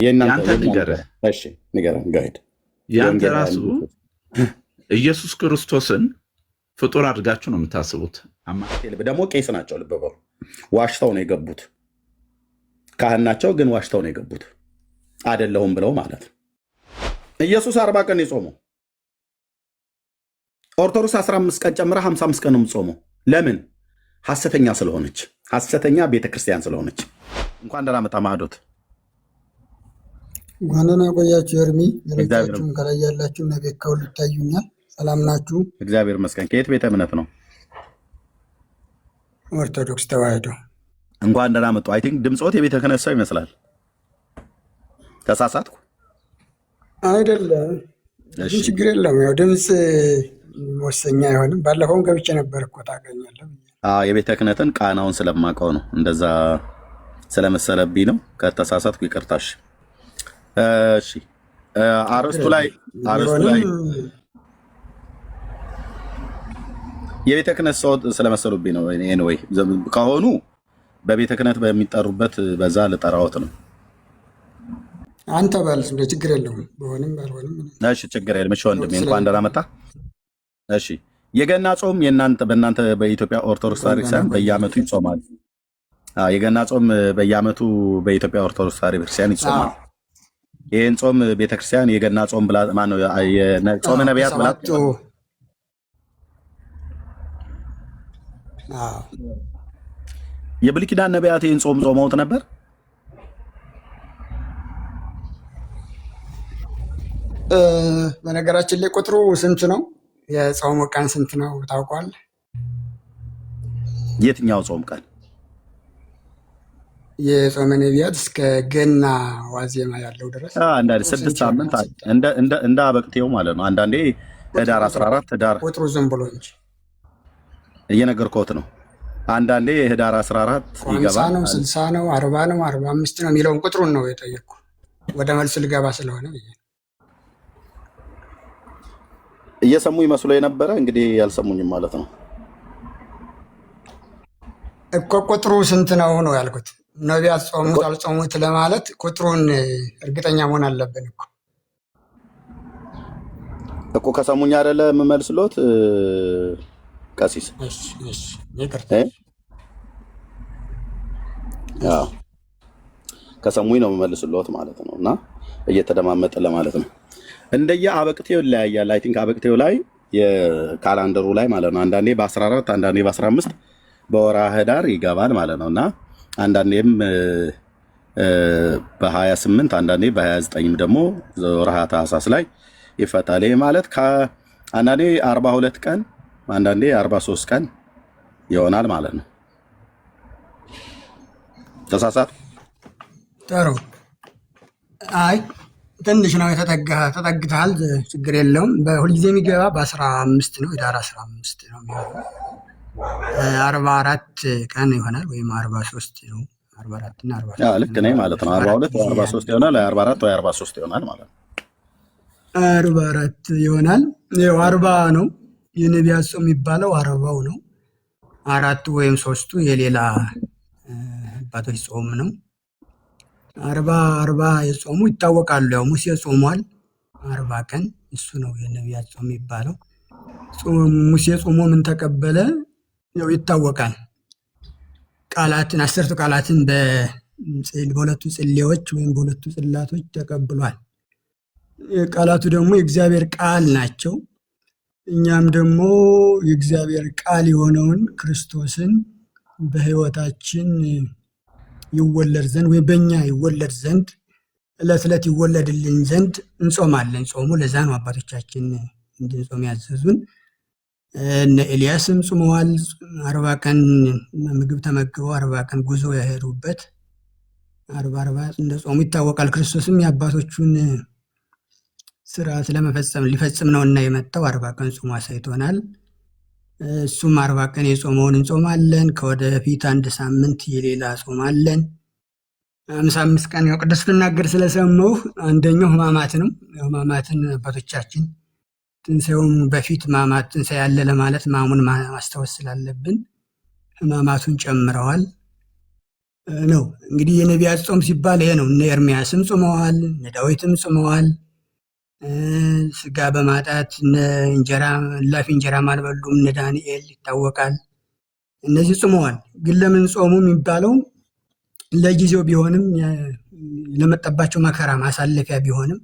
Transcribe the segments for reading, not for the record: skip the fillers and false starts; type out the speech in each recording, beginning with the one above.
ያንተ ንገረህ። እሺ ንገረን ጋይድ። ያንተ ራሱ ኢየሱስ ክርስቶስን ፍጡር አድርጋችሁ ነው የምታስቡት። ደግሞ ቄስ ናቸው። ልብ በሉ ዋሽተው ነው የገቡት። ካህን ናቸው ግን ዋሽተው ነው የገቡት። አይደለሁም ብለው ማለት ነው። ኢየሱስ 40 ቀን የጾመው ኦርቶዶክስ 15 ቀን ጨምራ 55 ቀን ነው የምጾመው። ለምን? ሐሰተኛ ስለሆነች፣ ሐሰተኛ ቤተክርስቲያን ስለሆነች። እንኳን ደህና መጣ ማዕዶት። እንኳን ደህና ቆያችሁ። እርሚ ሌሎቻችሁም ከላይ ያላችሁ ነቤት ከሁሉ ይታዩኛል። ሰላም ናችሁ? እግዚአብሔር ይመስገን። ከየት ቤተ እምነት ነው? ኦርቶዶክስ ተዋህዶ። እንኳን ደህና መጡ። አይ ቲንክ ድምፆት የቤተ ክህነት ሰው ይመስላል። ተሳሳትኩ? አይደለም፣ ችግር የለም። ያው ድምፅ ወሰኛ አይሆንም። ባለፈውም ገብቼ ነበር እኮ ታገኛለህ። የቤተ ክህነትን ቃናውን ስለማውቀው ነው፣ እንደዛ ስለመሰለብኝ ነው። ከተሳሳትኩ ይቅርታሽ። እሺ አርስቱ ላይ የቤተ ክህነት ሰው ስለመሰሉብኝ ነው። ኤኒዌይ ከሆኑ በቤተ ክህነት በሚጠሩበት በዛ ልጠራዎት ነው። አንተ ባል ችግር የለውም። በሆንም ባልሆንም እሺ ችግር የለም። እሺ ወንድሜ እንኳን ደህና መጣ። እሺ የገና ጾም በእናንተ በኢትዮጵያ ኦርቶዶክስ ቤተክርስቲያን በየዓመቱ ይጾማል። የገና ጾም በየዓመቱ በኢትዮጵያ ኦርቶዶክስ ቤተክርስቲያን ይጾማል። ይህን ጾም ቤተክርስቲያን የገና ጾም ብላ ማነው ጾመ ነቢያት ብላ የብሉይ ኪዳን ነቢያት ይህን ጾም ጾመውት ነበር። በነገራችን ላይ ቁጥሩ ስንት ነው? የጾሙ ቀን ስንት ነው ታውቋል? የትኛው ጾም ቀን? የጾመ ነቢያት እስከ ገና ዋዜማ ያለው ድረስ አንዳንዴ 6 ሳምንት እንደ አበቅቴው ማለት ነው። አንዳንዴ ህዳር 14 ህዳር ቁጥሩ ዝም ብሎ እንጂ እየነገርኩት ነው። አንዳንዴ ህዳር 14 ይገባል ነው፣ 60 ነው፣ 40 ነው፣ 45 ነው የሚለውን ቁጥሩን ነው የጠየቅኩ። ወደ መልስ ልገባ ስለሆነ እየሰሙ ይመስሎ የነበረ እንግዲህ ያልሰሙኝም ማለት ነው እኮ። ቁጥሩ ስንት ነው ነው ያልኩት። ነቢያት ጾሙት አልጾሙት ለማለት ቁጥሩን እርግጠኛ መሆን አለብን እኮ ከሰሙኝ አይደለ የምመልስሎት ቀሲስ። ከሰሙኝ ነው የምመልስሎት ማለት ነው። እና እየተደማመጠ ለማለት ነው። እንደየ አበቅቴው ይለያያል። አይ ቲንክ አበቅቴው ላይ የካላንደሩ ላይ ማለት ነው። አንዳንዴ በ14 አንዳንዴ በ15 በወርሃ ህዳር ይገባል ማለት ነው። እና አንዳንዴም በ28 አንዳንዴ በ29 ደግሞ ወርሃ ታኅሳስ ላይ ይፈታል። ይህ ማለት አንዳንዴ 42 ቀን አንዳንዴ 43 ቀን ይሆናል ማለት ነው። ተሳሳት? ጥሩ። አይ ትንሽ ነው ተጠግተሃል። ችግር የለውም። በሁልጊዜ የሚገባ በ15 ነው። ህዳር 15 ነው የሚሆነው። 44 ቀን ይሆናል ወይም 43 ነው። 44 እና 43 ልክ ነኝ ማለት ነው። 42 ወይ 43 ይሆናል፣ 44 ወይ 43 ይሆናል ማለት ነው። 44 ይሆናል። ይኸው 40 ነው የነቢያት ጾም የሚባለው 40ው ነው። 4 ወይም 3ቱ የሌላ አባቶች ጾም ነው። 40 የጾሙ ይታወቃሉ። ያው ሙሴ ጾሟል 40 ቀን፣ እሱ ነው የነቢያት ጾም የሚባለው። ሙሴ ጾሞ ምን ተቀበለ? ያው ይታወቃል። ቃላትን 10ቱ ቃላትን በሁለቱ ጽሌዎች ወይም በሁለቱ ጽላቶች ተቀብሏል። ቃላቱ ደግሞ የእግዚአብሔር ቃል ናቸው። እኛም ደግሞ የእግዚአብሔር ቃል የሆነውን ክርስቶስን በሕይወታችን ይወለድ ዘንድ ወይም በእኛ ይወለድ ዘንድ ዕለት ዕለት ይወለድልን ዘንድ እንጾማለን። ጾሙ ለዛ ነው አባቶቻችን እንድንጾም ያዘዙን። እነ ኤልያስም ጾመዋል። 40 ቀን ምግብ ተመግበው 40 ቀን ጉዞ ያሄዱበት 40 እንደ ጾሙ ይታወቃል። ክርስቶስም የአባቶቹን ስርዓት ሊፈጽም ነው እና የመጣው 40 ቀን ጾም አሳይቶናል። እሱም 40 ቀን የጾመውን እንጾማለን። ከወደፊት 1 ሳምንት የሌላ ጾማለን። 55 ቀን ያው ቅዱስ ስትናገር ስለሰማሁ አንደኛው ሕማማት ነው። ሕማማትን አባቶቻችን ትንሣኤውን በፊት ሕማማት ትንሣኤ ያለ ለማለት ሕማሙን ማስታወስ ስላለብን ሕማማቱን ጨምረዋል። ነው። እንግዲህ የነቢያት ጾም ሲባል ይሄ ነው። እነ ኤርምያስም ጾመዋል፣ እነ ዳዊትም ጾመዋል። ስጋ በማጣት እነ እንጀራ እላፊ እንጀራም አልበሉም፣ እነ ዳንኤል ይታወቃል። እነዚህ ጾመዋል። ግን ለምን ጾሙ የሚባለው ለጊዜው ቢሆንም ለመጣባቸው መከራ ማሳለፊያ ቢሆንም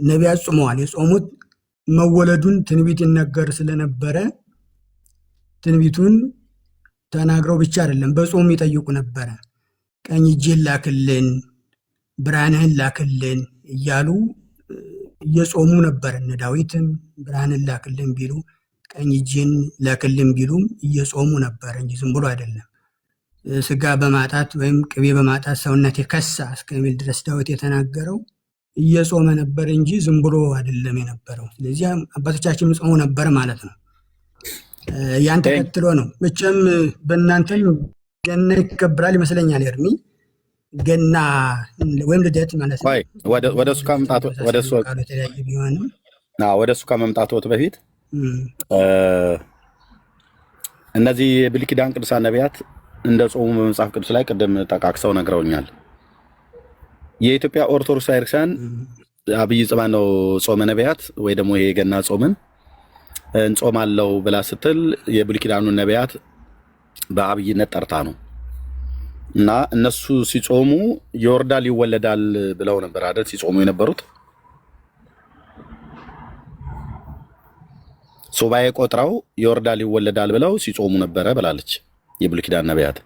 ነቢያት ጾመዋል። የጾሙት መወለዱን ትንቢት ይነገር ስለነበረ ትንቢቱን ተናግረው ብቻ አይደለም በጾሙ ይጠይቁ ነበረ። ቀኝ እጄን ላክልን፣ ብርሃንህን ላክልን እያሉ እየጾሙ ነበር። እነ ዳዊትም ብርሃንን ላክልን ቢሉ ቀኝ እጄን ላክልን ቢሉም እየጾሙ ነበር እንጂ ዝም ብሎ አይደለም። ስጋ በማጣት ወይም ቅቤ በማጣት ሰውነቴ ከሳ እስከሚል ድረስ ዳዊት የተናገረው እየጾመ ነበር እንጂ ዝም ብሎ አይደለም የነበረው። ስለዚህ አባቶቻችን ጾሙ ነበር ማለት ነው። ያን ተከትሎ ነው መቼም በእናንተም ገና ይከበራል ይመስለኛል። ኤርሚ ገና ወይም ልደት ማለት ነው። ወደ እሱ ከመምጣቱ በፊት እነዚህ የብሉይ ኪዳን ቅዱሳን ነቢያት እንደ ጾሙ በመጽሐፍ ቅዱስ ላይ ቅድም ጠቃቅሰው ነግረውኛል። የኢትዮጵያ ኦርቶዶክስ ቤተክርስቲያን አብይ ጾም ነው ጾመ ነቢያት ወይ ደግሞ ይሄ ገና ጾምን እንጾማለው ብላ ስትል የብሉይ ኪዳኑን ነቢያት በአብይነት ጠርታ ነው። እና እነሱ ሲጾሙ ይወርዳል ይወለዳል ብለው ነበር አይደል ሲጾሙ የነበሩት። ሱባኤ ቆጥረው ይወርዳል ይወለዳል ብለው ሲጾሙ ነበረ ብላለች የብሉይ ኪዳን ነቢያት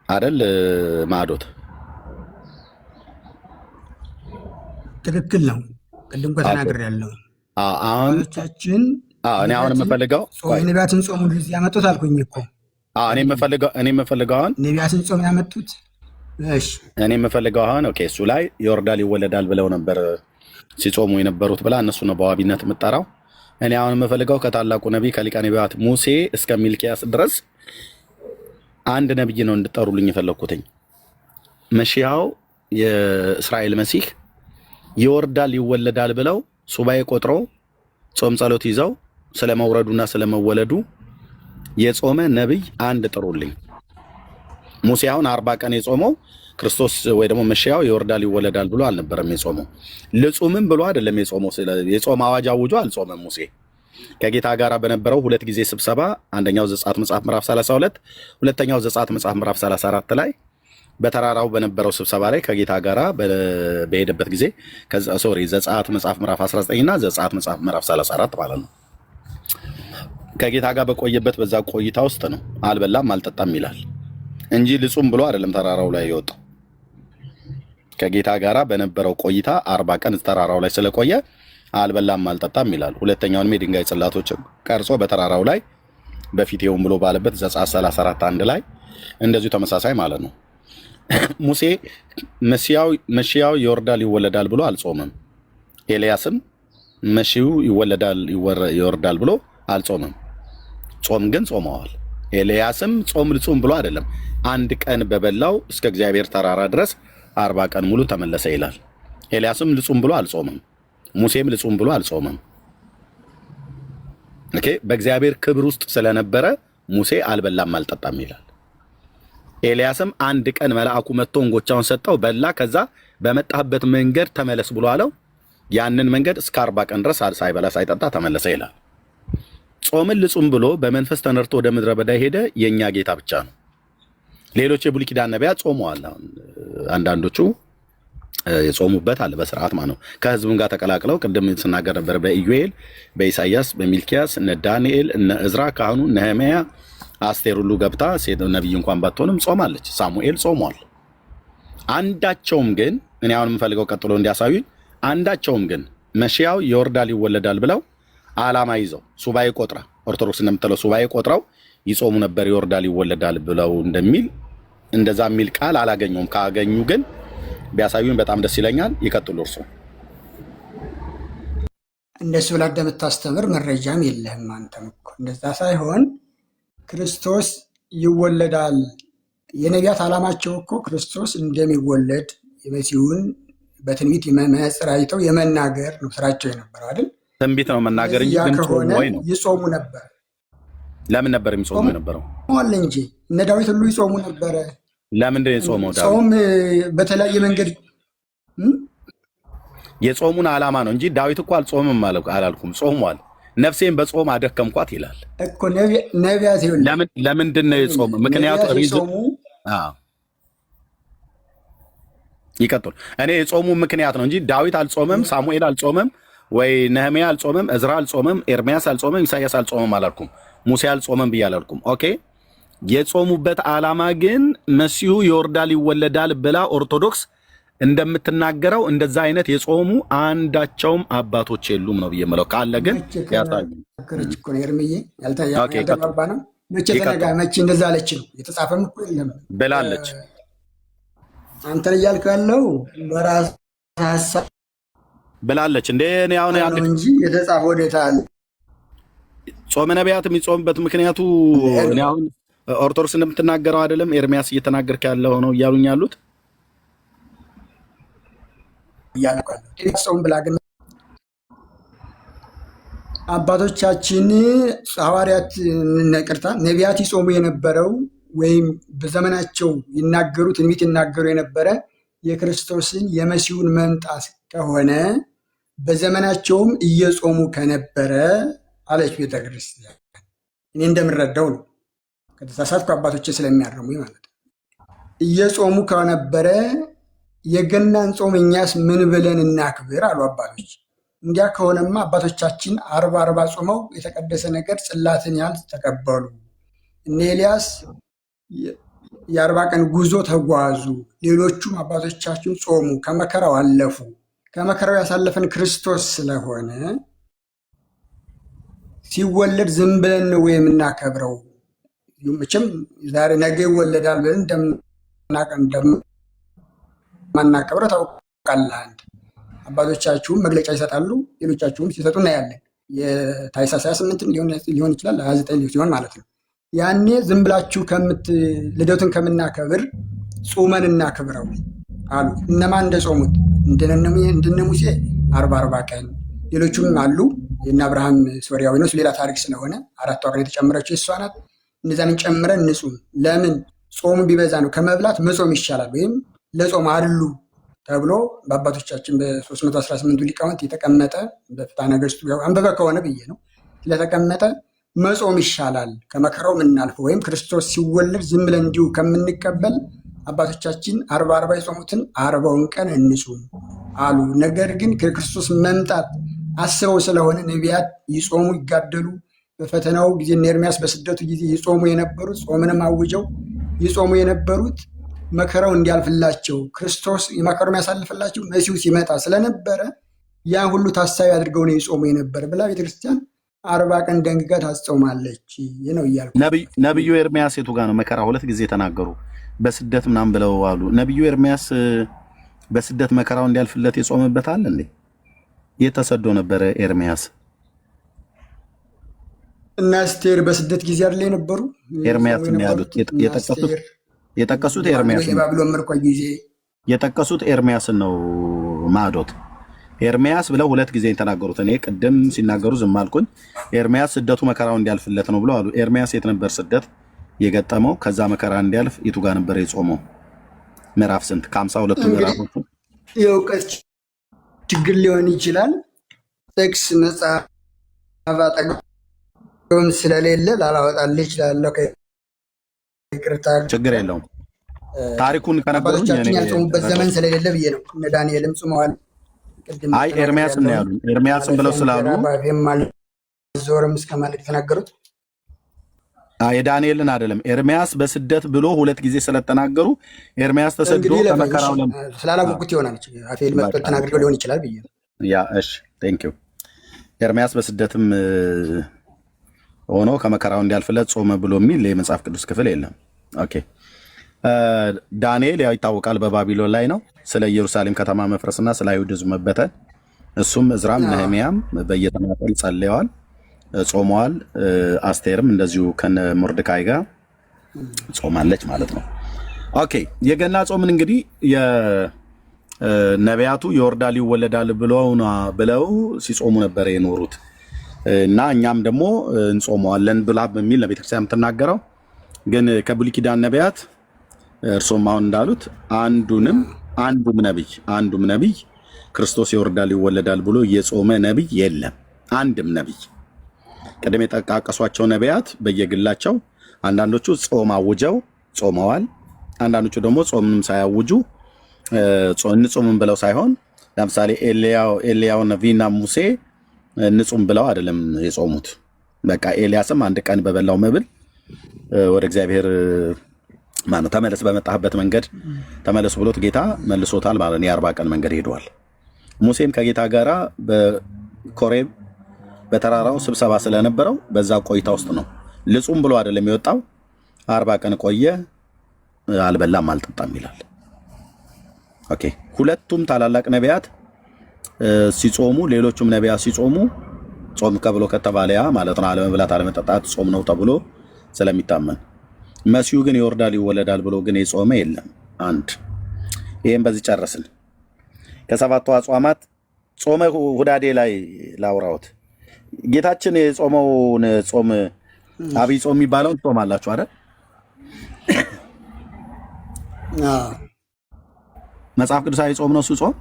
አይደል ማዕዶት? ትክክል ነው። ቅድም ከተናገር ያለው አሁን እኔ አሁን የምፈልገው ነቢያትን ጾሙ እንደዚህ ያመጡት አልኩኝ እኮ። እኔ የምፈልገው አሁን ነቢያትን ጾም ያመጡት። እሺ እኔ የምፈልገው አሁን ኦኬ እሱ ላይ ይወርዳል ይወለዳል ብለው ነበር ሲጾሙ የነበሩት ብላ እነሱ ነው በዋቢነት የምጠራው። እኔ አሁን የምፈልገው ከታላቁ ነቢይ ከሊቀ ነቢያት ሙሴ እስከ ሚልኪያስ ድረስ አንድ ነቢይ ነው እንድጠሩልኝ የፈለኩትኝ። መሺያው የእስራኤል መሲህ ይወርዳል ይወለዳል ብለው ሱባኤ ቆጥረው ጾም ጸሎት ይዘው ስለመውረዱና ስለመወለዱ የጾመ ነቢይ አንድ ጥሩልኝ። ሙሴ አሁን 40 ቀን የጾመው ክርስቶስ ወይ ደግሞ መሺያው ይወርዳል ይወለዳል ብሎ አልነበረም የጾመው። ልጹምም ብሎ አይደለም የጾመው። የጾም አዋጅ አውጆ አልጾመም ሙሴ። ከጌታ ጋር በነበረው 2 ጊዜ ስብሰባ፣ አንደኛው ዘጸአት መጽሐፍ ምዕራፍ 32፣ ሁለተኛው ዘጸአት መጽሐፍ ምዕራፍ 34 ላይ በተራራው በነበረው ስብሰባ ላይ ከጌታ ጋር በሄደበት ጊዜ ዘጸአት መጽሐፍ ምዕራፍ 19 እና ዘጸአት መጽሐፍ ምዕራፍ 34 ማለት ነው። ከጌታ ጋር በቆየበት በዛ ቆይታ ውስጥ ነው አልበላም አልጠጣም ይላል እንጂ ልጹም ብሎ አይደለም ተራራው ላይ የወጣው። ከጌታ ጋር በነበረው ቆይታ 40 ቀን ተራራው ላይ ስለቆየ አልበላም አልጠጣም ይላል። ሁለተኛውንም የድንጋይ ጽላቶች ቀርጾ በተራራው ላይ በፊቴውም ብሎ ባለበት ዘጸአት 34 1 ላይ እንደዚሁ ተመሳሳይ ማለት ነው። ሙሴ መሺያው ይወርዳል ይወለዳል ብሎ አልጾመም። ኤልያስም መሺው ይወርዳል ብሎ አልጾመም። ጾም ግን ጾመዋል። ኤልያስም ጾም ልጹም ብሎ አይደለም፣ አንድ ቀን በበላው እስከ እግዚአብሔር ተራራ ድረስ 40 ቀን ሙሉ ተመለሰ ይላል። ኤልያስም ልጹም ብሎ አልጾመም። ሙሴም ልጹም ብሎ አልጾመም። ኦኬ፣ በእግዚአብሔር ክብር ውስጥ ስለነበረ ሙሴ አልበላም አልጠጣም ይላል። ኤልያስም አንድ ቀን መልአኩ መጥቶ እንጎቻውን ሰጠው፣ በላ። ከዛ በመጣበት መንገድ ተመለስ ብሎ አለው። ያንን መንገድ እስከ 40 ቀን ድረስ ሳይበላ ሳይጠጣ ተመለሰ ይላል። ጾምን ልጹም ብሎ በመንፈስ ተነርቶ ወደ ምድረ በዳ ሄደ የኛ ጌታ ብቻ ነው። ሌሎች የብሉይ ኪዳን ነቢያት ጾመዋል። አንዳንዶቹ የጾሙበት አለ በስርዓት ማለት ነው። ከህዝቡም ጋር ተቀላቅለው ቅድም ስናገር ነበር። በኢዩኤል፣ በኢሳይያስ፣ በሚልኪያስ እነ ዳንኤል፣ እነ እዝራ ካህኑ፣ ነህምያ፣ አስቴር ሁሉ ገብታ ሴት ነቢይ እንኳን ባትሆንም ጾማለች። ሳሙኤል ጾሟል። አንዳቸውም ግን እኔ አሁን የምፈልገው ቀጥሎ እንዲያሳዩኝ፣ አንዳቸውም ግን መሺያው ይወርዳል ይወለዳል ብለው ዓላማ ይዘው ሱባኤ ቆጥራ ኦርቶዶክስ እንደምትለው ሱባኤ ቆጥረው ይጾሙ ነበር ይወርዳል ይወለዳል ብለው እንደሚል እንደዛ የሚል ቃል አላገኘውም። ካገኙ ግን ቢያሳዩኝ በጣም ደስ ይለኛል። ይቀጥሉ እርሱ። እንደሱ ብላ እንደምታስተምር መረጃም የለህም አንተም እኮ። እንደዛ ሳይሆን ክርስቶስ ይወለዳል። የነቢያት ዓላማቸው እኮ ክርስቶስ እንደሚወለድ የመሲሁን በትንቢት መነጽር አይተው የመናገር ነው ስራቸው የነበረው አይደል? ትንቢት ነው መናገር እንጂ ግን ጾም ወይ ነው ይጾሙ ነበር። ለምን ነበር የሚጾሙ የነበረው? አለ እንጂ እነ ዳዊት ሁሉ ይጾሙ ነበረ። ለምንድን ነው የጾመው ዳዊት? ጾም በተለያየ መንገድ የጾሙን ዓላማ ነው እንጂ ዳዊት እኮ አልጾምም አላልኩም። ጾሟል። ነፍሴን በጾም አደከምኳት ይላል እኮ ነቢያት። ለምንድን ነው የጾሙ? ምክንያቱ ሪዝን ይቀጥል። እኔ የጾሙ ምክንያት ነው እንጂ ዳዊት አልጾመም፣ ሳሙኤል አልጾመም፣ ወይ ነህምያ አልጾመም፣ እዝራ አልጾመም፣ ኤርሚያስ አልጾመም፣ ኢሳያስ አልጾመም አላልኩም። ሙሴ አልጾመም ብዬ አላልኩም። ኦኬ። የጾሙበት ዓላማ ግን መሲሁ ይወርዳል ይወለዳል ብላ ኦርቶዶክስ እንደምትናገረው እንደዛ አይነት የጾሙ አንዳቸውም አባቶች የሉም ነው ብዬ የምለው። ካለ ግን ያታዩ መቼ እንደዛ አለች ነው የተጻፈም እኮ የለም ብላለች። አንተን እያልክ ያለው በራስ ሀሳብ ብላለች እንዴ? እኔ አሁን እንጂ የተጻፈ ወዴታ አለ? ጾመ ነቢያት የሚጾምበት ምክንያቱ እኔ አሁን ኦርቶዶክስ እንደምትናገረው አይደለም፣ ኤርሚያስ እየተናገርክ ያለው ነው እያሉኝ ያሉት ጾም ብላ ግን አባቶቻችን ሐዋርያት ነቅርታ ነቢያት ይጾሙ የነበረው ወይም በዘመናቸው ይናገሩ ትንቢት ይናገሩ የነበረ የክርስቶስን የመሲሁን መምጣት ከሆነ በዘመናቸውም እየጾሙ ከነበረ አለች ቤተክርስቲያን። እኔ እንደምረዳው ነው፣ ከተሳሳትኩ አባቶቼ ስለሚያርሙኝ ማለት ነው። እየጾሙ ከነበረ የገናን ጾም እኛስ ምን ብለን እናክብር አሉ አባቶች። እንዲያ ከሆነማ አባቶቻችን 40 ጾመው የተቀደሰ ነገር ጽላትን ያህል ተቀበሉ። እነ ኤልያስ የ40 ቀን ጉዞ ተጓዙ። ሌሎቹም አባቶቻችን ጾሙ፣ ከመከራው አለፉ። ከመከራው ያሳለፈን ክርስቶስ ስለሆነ ሲወለድ ዝም ብለን ነው የምናከብረው። መቼም ዛሬ ነገ ይወለዳል ብለን እንደማናከብረው ታውቃለህ። አንድ አባቶቻችሁም መግለጫ ይሰጣሉ፣ ሌሎቻችሁም ሲሰጡ እናያለን። የታኅሳስ 28 ሊሆን ይችላል 29 ሲሆን ማለት ነው። ያኔ ዝም ብላችሁ ልደቱን ከምናከብር ጾመን እናክብረው አሉ። እነማን እንደጾሙት እንደነ ሙሴ 40 ቀን፣ ሌሎቹም አሉ። የእነ አብርሃም ሶርያዊ ነው፣ ሌላ ታሪክ ስለሆነ 4 ቀን የተጨመረችው እሷ ናት። እነዛን ጨምረን እንጹም። ለምን ጾሙ ቢበዛ ነው ከመብላት መጾም ይሻላል፣ ወይም ለጾም አሉ ተብሎ በአባቶቻችን በ318 ሊቃውንት የተቀመጠ በፍትሐ ነገሥቱ አንበበ ከሆነ ብዬ ነው ስለተቀመጠ መጾም ይሻላል ከመከራው የምናልፈው፣ ወይም ክርስቶስ ሲወለድ ዝም ብለን እንዲሁ ከምንቀበል አባቶቻችን 40 የጾሙትን 40ውን ቀን እንጹም አሉ። ነገር ግን ከክርስቶስ መምጣት አስበው ስለሆነ ነቢያት ይጾሙ ይጋደሉ። በፈተናው ጊዜ ኤርሚያስ በስደቱ ጊዜ ይጾሙ የነበሩት ጾምንም አውጀው ይጾሙ የነበሩት መከራው እንዲያልፍላቸው ክርስቶስ የመከራው የሚያሳልፍላቸው መሲሁ ሲመጣ ስለነበረ ያ ሁሉ ታሳቢ አድርገው ነው ይጾሙ የነበረ ብላ ቤተክርስቲያን 40 ቀን ደንግጋ ታስጾማለች ነው እያልኩ። ነቢዩ ኤርሚያስ የቱ ጋር ነው መከራ 2 ጊዜ ተናገሩ በስደት ምናምን ብለው አሉ። ነቢዩ ኤርሚያስ በስደት መከራው እንዲያልፍለት የጾመበት አለ እንዴ? የተሰዶ ነበረ ኤርሚያስ እና አስቴር በስደት ጊዜ አይደል የነበሩ? ኤርሚያስ ነው ያሉት የጠቀሱት ኤርሚያስ ባቢሎን ምርኮ ጊዜ የጠቀሱት ኤርሚያስን ነው ማዶት ኤርሚያስ ብለው 2 ጊዜ የተናገሩት። እኔ ቅድም ሲናገሩ ዝም አልኩኝ። ኤርሚያስ ስደቱ መከራው እንዲያልፍለት ነው ብለው አሉ። ኤርሚያስ የት ነበር ስደት የገጠመው? ከዛ መከራ እንዲያልፍ የቱ ጋር ነበር የጾመው? ምዕራፍ ስንት? ከ52ቱ ምዕራፎቹ የእውቀት ችግር ሊሆን ይችላል። ጥቅስ መጽሐፍ አጠገቡም ስለሌለ ላላወጣልህ እችላለሁ። ይቅርታ፣ ችግር የለውም። ታሪኩን ከነበሩኝ አባቶቻችን ያልጾሙበት ዘመን ስለሌለ ብዬ ነው። እነ ዳንኤልም ጾመዋል። አይ ኤርሚያስን ነው ያሉ። ኤርሚያስን ብለው ስላሉ ዞርም እስከማለት የተናገሩት የዳንኤልን አይደለም። ኤርሚያስ በስደት ብሎ 2 ጊዜ ስለተናገሩ ኤርሚያስ ተሰዶ ከመከራው ስላላወቁት ይሆናል። አፌል መጥቶ ተናግረው ሊሆን ይችላል ብዬ ነው። ያ እሺ፣ ቴንክ ዩ። ኤርሚያስ በስደትም ሆኖ ከመከራው እንዲያልፍለት ጾመ ብሎ የሚል የመጽሐፍ ቅዱስ ክፍል የለም። ኦኬ። ዳንኤል ያው ይታወቃል በባቢሎን ላይ ነው። ስለ ኢየሩሳሌም ከተማ መፍረስና ስለ አይሁድ ሕዝብ መበተን እሱም እዝራም ነህምያም በየተናጠል ጸልየዋል፣ ጾመዋል። አስቴርም እንደዚሁ ከነ ሞርድካይ ጋር ጾማለች ማለት ነው። ኦኬ። የገና ጾምን እንግዲህ የነቢያቱ ይወርዳል ይወለዳል ብለው ሲጾሙ ነበር የኖሩት። እና እኛም ደግሞ እንጾመዋለን ብላ በሚል ለቤተክርስቲያን የምትናገረው። ግን ከብሉይ ኪዳን ነቢያት እርሶም አሁን እንዳሉት አንዱም ነቢይ ክርስቶስ ይወርዳል ይወለዳል ብሎ የጾመ ነቢይ የለም። አንድም ነቢይ ቀደም የጠቃቀሷቸው ነቢያት በየግላቸው አንዳንዶቹ ጾም አውጀው ጾመዋል። አንዳንዶቹ ደግሞ ጾምንም ሳያውጁ እንጾምም ብለው ሳይሆን ለምሳሌ ኤልያው ነቢይና ሙሴ እንጾም ብለው አይደለም የጾሙት። በቃ ኤልያስም አንድ ቀን በበላው መብል ወደ እግዚአብሔር ማነው ተመለስ በመጣህበት መንገድ ተመለሱ ብሎት ጌታ መልሶታል ማለት ነው። የ40 ቀን መንገድ ሄደዋል። ሙሴም ከጌታ ጋራ በኮሬብ በተራራው ስብሰባ ስለነበረው በዛ ቆይታ ውስጥ ነው። ልጹም ብሎ አይደለም የወጣው 40 ቀን ቆየ፣ አልበላም አልጠጣም ይላል። ኦኬ ሁለቱም ታላላቅ ነቢያት ሲጾሙ፣ ሌሎቹም ነቢያት ሲጾሙ ጾም ከብሎ ከተባለ ያ ማለት ነው አለመብላት አለመጠጣት ጾም ነው ተብሎ ስለሚታመን፣ መሲሁ ግን ይወርዳል ይወለዳል ብሎ ግን የጾመ የለም። አንድ ይሄን በዚህ ጨረስን። ከሰባቱ አጽዋማት ጾመ ሁዳዴ ላይ ላውራውት። ጌታችን የጾመውን ጾም አብይ ጾም የሚባለውን ትጾማላችሁ አይደል? መጽሐፍ ቅዱሳዊ ጾም ነው እሱ ጾም?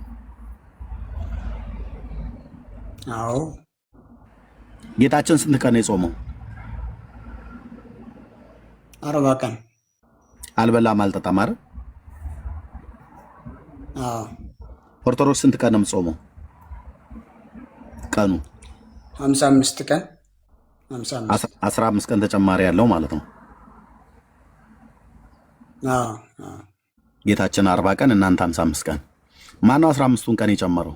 አዎ። ጌታችን ስንት ቀን ነው የጾመው? 40 ቀን አልበላም አልጠጣም አይደል? አዎ። ኦርቶዶክስ ስንት ቀን ነው የምትጾመው? ቀኑ 55 ቀን 15 ቀን ተጨማሪ ያለው ማለት ነው። ጌታችን 40 ቀን እናንተ 55 ቀን። ማነው 15ቱን ቀን የጨመረው?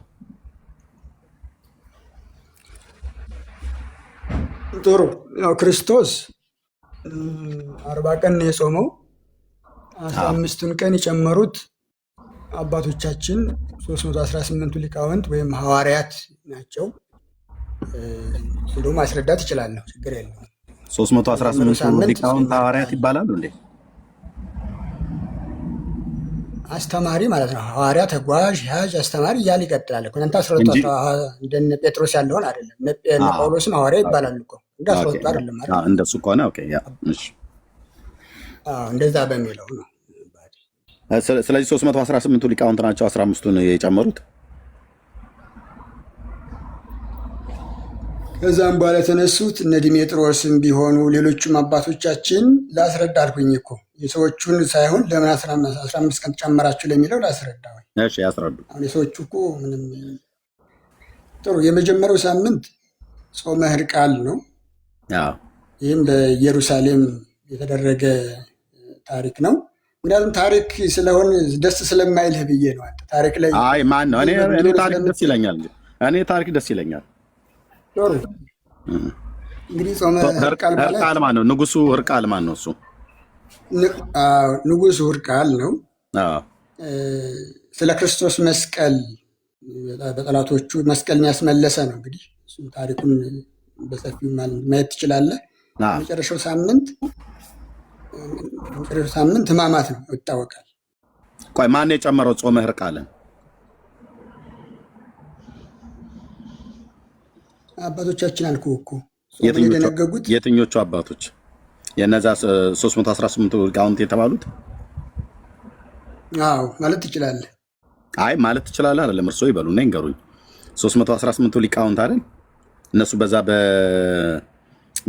ጥሩ ያው ክርስቶስ 40 ቀን ነው የጾመው። 15ቱን ቀን የጨመሩት አባቶቻችን 318ቱ ሊቃውንት ወይም ሐዋርያት ናቸው። እንደውም ማስረዳት ይችላለሁ፣ ችግር የለውም። 318ቱ ሊቃውንት ሐዋርያት ይባላሉ እንዴ? አስተማሪ ማለት ነው። ሐዋርያ፣ ተጓዥ፣ ያዥ፣ አስተማሪ እያለ ይቀጥላል እኮ። እናንተ 12 እንደነ ጴጥሮስ ያለውን አይደለም። እነ ጳውሎስም ሐዋርያ ይባላሉ እኮ እንደ 12 አይደለም አይደል? እንደሱ ከሆነ ኦኬ። ያ እሺ፣ እንደዛ በሚለው ነው። ስለዚህ 318ቱ ሊቃውንት ናቸው 15ቱን የጨመሩት። ከዛም በኋላ የተነሱት እነ ዲሜጥሮስም ቢሆኑ ሌሎቹም አባቶቻችን ላስረዳ አልኩኝ እኮ የሰዎቹን ሳይሆን ለምን 15 ቀን ጨመራችሁ ለሚለው ላስረዳ። እሺ ያስረዱ። አሁን የሰዎቹ እኮ ምንም ጥሩ። የመጀመሪያው ሳምንት ጾመ ሕርቃል ነው። ይህም በኢየሩሳሌም የተደረገ ታሪክ ነው። ምክንያቱም ታሪክ ስለሆን ደስ ስለማይልህ ብዬ ነው። አንተ ታሪክ ላይ አይ ማን ነው? እኔ ታሪክ ደስ ይለኛል። ታሪክ ደስ ይለኛል። ጥሩ እንግዲህ ጾመ ሕርቃል ማን ነው? ንጉሱ ሕርቃል ማን ነው? እሱ ንጉሱ ሕርቃል ነው። ስለ ክርስቶስ መስቀል በጠላቶቹ መስቀልን ያስመለሰ ነው። እንግዲህ ታሪኩን በሰፊው ማየት ትችላለህ። መጨረሻው ሳምንት ሕማማት ነው ይታወቃል። ቆይ ማን የጨመረው ጾመ ሕርቃልን? አባቶቻችን አልኩህ እኮ የደነገጉት። የትኞቹ አባቶች? የነዛ 318 ሊቃውንት የተባሉት? አዎ ማለት ትችላለህ። አይ ማለት ትችላለህ አይደለም፣ እርስዎ ይበሉና ይንገሩኝ። 318 ሊቃውንት አይደል? እነሱ በዛ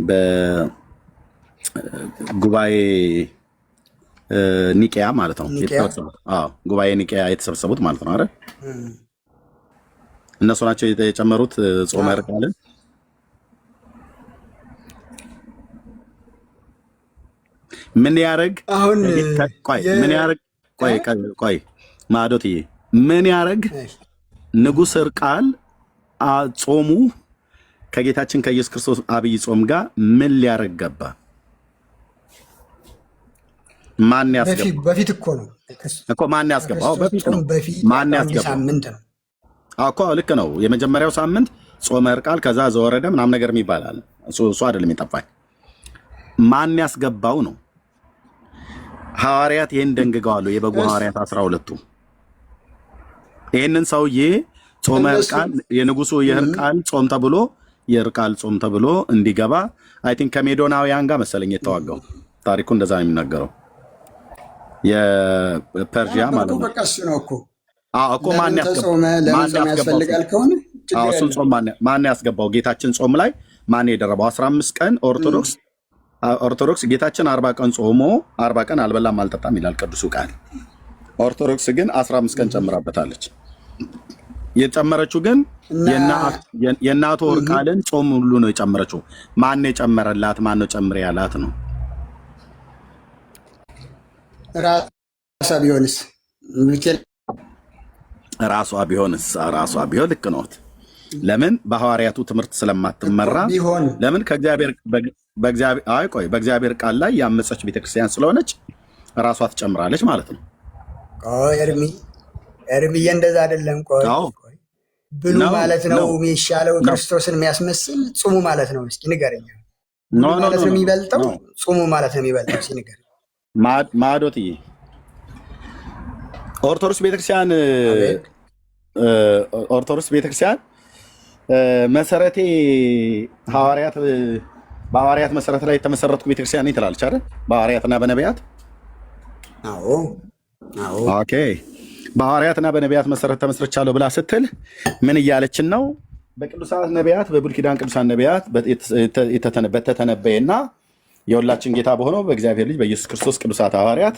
በጉባኤ ኒቄያ ማለት ነው የተሰበሰቡት። ጉባኤ ኒቄያ የተሰበሰቡት ማለት ነው አይደል? እነሱ ናቸው የጨመሩት ጾመ ሕርቃልን። ምን ያረግ አሁን ቆይ ማዶትዬ ምን ያረግ ንጉሥ ሕርቃል ጾሙ ከጌታችን ከኢየሱስ ክርስቶስ አብይ ጾም ጋር ምን ሊያረግ ገባ? ማን ያስገባ? በፊት እኮ ነው እኮ ማን ያስገባው? በፊት ነው። ማን ያስገባው? ሳምንት ነው እኮ ልክ ነው። የመጀመሪያው ሳምንት ጾመ ሕርቃል ከዛ ዘወረደ ምናምን ነገር ይባላል። እሱ አይደለም የጠፋኝ። ማን ያስገባው ነው? ሐዋርያት ይሄን ደንግገዋል። የበጉ ሐዋርያት 12ቱ ይሄንን ሰውዬ ጾመ ሕርቃል የንጉሱ የሕርቃል ጾም ተብሎ የዕርቃል ጾም ተብሎ እንዲገባ አይ ቲንክ ከሜዶናውያን ጋር መሰለኝ የተዋጋው። ታሪኩ እንደዛ ነው የሚናገረው። የፐርሺያ ማለት ነው። በቃ እሱ ነው እኮ እኮ ማን ያስፈልጋል ከሆነ እሱን ጾም ማን ያስገባው? ጌታችን ጾም ላይ ማን የደረበው? 15 ቀን ኦርቶዶክስ ጌታችን 40 ቀን ጾሞ 40 ቀን አልበላም አልጠጣም ይላል ቅዱሱ ቃል። ኦርቶዶክስ ግን 15 ቀን ጨምራበታለች። የጨመረችው ግን የእናቱ ዕርቃልን ጾም ሁሉ ነው የጨመረችው። ማን የጨመረላት? ማን ነው ጨምር ያላት ነው? ራሷ ቢሆንስ ራሷ ቢሆን ልክ ነው። ለምን በሐዋርያቱ ትምህርት ስለማትመራ ለምን በእግዚአብሔር ቃል ላይ ያመፀች ቤተክርስቲያን ስለሆነች ራሷ ትጨምራለች ማለት ነው። ኤርምዬ እንደዛ አይደለም። ቆይ ብሉ ማለት ነው የሚሻለው ክርስቶስን የሚያስመስል ጹሙ ማለት ነው። እስኪ ንገረኝ። ማለት ነው የሚበልጠው ጹሙ ማለት ነው የሚበልጠው። እስኪ ንገረኝ ማዶትዬ። ኦርቶዶክስ ቤተክርስቲያን መሰረቴ በሐዋርያት መሰረት ላይ የተመሰረትኩ ቤተክርስቲያን ነኝ ትላለች አይደል? በሐዋርያትና በነቢያት ኦኬ። በሐዋርያትና በነቢያት መሰረት ተመስርቻለሁ ብላ ስትል ምን እያለችን ነው? በቅዱሳት ነቢያት፣ በብሉይ ኪዳን ቅዱሳን ነቢያት በተተነበየና የሁላችን ጌታ በሆነው በእግዚአብሔር ልጅ በኢየሱስ ክርስቶስ ቅዱሳት ሐዋርያት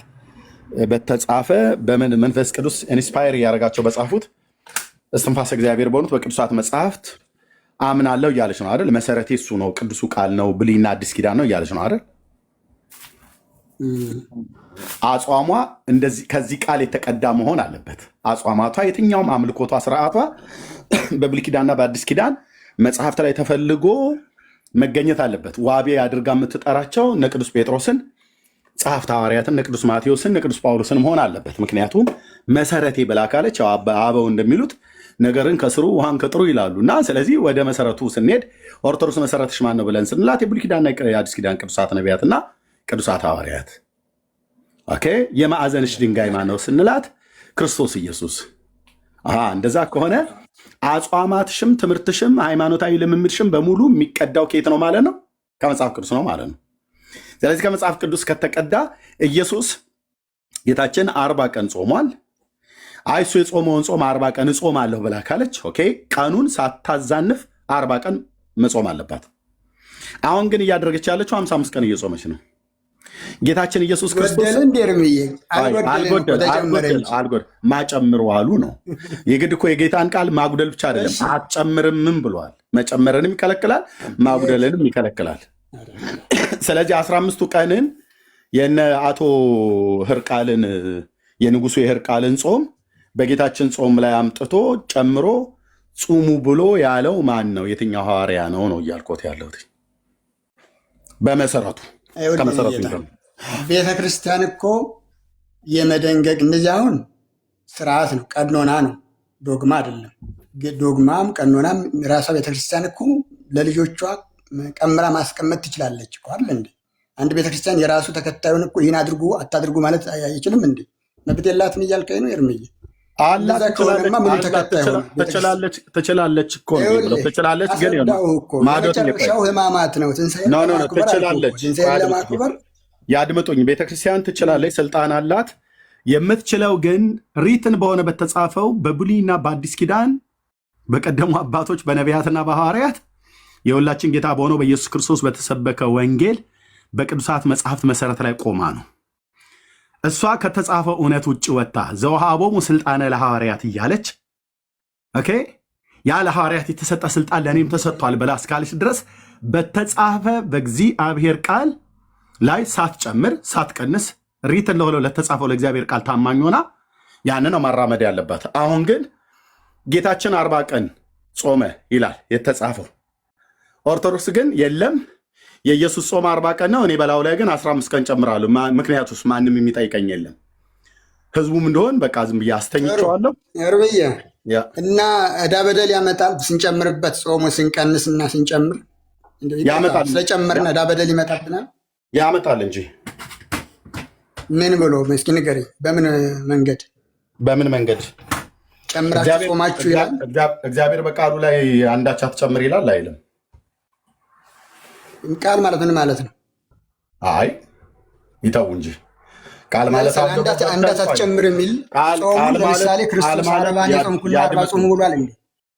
በተጻፈ በመንፈስ ቅዱስ ኢንስፓየር እያደረጋቸው በጻፉት እስትንፋሰ እግዚአብሔር በሆኑት በቅዱሳት መጽሐፍት አምናለሁ እያለች ነው አይደል? መሰረቴ እሱ ነው፣ ቅዱሱ ቃል ነው፣ ብሉይና አዲስ ኪዳን ነው እያለች ነው አይደል? አጽዋሟ እንደዚህ ከዚህ ቃል የተቀዳ መሆን አለበት። አጽዋማቷ፣ የትኛውም አምልኮቷ፣ ስርዓቷ በብሉይ ኪዳንና በአዲስ ኪዳን መጽሐፍት ላይ ተፈልጎ መገኘት አለበት። ዋቤ አድርጋ የምትጠራቸው እነ ቅዱስ ጴጥሮስን ጸሐፍተ ሐዋርያትን፣ እነ ቅዱስ ማቴዎስን፣ እነ ቅዱስ ጳውሎስን መሆን አለበት። ምክንያቱም መሰረቴ ብላ ካለች አበው እንደሚሉት ነገርን ከስሩ ውሃን ከጥሩ ይላሉ እና ስለዚህ ወደ መሰረቱ ስንሄድ ኦርቶዶክስ መሰረትሽ ማን ነው ብለን ስንላት የብሉይ ኪዳንና የአዲስ ኪዳን ቅዱሳት ነቢያትና ቅዱሳት ሐዋርያት። ኦኬ። የማዕዘንሽ ድንጋይ ማን ነው ስንላት ክርስቶስ ኢየሱስ። እንደዛ ከሆነ አጽዋማትሽም ትምህርትሽም ሃይማኖታዊ ልምምድሽም በሙሉ የሚቀዳው ከየት ነው ማለት ነው? ከመጽሐፍ ቅዱስ ነው ማለት ነው። ስለዚህ ከመጽሐፍ ቅዱስ ከተቀዳ ኢየሱስ ጌታችን 40 ቀን ጾሟል። እሱ የጾመውን ጾም 40 ቀን እጾማለሁ ብላ ካለች ኦኬ፣ ቀኑን ሳታዛንፍ 40 ቀን መጾም አለባት። አሁን ግን እያደረገች ያለችው 55 ቀን እየጾመች ነው። ጌታችን ኢየሱስ ክርስቶስ ማጨምሩ አሉ ነው። የግድ እኮ የጌታን ቃል ማጉደል ብቻ አይደለም፣ አትጨምርምም ብሏል። መጨመርንም ይከለክላል፣ ማጉደልንም ይከለክላል። ስለዚህ 15ቱ ቀንን የነ አቶ ዕርቃልን የንጉሱ የዕርቃልን ጾም በጌታችን ጾም ላይ አምጥቶ ጨምሮ ጹሙ ብሎ ያለው ማን ነው? የትኛው ሐዋርያ ነው ነው እያልኮት ያለሁት በመሰረቱ ቤተ ክርስቲያን እኮ የመደንገግ እንደዚህ አሁን ስርዓት ነው፣ ቀኖና ነው፣ ዶግማ አይደለም። ዶግማም ቀኖናም ራሷ ቤተክርስቲያን እኮ ለልጆቿ ቀምራ ማስቀመጥ ትችላለች እኮ አይደል እንዴ? አንድ ቤተክርስቲያን የራሱ ተከታዩን እኮ ይህን አድርጉ አታድርጉ ማለት አይችልም እንዴ? መብት የላትም እያልከኝ ነው ኤርምዬ? ትችላለች እኮ ትችላለች፣ ግን መጨረሻው ሕማማት ነው። ትንሣኤን ለማክበር ያድምጡኝ። ቤተክርስቲያን ትችላለች፣ ስልጣን አላት። የምትችለው ግን ሪትን በሆነ በተጻፈው በብሉይና በአዲስ ኪዳን በቀደሙ አባቶች በነቢያትና በሐዋርያት የሁላችን ጌታ በሆነው በኢየሱስ ክርስቶስ በተሰበከ ወንጌል በቅዱሳት መጽሐፍት መሰረት ላይ ቆማ ነው። እሷ ከተጻፈው እውነት ውጭ ወጣ ዘውሃቦሙ ስልጣነ ለሐዋርያት እያለች ኦኬ፣ ያ ለሐዋርያት የተሰጠ ስልጣን ለእኔም ተሰጥቷል ብላ እስካለች ድረስ በተጻፈ በእግዚአብሔር ቃል ላይ ሳትጨምር ሳትቀንስ ሪትን ለሆነው ለተጻፈው ለእግዚአብሔር ቃል ታማኝ ሆና ያንን ነው ማራመድ ያለባት። አሁን ግን ጌታችን 40 ቀን ጾመ ይላል የተጻፈው። ኦርቶዶክስ ግን የለም የኢየሱስ ጾም 40 ቀን ነው፣ እኔ በላው ላይ ግን 15 ቀን ጨምራለሁ። ምክንያቱስ ማንም የሚጠይቀኝ የለም። ህዝቡም እንደሆን በቃ ዝም ብዬ አስተኝቸዋለሁ። ርብዬ እና ዕዳ በደል ያመጣል ስንጨምርበት፣ ጾሙ ስንቀንስ እና ስንጨምር ያመጣል። ስለጨመርን ዕዳ በደል ይመጣብናል። ያመጣል እንጂ ምን ብሎ እስኪ ንገረኝ። በምን መንገድ ጨምራችሁ ጾማችሁ ይላል? እግዚአብሔር በቃሉ ላይ አንዳች አትጨምር ይላል አይልም? ቃል ማለት ምን ማለት ነው? አይ ይተው እንጂ ቃል ማለት አንዳች አትጨምር የሚል ጾሙ ለምሳሌ ክርስቶስ አርባን የጾምኩና 40 ጾም ብሏል እንዴ?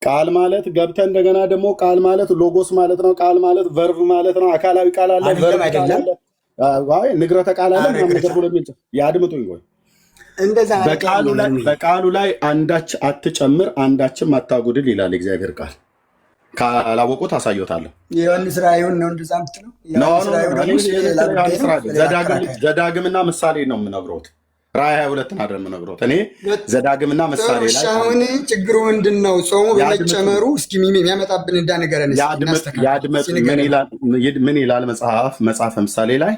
ቃል ማለት ገብተህ እንደገና ደግሞ ቃል ማለት ሎጎስ ማለት ነው። ቃል ማለት ቨርብ ማለት ነው። አካላዊ ቃል አለ፣ ቨርብ አይደለም። አይ ንግረተ ቃል አለ ምናምን ነገር ብሎ የሚል ያድምጡኝ ወይ እንደዛ በቃሉ ላይ አንዳች አትጨምር አንዳችም አታጉድል ይላል እግዚአብሔር ቃል። ካላወቁት አሳየታለሁ። የዮሐንስ ራእዩን ነው እንደዛ የምትለው? ዘዳግምና ምሳሌ ነው የምነግረውት። ራእይ 22 አይደለም የምነግረውት እኔ ዘዳግምና ምሳሌ ላይ። አሁን ችግሩ ምንድን ነው? ጾሙ በመጨመሩ እስኪ የሚያመጣብን እንዳ ነገረን ምን ይላል መጽሐፈ ምሳሌ ላይ?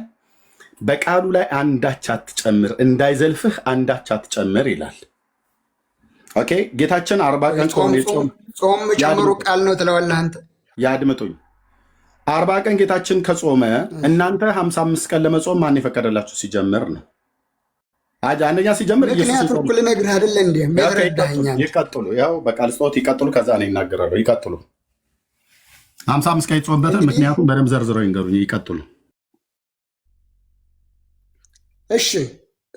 በቃሉ ላይ አንዳች አትጨምር እንዳይዘልፍህ አንዳች አትጨምር ይላል። ኦኬ ጌታችን 40 ቀን ጾም ጨምሩ ቃል ነው ትለዋለህ አንተ። ያድምጡኝ። 40 ቀን ጌታችን ከጾመ እናንተ 55 ቀን ለመጾም ማን የፈቀደላችሁ ሲጀምር ነው? አንደኛ ሲጀምር ምክንያቱ እኩል ነግርህ አይደለ እንዴ? ይቀጥሉ፣ ያው በቃል ጾት ይቀጥሉ፣ ከዛ ነው ይናገራሉ። ይቀጥሉ 55 ቀን ይጾምበታል። ምክንያቱም በደንብ ዘርዝረው ይንገሩኝ። ይቀጥሉ። እሺ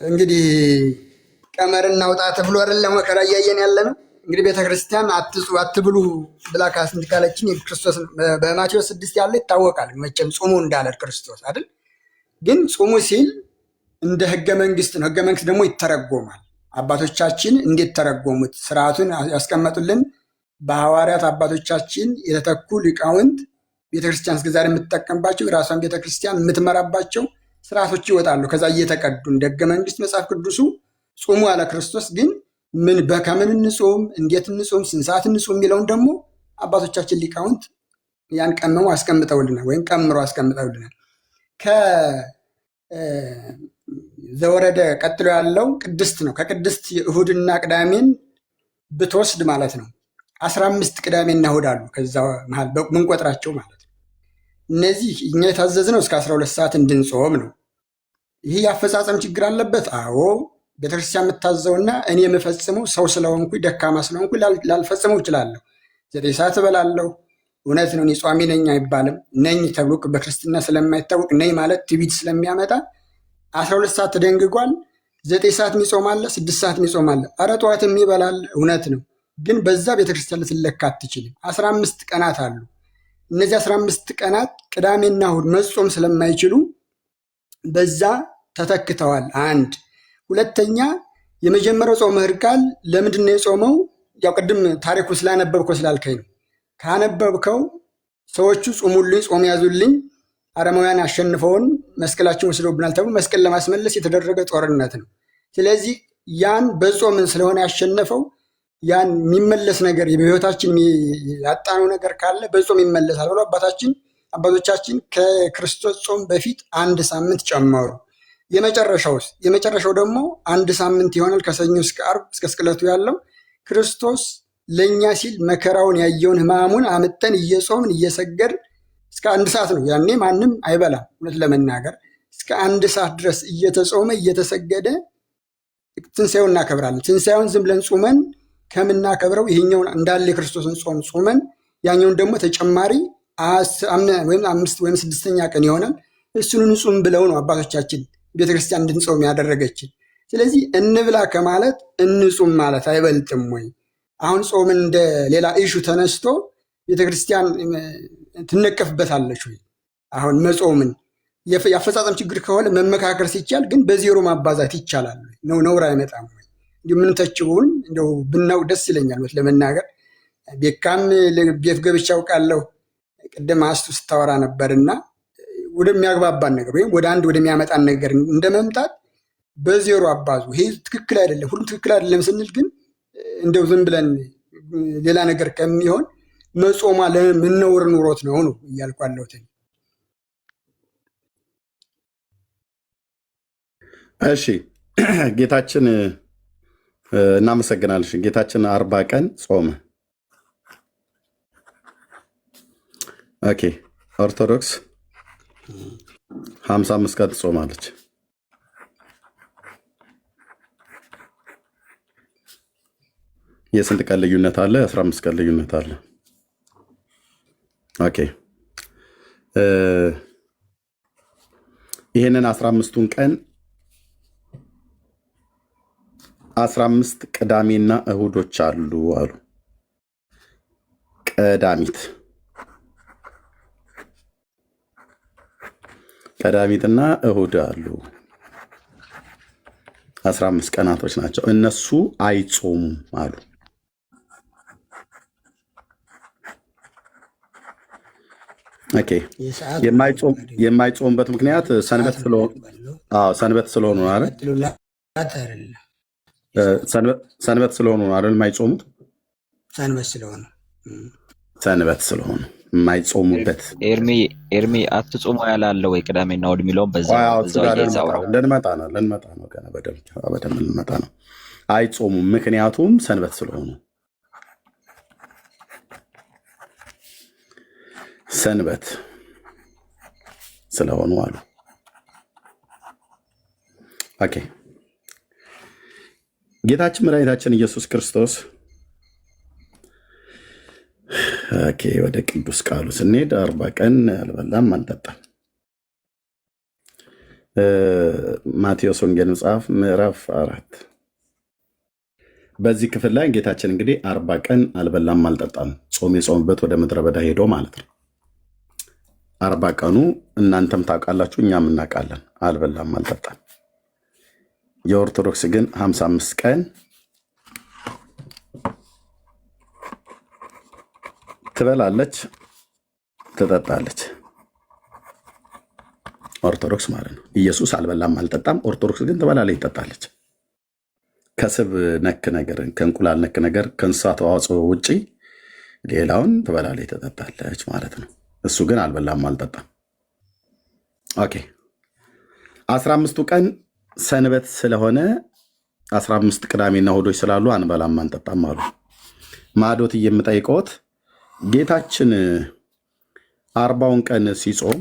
እንግዲህ ቀመር እናውጣ ተብሎ አይደለ መከራ እያየን ያለ ነው። እንግዲህ ቤተክርስቲያን አትብሉ ብላ ካለችን ክርስቶስ በማቴዎስ 6 ያለው ይታወቃል። መቼም ጾሙ እንዳለ ክርስቶስ አይደል? ግን ጾሙ ሲል እንደ ህገ መንግስት ነው። ህገ መንግስት ደግሞ ይተረጎማል። አባቶቻችን እንዴት ተረጎሙት? ስርዓቱን ያስቀመጡልን በሐዋርያት አባቶቻችን የተተኩ ሊቃውንት ቤተክርስቲያን እስከዛሬ የምትጠቀምባቸው የራሷን ቤተክርስቲያን የምትመራባቸው ስርዓቶች ይወጣሉ። ከዛ እየተቀዱ እንደ ህገ መንግስት መጽሐፍ ቅዱሱ ጾሙ ያለ ክርስቶስ ግን ምን በከምን እንጾም፣ እንዴት እንጾም፣ ስንት ሰዓት እንጾም የሚለውን ደግሞ አባቶቻችን ሊቃውንት ያን ቀመሙ አስቀምጠውልናል፣ ወይም ቀምሮ አስቀምጠውልናል። ዘወረደ ቀጥሎ ያለው ቅድስት ነው። ከቅድስት እሁድና ቅዳሜን ብትወስድ ማለት ነው 15 ቅዳሜና እሁድ አሉ። ከዛ መሃል ምንቆጥራቸው ማለት ነው። እነዚህ እኛ የታዘዝነው እስከ 12 ሰዓት እንድንጾም ነው። ይህ የአፈጻጸም ችግር አለበት። አዎ ቤተክርስቲያን የምታዘውና እኔ የምፈጽመው ሰው ስለሆንኩ ደካማ ስለሆንኩ ላልፈጽመው እችላለሁ። 9 ሰዓት እበላለሁ። እውነት ነው። እኔ ጿሚ ነኝ አይባልም። ነኝ ተብሎ በክርስትና ስለማይታወቅ ነኝ ማለት ትዕቢት ስለሚያመጣ 12 ሰዓት ተደንግጓል። 9 ሰዓት የሚጾም አለ፣ 6 ሰዓት የሚጾም አለ። ኧረ ጠዋትም ይበላል። እውነት ነው። ግን በዛ ቤተክርስቲያን ልትለካ አትችልም። 15 ቀናት አሉ። እነዚህ 15 ቀናት ቅዳሜና እሁድ መጾም ስለማይችሉ በዛ ተተክተዋል። አንድ ሁለተኛ የመጀመሪያው ጾመ ሕርቃል ለምንድን ነው የጾመው? ያው ቅድም ታሪኩ ስላነበብከው ስላልከኝ ነው። ካነበብከው ሰዎቹ ጾሙልኝ፣ ጾም ያዙልኝ አረማውያን አሸንፈውን መስቀላችን ወስደውብናል ተብሎ መስቀል ለማስመለስ የተደረገ ጦርነት ነው። ስለዚህ ያን በጾምን ስለሆነ ያሸነፈው ያን የሚመለስ ነገር በህይወታችን ያጣነው ነገር ካለ በጾም ይመለሳል ብሎ አባቶቻችን ከክርስቶስ ጾም በፊት 1 ሳምንት ጨመሩ። የመጨረሻው ደግሞ 1 ሳምንት ይሆናል። ከሰኞ እስከ ዓርብ እስከ ስቅለቱ ያለው ክርስቶስ ለእኛ ሲል መከራውን ያየውን ሕማሙን አምጠን እየጾምን እየሰገድ እስከ 1 ሰዓት ነው። ያኔ ማንም አይበላም። እውነት ለመናገር እስከ 1 ሰዓት ድረስ እየተጾመ እየተሰገደ ትንሣኤውን እናከብራለን። ትንሣኤውን ዝም ብለን ጾመን ከምናከብረው ይሄኛውን እንዳለ የክርስቶስን ጾም ጾመን ያኛውን ደግሞ ተጨማሪ ወይም 5 ወይም 6ኛ ቀን ይሆናል እሱን እንጹም ብለው ነው አባቶቻችን ቤተክርስቲያን እንድንጾም ያደረገችን። ስለዚህ እንብላ ከማለት እንጹም ማለት አይበልጥም ወይ? አሁን ጾምን እንደ ሌላ ኢሹ ተነስቶ ቤተክርስቲያን ትነቀፍበታለች ወይ? አሁን መጾምን የአፈጻጸም ችግር ከሆነ መመካከር ሲቻል ግን በዜሮ ማባዛት ይቻላል ነው? ነውር አይመጣም ወይ? እንዲሁ የምንተችውን እንደው ብናው ደስ ይለኛል ለመናገር። ቤካም ቤት ገብቼ አውቃለሁ። ቅድም አስቱ ስታወራ ነበርና ወደሚያግባባን ነገር ወይም ወደ አንድ ወደሚያመጣን ነገር እንደመምጣት በዜሮ አባዙ። ይሄ ትክክል አይደለም፣ ሁሉም ትክክል አይደለም ስንል ግን እንደው ዝም ብለን ሌላ ነገር ከሚሆን መጾማ ለምን ነውር ኑሮት ነው እያልኩ ያለሁት። እሺ ጌታችን እናመሰግናለን። ጌታችን 40 ቀን ጾመ። ኦኬ ኦርቶዶክስ 55 ቀን ትጾማለች። የስንት ቀን ልዩነት አለ? 15 ቀን ልዩነት አለ። ኦኬ ይህንን 15ቱን ቀን 15 ቅዳሜና እሁዶች አሉ አሉ። ቀዳሚትና እሁድ አሉ። 15 ቀናቶች ናቸው። እነሱ አይጾሙም አሉ። ኦኬ የማይጾምበት ምክንያት ሰንበት ስለሆኑ ነው አይደል? ሰንበት ስለሆኑ ነው አይደል? የማይጾሙት ሰንበት ስለሆኑ የማይጾሙበት። ኤርሚ አትጾሙ ያላለ ወይ ቅዳሜና እሑድ የሚለውን ልንመጣ ነው ገና በደንብ ልንመጣ ነው። አይጾሙም ምክንያቱም ሰንበት ስለሆኑ አሉ። ኦኬ ጌታችን መድኃኒታችን ኢየሱስ ክርስቶስ ወደ ቅዱስ ቃሉ ስንሄድ 40 ቀን አልበላም አልጠጣም። ማቴዎስ ወንጌል መጽሐፍ ምዕራፍ 4 በዚህ ክፍል ላይ ጌታችን እንግዲህ 40 ቀን አልበላም አልጠጣም ጾም የጾምበት ወደ ምድረ በዳ ሄዶ ማለት ነው። 40 ቀኑ እናንተም ታውቃላችሁ እኛም እናውቃለን፣ አልበላም አልጠጣም። የኦርቶዶክስ ግን 55 ቀን ትበላለች ትጠጣለች። ኦርቶዶክስ ማለት ነው። ኢየሱስ አልበላም አልጠጣም፣ ኦርቶዶክስ ግን ትበላለች ትጠጣለች። ከስብ ነክ ነገር፣ ከእንቁላል ነክ ነገር፣ ከእንስሳት ተዋጽኦ ውጪ ሌላውን ትበላለች ትጠጣለች ማለት ነው። እሱ ግን አልበላም አልጠጣም። ኦኬ 15ቱ ቀን ሰንበት ስለሆነ 15 ቅዳሜና እሑዶች ስላሉ አንበላም አንጠጣም አሉ። ማዶት የምጠይቀዎት ጌታችን 40ውን ቀን ሲጾም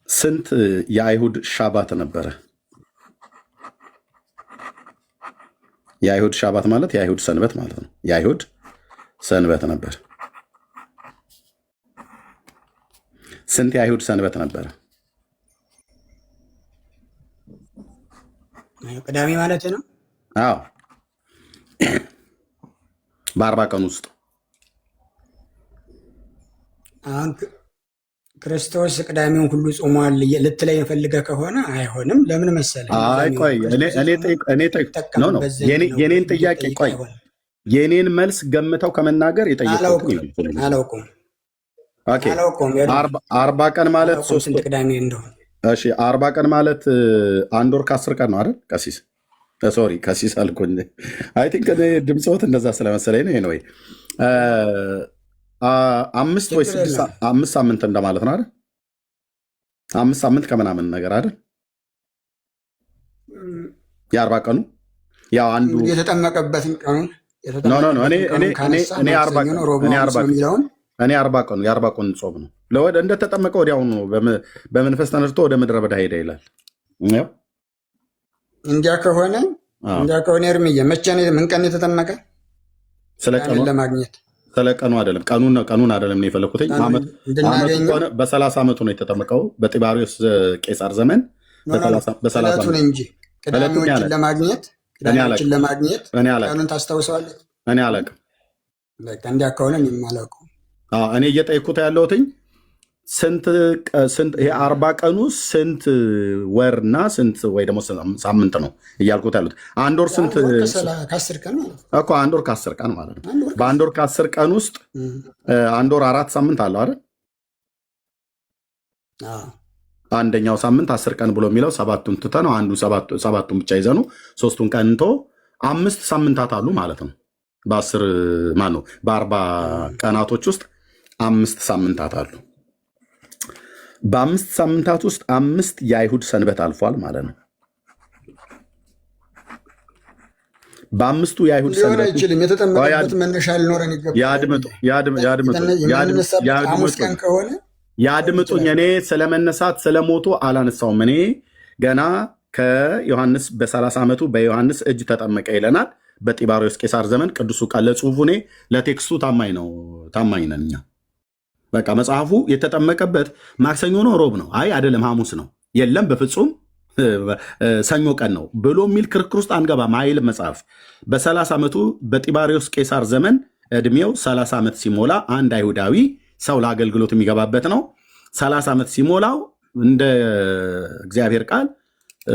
ስንት የአይሁድ ሻባት ነበረ? የአይሁድ ሻባት ማለት የአይሁድ ሰንበት ማለት ነው። የአይሁድ ሰንበት ነበር። ስንት የአይሁድ ሰንበት ነበረ? ቅዳሜ ማለት ነው። አዎ በ40 ቀን ውስጥ አሁን ክርስቶስ ቅዳሜውን ሁሉ ጾሟል ልትለኝ የፈልገህ ከሆነ አይሆንም። ለምን መሰለህ? ቆይ የኔን ጥያቄ ቆይ የኔን መልስ ገምተው ከመናገር የጠየቁት አላውቅም። 40 ቀን ማለት ስንት ቅዳሜ እንደሆነ። እሺ 40 ቀን ማለት 1 ወር ከ10 ቀን ነው አይደል? ቀሲስ አልኩኝ። አይ ቲንክ ድምፅዎት እንደዛ ስለመሰለኝ ነው። ወይ 5 ወይ 5 ሳምንት እንደማለት ነው አይደል? 5 ሳምንት ከምናምን ነገር አይደል? የ40 ቀኑ ያው አንዱ የተጠመቀበትን ቀኑን እኔ 40 ቀኑ የ40 ቀኑ ጾም ነው። ለወደ እንደተጠመቀ ወዲያውኑ በመንፈስ ተነድቶ ወደ ምድረ በዳ ሄደ ይላል። እንዲያ ከሆነ እርምዬ መቼ ነው? ምን ቀን የተጠመቀ? ለማግኘት ስለ ቀኑ አይደለም፣ ቀኑን አይደለም የፈለኩት። በ30 ዓመቱ ነው የተጠመቀው በጢባሪዎስ ቄሳር ዘመን በ30 እንጂ ቅዳሜዎችን ለማግኘት ቀኑን ታስታውሰዋለህ? እኔ አላውቅም። በቃ እንዲያ ከሆነ እኔም አላውቅም። እኔ እየጠየኩት ያለሁትኝ ስንት ይሄ 40 ቀኑ ስንት ወርና ስንት ወይ ደግሞ ሳምንት ነው እያልኩት ያሉት። አንድ ወር ስንት ከ10 ቀን እኮ 1 ወር ከ10 ቀን ማለት ነው። በ1 ወር ከ10 ቀን ውስጥ 1 ወር 4 ሳምንት አለው አይደል? አንደኛው ሳምንት 10 ቀን ብሎ የሚለው 7ቱን ትተ ነው አንዱ 7ቱን ብቻ ይዘኑ 3ቱን ቀንቶ 5 ሳምንታት አሉ ማለት ነው። በ10 ማን ነው በ40 ቀናቶች ውስጥ 5 ሳምንታት አሉ። በ5 ሳምንታት ውስጥ 5 የአይሁድ ሰንበት አልፏል ማለት ነው። በ5ቱ የአይሁድ ሰንበት አይችልም። የተጠመቀበት መነሻ ሊኖረን ያድምጡኝ። እኔ ስለመነሳት ስለሞቱ አላነሳውም። እኔ ገና ከዮሐንስ በ30 ዓመቱ በዮሐንስ እጅ ተጠመቀ ይለናል። በጢባሪዎስ ቄሳር ዘመን ቅዱሱ ቃል ለጽሁፉ እኔ ለቴክስቱ ታማኝ ነን እኛ በቃ መጽሐፉ የተጠመቀበት ማክሰኞ ነው ሮብ ነው አይ አይደለም ሐሙስ ነው የለም በፍጹም ሰኞ ቀን ነው ብሎ የሚል ክርክር ውስጥ አንገባም አይልም መጽሐፍ። በ30 ዓመቱ በጢባሪዎስ ቄሳር ዘመን እድሜው 30 ዓመት ሲሞላ አንድ አይሁዳዊ ሰው ለአገልግሎት የሚገባበት ነው። 30 ዓመት ሲሞላው እንደ እግዚአብሔር ቃል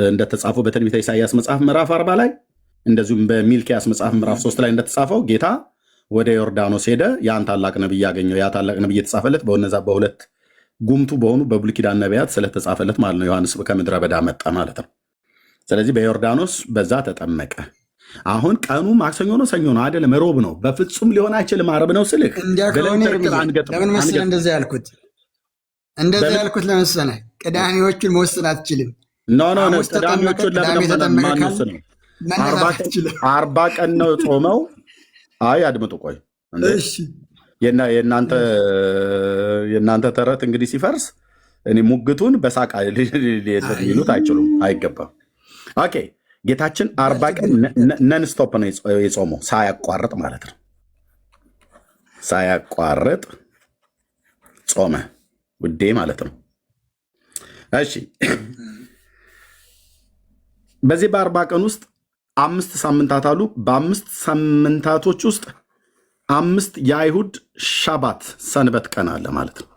እንደተጻፈው በትንቢተ ኢሳይያስ መጽሐፍ ምዕራፍ 40 ላይ እንደዚሁም በሚልኪያስ መጽሐፍ ምዕራፍ 3 ላይ እንደተጻፈው ጌታ ወደ ዮርዳኖስ ሄደ። ያን ታላቅ ነብይ ያገኘው። ያ ታላቅ ነብይ የተጻፈለት በእነዛ በሁለት ጉምቱ በሆኑ በብሉይ ኪዳን ነቢያት ስለተጻፈለት ማለት ነው። ዮሐንስ ከምድረ በዳ መጣ ማለት ነው። ስለዚህ በዮርዳኖስ በዛ ተጠመቀ። አሁን ቀኑ ማክሰኞ ነው ሰኞ ነው አይደለም ሮብ ነው። በፍጹም ሊሆን አይችልም ዓርብ ነው ስልህ ለምን መሰለህ እንደዛ ያልኩት ለመሰለህ ቅዳሜዎቹን መወሰን አትችልም። ኖ ቅዳሜዎቹን ለምን ማንወስነው? 40 ቀን ነው ጾመው። አይ አድምጡ ቆይ የእናንተ ተረት እንግዲህ ሲፈርስ እኔ ሙግቱን በሳቃ ሊሉት አይችሉም፣ አይገባም። ኦኬ ጌታችን 40 ቀን ነንስቶፕ ነው የጾመው ሳያቋርጥ ማለት ነው። ሳያቋርጥ ጾመ ውዴ ማለት ነው። እሺ በዚህ በ40 ቀን ውስጥ 5 ሳምንታት አሉ። በ5 ሳምንታቶች ውስጥ 5 የአይሁድ ሻባት ሰንበት ቀን አለ ማለት ነው።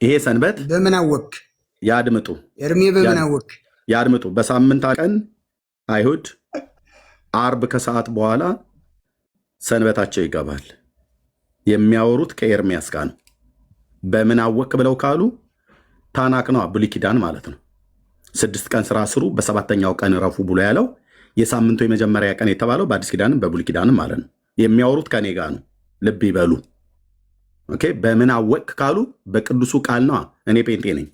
ይሄ ሰንበት በምን አወቅ? ያድምጡ እርሜ በምን አወቅ? ያድምጡ። በሳምንታ ቀን አይሁድ አርብ ከሰዓት በኋላ ሰንበታቸው ይገባል። የሚያወሩት ከኤርሚያስ ጋር ነው። በምን አወቅ ብለው ካሉ ታናክ ነው ብሉይ ኪዳን ማለት ነው። 6 ቀን ስራ ስሩ በሰባተኛው ቀን ረፉ ብሎ ያለው የሳምንቱ የመጀመሪያ ቀን የተባለው በአዲስ ኪዳንም በብሉይ ኪዳንም ማለት ነው። የሚያወሩት ከኔ ጋር ነው። ልብ ይበሉ። ኦኬ በምን አወቅ ካሉ በቅዱሱ ቃል ነው። እኔ ጴንጤ ነኝ።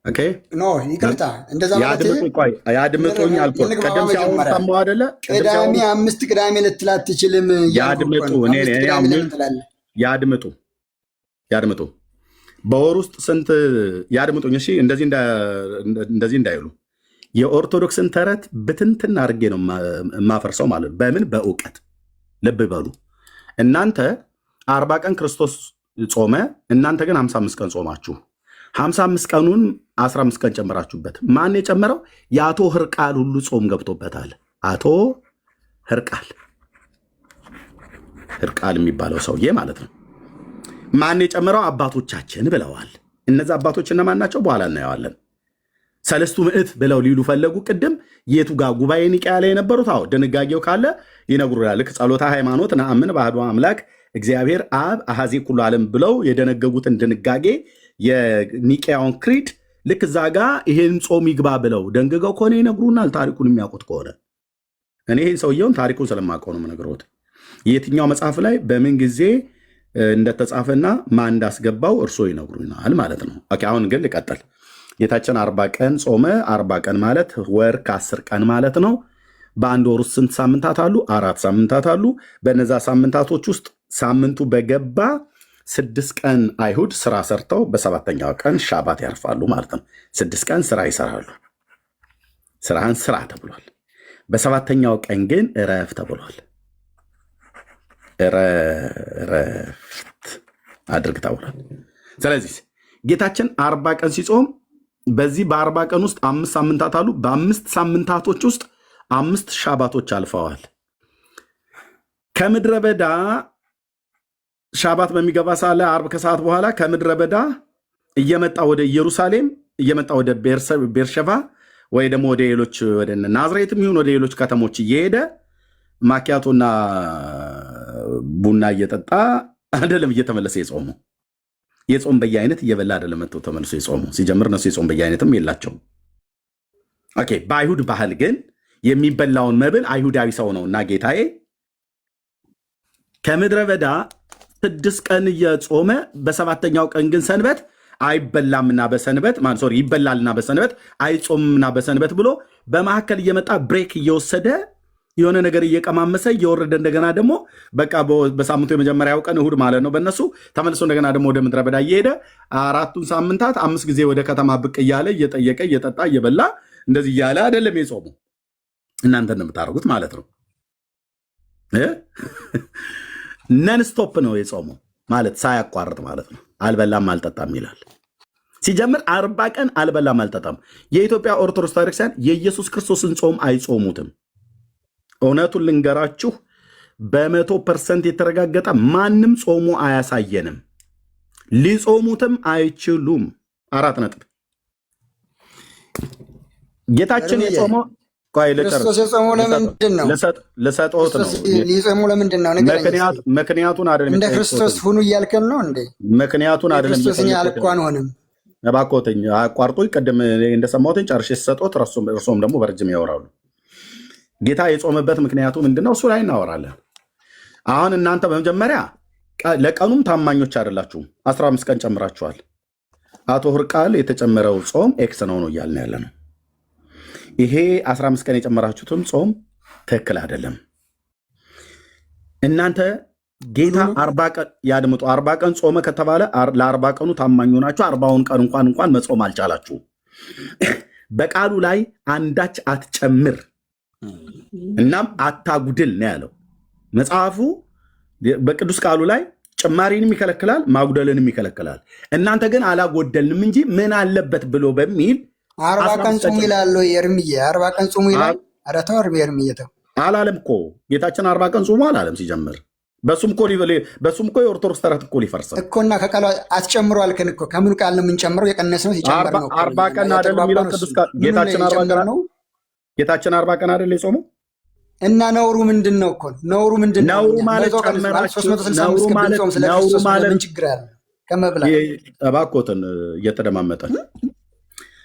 ኦኬ ኖ ይቅርታ፣ እንደዛ ማለት ያድምጡኝ አልኩት። ቀደም ሲያወሩ ሰማሁ አይደለ? ቅዳሜ 5 ቅዳሜ ልትላት ትችልም። ያድምጡ በወር ውስጥ ስንት ያድምጡኝ። እሺ እንደዚህ እንዳይሉ የኦርቶዶክስን ተረት ብትንትን አድርጌ ነው የማፈርሰው ማለት ነው። በምን በእውቀት ልብ በሉ። እናንተ 40 ቀን ክርስቶስ ጾመ፣ እናንተ ግን 55 ቀን ጾማችሁ። 55 ቀኑን 15 ቀን ጨምራችሁበት። ማን የጨመረው? የአቶ ህርቃል ሁሉ ጾም ገብቶበታል። አቶ ህርቃል የሚባለው ሰውዬ ማለት ነው። ማን የጨመረው? አባቶቻችን ብለዋል። እነዚህ አባቶች እነማን ናቸው? በኋላ እናየዋለን። 3 ምዕት ብለው ሊሉ ፈለጉ። ቅድም የቱ ጋር ጉባኤ ኒቅያ ላይ የነበሩት? አዎ ድንጋጌው ካለ ይነግሩናል። ልክ ጸሎታ ሃይማኖት ነአምን በአሐዱ አምላክ እግዚአብሔር አብ አሐዜ ኩሉ ዓለም ብለው የደነገጉትን ድንጋጌ የኒቅያውን ክሪድ ልክ እዛ ጋ ይሄን ጾም ይግባ ብለው ደንግገው ከሆነ ይነግሩናል። ታሪኩን የሚያውቁት ከሆነ እኔ ይህን ሰውየውን ታሪኩን ስለማውቀው ነው የምነግርዎት። የትኛው መጽሐፍ ላይ በምን ጊዜ እንደተጻፈና ማን እንዳስገባው እርሶ ይነግሩናል ማለት ነው። ኦኬ አሁን ግን ልቀጥል። ጌታችን 40 ቀን ጾመ። 40 ቀን ማለት ወር ከ10 ቀን ማለት ነው። በአንድ ወር ውስጥ ስንት ሳምንታት አሉ? 4 ሳምንታት አሉ። በነዛ ሳምንታቶች ውስጥ ሳምንቱ በገባ 6 ቀን አይሁድ ስራ ሰርተው በሰባተኛው ቀን ሻባት ያርፋሉ ማለት ነው። 6 ቀን ስራ ይሰራሉ። ስራህን ስራ ተብሏል። በሰባተኛው ቀን ግን እረፍ ተብሏል። እረፍት አድርግ ተብሏል። ስለዚህ ጌታችን 40 ቀን ሲጾም በዚህ በ40 ቀን ውስጥ 5 ሳምንታት አሉ። በ5 ሳምንታቶች ውስጥ 5 ሻባቶች አልፈዋል። ከምድረ በዳ ሻባት በሚገባ ሳለ አርብ ከሰዓት በኋላ ከምድረ በዳ እየመጣ ወደ ኢየሩሳሌም እየመጣ ወደ ቤርሸባ ወይ ደግሞ ወደ ሌሎች ወደ ናዝሬትም ይሁን ወደ ሌሎች ከተሞች እየሄደ ማኪያቶና ቡና እየጠጣ አይደለም እየተመለሰ የጾሙ። የጾም በየአይነት እየበላ አይደለም መጥቶ ተመልሶ የጾሙ። ሲጀምር እነሱ የጾም በየአይነትም የላቸውም። ኦኬ በአይሁድ ባህል ግን የሚበላውን መብል አይሁዳዊ ሰው ነው እና ጌታዬ ከምድረ በዳ 6 ቀን እየጾመ በሰባተኛው ቀን ግን ሰንበት አይበላምና በሰንበት ይበላልና በሰንበት አይጾምምና በሰንበት ብሎ በመካከል እየመጣ ብሬክ እየወሰደ የሆነ ነገር እየቀማመሰ እየወረደ እንደገና ደግሞ በቃ በሳምንቱ የመጀመሪያው ቀን እሁድ ማለት ነው በእነሱ ተመልሶ እንደገና ደግሞ ወደ ምድረ በዳ እየሄደ 4ቱን ሳምንታት 5 ጊዜ ወደ ከተማ ብቅ እያለ እየጠየቀ እየጠጣ እየበላ እንደዚህ እያለ አይደለም የጾሙ። እናንተ እንደምታደርጉት ማለት ነው። ነን ስቶፕ ነው የጾመው። ማለት ሳያቋርጥ ማለት ነው። አልበላም አልጠጣም ይላል። ሲጀምር 40 ቀን አልበላም አልጠጣም። የኢትዮጵያ ኦርቶዶክስ ቤተክርስቲያን የኢየሱስ ክርስቶስን ጾም አይጾሙትም። እውነቱን ልንገራችሁ፣ በ100% የተረጋገጠ ማንም ጾሙ አያሳየንም። ሊጾሙትም አይችሉም። 4 ነጥብ። ጌታችን የጾመው ክርስቶስ የጾመው ለምንድን ነው? ልሰጥዎት ነው። ሊጾሙ ለምንድን ነው? ምክንያቱን አይደለም። እንደ ክርስቶስ ሁኑ እያልከን ነው እንዴ? ምክንያቱን አይደለም። ክርስቶስ ያልኩ አንሆንም። እባክዎትኝ አቋርጦኝ፣ ቅድም እንደሰማሁትኝ ጨርሼ ስሰጦት እርሶም ደግሞ በረጅም ያወራሉ። ጌታ የጾመበት ምክንያቱ ምንድነው? እሱ ላይ እናወራለን። አሁን እናንተ በመጀመሪያ ለቀኑም ታማኞች አይደላችሁም። 15 ቀን ጨምራችኋል። አቶ ህርቃል የተጨመረው ጾም ኤክስ ነው እያልን ያለ ነው። ይሄ 15 ቀን የጨመራችሁትም ጾም ትክክል አይደለም። እናንተ ጌታ 40 ቀን ያድምጡ። 40 ቀን ጾመ ከተባለ ለ40 ቀኑ ታማኝ ሆናችሁ 40ውን ቀን እንኳን መጾም አልቻላችሁ። በቃሉ ላይ አንዳች አትጨምር እናም አታጉድል ነው ያለው መጽሐፉ። በቅዱስ ቃሉ ላይ ጭማሪንም ይከለክላል፣ ማጉደልንም ይከለክላል። እናንተ ግን አላጎደልንም እንጂ ምን አለበት ብሎ በሚል 40 ቀን ጾሙ ይላል። ኤርምዬ 40 ቀን ጾሙ ይላል። ኧረ ተው ኤርምዬ ተው አላለም እኮ ጌታችን 40 ቀን ጾሙ አላለም ሲጀምር። በሱም እኮ የኦርቶዶክስ ተረት እኮ ሊፈርሳል እኮ እና ከቃሉ አትጨምሩ አልከን እኮ። ከምኑ ቃል ነው የምንጨምረው? የቀነስነው ሲጨምር ነው። 40 ቀን አይደለም የሚለው ቅዱስ ቃል። ጌታችን 40 ቀን አይደል የጾመው? እና ነውሩ ምንድን ነው እኮ? ነውሩ ምንድን ነው? ነውሩ ማለት ምን ችግር አለ ከመብላት? እባክዎትን እየተደማመጠ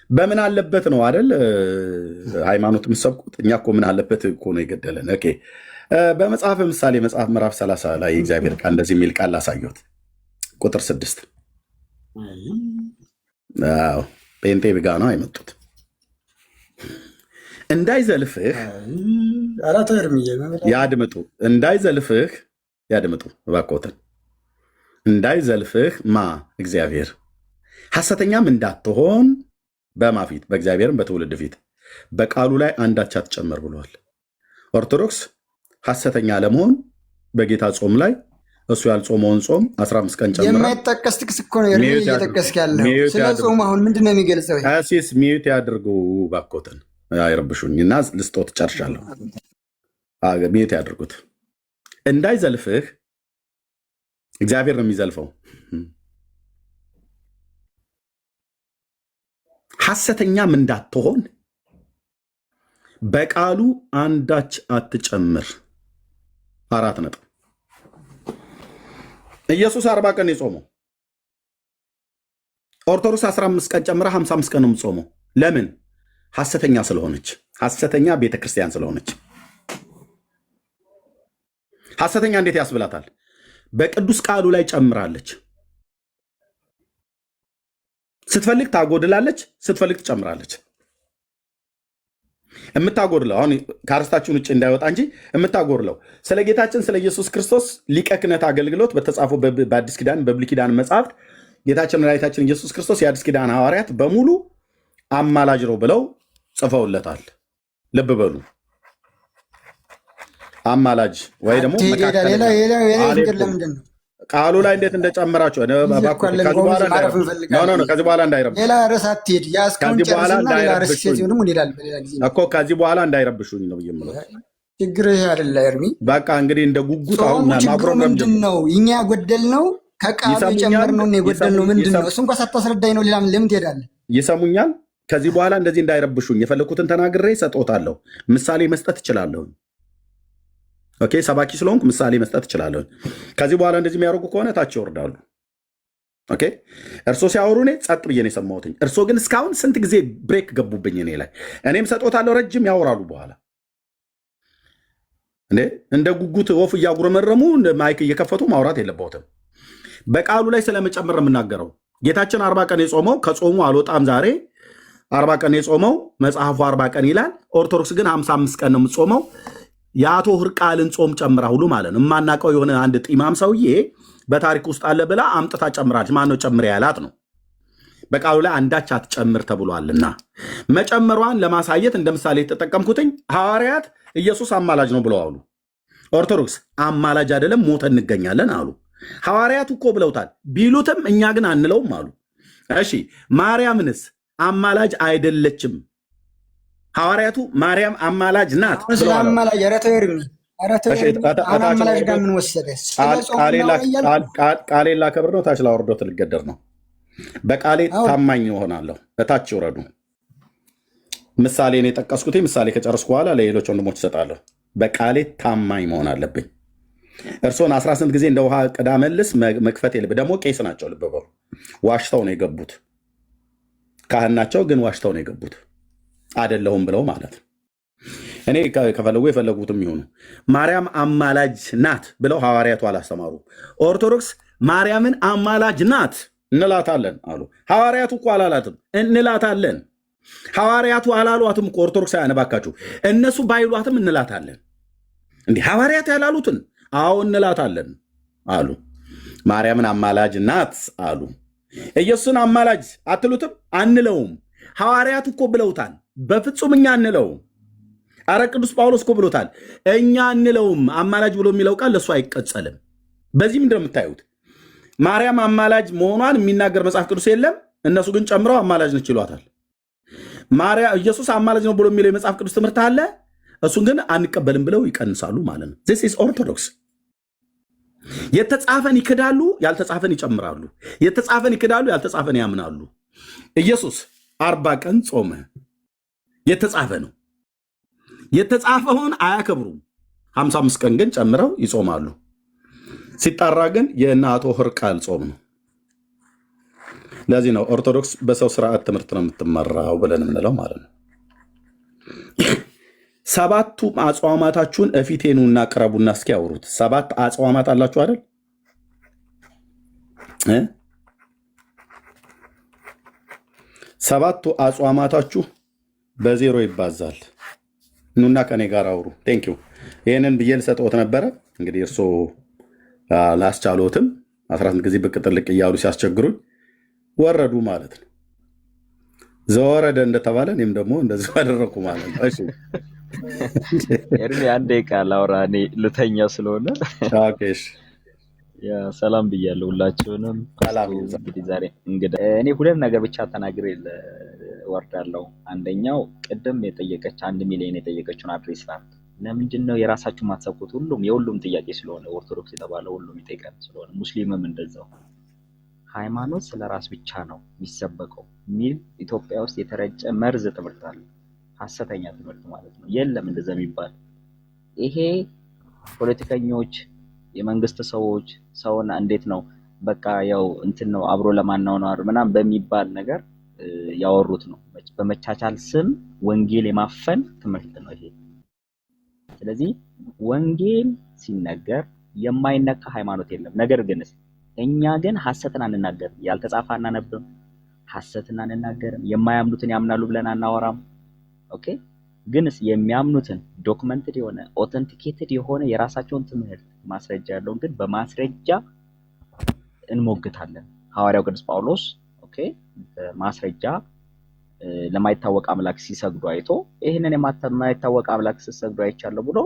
በምን አለበት ነው አይደል ሃይማኖት የምትሰብኩት? እኛ እኮ ምን አለበት እኮ ነው የገደለን። ኦኬ በመጽሐፍ ምሳሌ መጽሐፍ ምዕራፍ 30 ላይ የእግዚአብሔር ቃል እንደዚህ የሚል ቃል ላሳየሁት። ቁጥር 6 ጴንጤ ብጋ ነው አይመጡት። እንዳይዘልፍህ ያድምጡ፣ እንዳይዘልፍህ ያድምጡ እባክዎትን። እንዳይዘልፍህ እግዚአብሔር ሐሰተኛም እንዳትሆን በማ ፊት በእግዚአብሔርም በትውልድ ፊት በቃሉ ላይ አንዳች አትጨምር ብሏል። ኦርቶዶክስ ሐሰተኛ ለመሆን በጌታ ጾም ላይ እሱ ያልጾመውን ጾም 15 ቀን ጨምራ የማይጠቀስ ጥቅስ እኮ ነው እየጠቀስክ ያለው። ስለ ጾም አሁን ምንድን ነው የሚገልጸው? ቀሲስ ሚዩት ያድርጉ እባክዎትን፣ አይረብሹኝ እና ልስጦት ጨርሻለሁ። ሚዩት ያድርጉት። እንዳይዘልፍህ እግዚአብሔር ነው የሚዘልፈው። ሐሰተኛም እንዳትሆን በቃሉ አንዳች አትጨምር። 4 ነጥብ። ኢየሱስ 40 ቀን የጾመው፣ ኦርቶዶክስ 15 ቀን ጨምራ 55 ቀን ነው የምጾመው። ለምን? ሐሰተኛ ስለሆነች፣ ሐሰተኛ ቤተክርስቲያን ስለሆነች። ሐሰተኛ እንዴት ያስብላታል? በቅዱስ ቃሉ ላይ ጨምራለች። ስትፈልግ ታጎድላለች፣ ስትፈልግ ትጨምራለች። የምታጎድለው አሁን ከአርስታችን ውጭ እንዳይወጣ እንጂ የምታጎድለው ስለ ጌታችን ስለ ኢየሱስ ክርስቶስ ሊቀ ክህነት አገልግሎት በተጻፈው በአዲስ ኪዳን በብሉይ ኪዳን መጽሐፍት ጌታችን መድኃኒታችን ኢየሱስ ክርስቶስ የአዲስ ኪዳን ሐዋርያት በሙሉ አማላጅ ነው ብለው ጽፈውለታል። ልብ በሉ፣ አማላጅ ወይ ደግሞ ቃሉ ላይ እንዴት እንደጨመራችሁ ከዚህ በኋላ እንዳይረብሹኝ ነው የምለው። ችግር አይደለ ኤርሚ። በቃ እንግዲህ እንደ ጉጉት አሁን ችግሩ ምንድን ነው? እኛ ያጎደል ነው ከቃሉ የጨመር ነው የጎደል ነው ምንድን ነው? እሱ እንኳ ሳታስረዳኝ ነው ሌላ ለምን ትሄዳለህ? ይሰሙኛል? ከዚህ በኋላ እንደዚህ እንዳይረብሹኝ የፈለኩትን ተናግሬ ሰጦታለሁ። ምሳሌ መስጠት እችላለሁ። ኦኬ፣ ሰባኪ ስለሆንኩ ምሳሌ መስጠት እችላለሁ። ከዚህ በኋላ እንደዚህ የሚያደርጉ ከሆነ ታች ይወርዳሉ። ኦኬ፣ እርሶ ሲያወሩ እኔ ጸጥ ብዬ ነው የሰማሁትኝ። እርሶ ግን እስካሁን ስንት ጊዜ ብሬክ ገቡብኝ እኔ ላይ። እኔም ሰጦታለሁ፣ ረጅም ያወራሉ። በኋላ እንደ ጉጉት ወፍ እያጉረመረሙ ማይክ እየከፈቱ ማውራት የለበትም። በቃሉ ላይ ስለመጨመር የምናገረው ጌታችን 40 ቀን የጾመው ከጾሙ አልወጣም። ዛሬ 40 ቀን የጾመው መጽሐፉ 40 ቀን ይላል። ኦርቶዶክስ ግን 55 ቀን ነው የምትጾመው። የአቶ ህርቃልን ጾም ጨምራ ሁሉ ማለት ነው። የማናውቀው የሆነ አንድ ጢማም ሰውዬ በታሪክ ውስጥ አለ ብላ አምጥታ ጨምራለች። ማነው ጨምር ያላት ነው። በቃሉ ላይ አንዳች አትጨምር ተብሏልና መጨመሯን ለማሳየት እንደ ምሳሌ የተጠቀምኩትኝ ሐዋርያት ኢየሱስ አማላጅ ነው ብለው አሉ። ኦርቶዶክስ አማላጅ አይደለም ሞተ እንገኛለን አሉ። ሐዋርያቱ እኮ ብለውታል። ቢሉትም እኛ ግን አንለውም አሉ። እሺ ማርያምንስ አማላጅ አይደለችም? ሐዋርያቱ ማርያም አማላጅ ናት ብለዋል። አማላጅ አማላጅ ጋር ምን ወሰደ? ቃሌን ላከብር ነው። ታች ላወርዶት ልገደር ነው። በቃሌ ታማኝ እሆናለሁ። እታች ይውረዱ። ምሳሌ ነው የጠቀስኩት። ምሳሌ ከጨረስኩ በኋላ ለሌሎች ወንድሞች እሰጣለሁ። በቃሌ ታማኝ መሆን አለብኝ። እርሶን 18 ጊዜ እንደ ውሃ ቅዳ መልስ መክፈት የለብህ። ደግሞ ቄስ ናቸው፣ ልብ በሉ። ዋሽተው ነው የገቡት። ካህን ናቸው፣ ግን ዋሽተው ነው የገቡት። አይደለሁም ብለው ማለት ነው። እኔ ከፈለጉ የፈለጉትም ይሆኑ። ማርያም አማላጅ ናት ብለው ሐዋርያቱ አላስተማሩ። ኦርቶዶክስ ማርያምን አማላጅ ናት እንላታለን አሉ። ሐዋርያቱ እኮ አላላትም፣ እንላታለን። ሐዋርያቱ አላሏትም እኮ ኦርቶዶክስ ያነባካችሁ። እነሱ ባይሏትም እንላታለን። እንዲህ ሐዋርያት ያላሉትን አዎ እንላታለን አሉ። ማርያምን አማላጅ ናት አሉ። ኢየሱስን አማላጅ አትሉትም? አንለውም። ሐዋርያቱ እኮ ብለውታል። በፍጹም እኛ አንለውም። አረ ቅዱስ ጳውሎስ እኮ ብሎታል። እኛ አንለውም። አማላጅ ብሎ የሚለው ቃል ለእሱ አይቀጸልም። በዚህ ምንድን ነው የምታዩት? ማርያም አማላጅ መሆኗን የሚናገር መጽሐፍ ቅዱስ የለም። እነሱ ግን ጨምረው አማላጅ ነች ይሏታል። ኢየሱስ አማላጅ ነው ብሎ የሚለው የመጽሐፍ ቅዱስ ትምህርት አለ። እሱን ግን አንቀበልም ብለው ይቀንሳሉ ማለት ነው። ዚስ ኢዝ ኦርቶዶክስ። የተጻፈን ይክዳሉ፣ ያልተጻፈን ይጨምራሉ። የተጻፈን ይክዳሉ፣ ያልተጻፈን ያምናሉ። ኢየሱስ 40 ቀን ጾመ። የተጻፈ ነው። የተጻፈውን አያከብሩም። 55 ቀን ግን ጨምረው ይጾማሉ። ሲጣራ ግን የእናቶ ሕርቃል ጾም ነው። ለዚህ ነው ኦርቶዶክስ በሰው ስርዓት ትምህርት ነው የምትመራው ብለን የምንለው ማለት ነው። 7ቱ አጽዋማታችሁን እፊቴ ኑና ቅረቡና እስኪ ያወሩት። 7 አጽዋማት አላችሁ አይደል? 7ቱ አጽዋማታችሁ በዜሮ ይባዛል። ኑና ከኔ ጋር አውሩ። ቴንክ ዩ። ይህንን ብዬ ልሰጥዎት ነበረ። እንግዲህ እርሶ ላስቻሎትም 18 ጊዜ ብቅ ጥልቅ እያሉ ሲያስቸግሩኝ ወረዱ ማለት ነው። ዘወረደ እንደተባለ እኔም ደግሞ እንደዚህ አደረኩ ማለት ነው። እሺ ኤርሚ አንዴ ቃል አውራ፣ እኔ ልተኛ ስለሆነ። ሰላም ብያለሁ ሁላችሁንም። እንግዲህ ዛሬ እንግዲህ እኔ ሁለት ነገር ብቻ ተናግሬ ወርዳለሁ። አንደኛው ቅድም የጠየቀች 1 ሚሊዮን የጠየቀችውን አድሬስ ናት። ለምንድን ነው የራሳችሁ ማትሰብኩት? የሁሉም ጥያቄ ስለሆነ ኦርቶዶክስ የተባለው ሁሉም ይጠይቃል ስለሆነ፣ ሙስሊምም እንደዛው። ሃይማኖት ስለ ራስ ብቻ ነው የሚሰበከው የሚል ኢትዮጵያ ውስጥ የተረጨ መርዝ ትምህርት አለ። ሐሰተኛ ትምህርት ማለት ነው። የለም እንደዛ የሚባል። ይሄ ፖለቲከኞች፣ የመንግስት ሰዎች ሰውን እንዴት ነው በቃ ያው እንትን ነው አብሮ ለማናወር ምናምን በሚባል ነገር ያወሩት ነው። በመቻቻል ስም ወንጌል የማፈን ትምህርት ነው ይሄ። ስለዚህ ወንጌል ሲነገር የማይነካ ሃይማኖት የለም። ነገር ግን እኛ ግን ሐሰትን አንናገርም። ያልተጻፈ አናነብም፣ ሐሰትን አንናገርም። የማያምኑትን ያምናሉ ብለን አናወራም። ኦኬ። ግንስ የሚያምኑትን ዶክመንትድ የሆነ ኦተንቲኬትድ የሆነ የራሳቸውን ትምህርት ማስረጃ ያለውን ግን በማስረጃ እንሞግታለን። ሐዋርያው ቅዱስ ጳውሎስ ኦኬ በማስረጃ ለማይታወቅ አምላክ ሲሰግዱ አይቶ ይሄንን የማይታወቅ አምላክ ሲሰግዱ አይቻለሁ ብሎ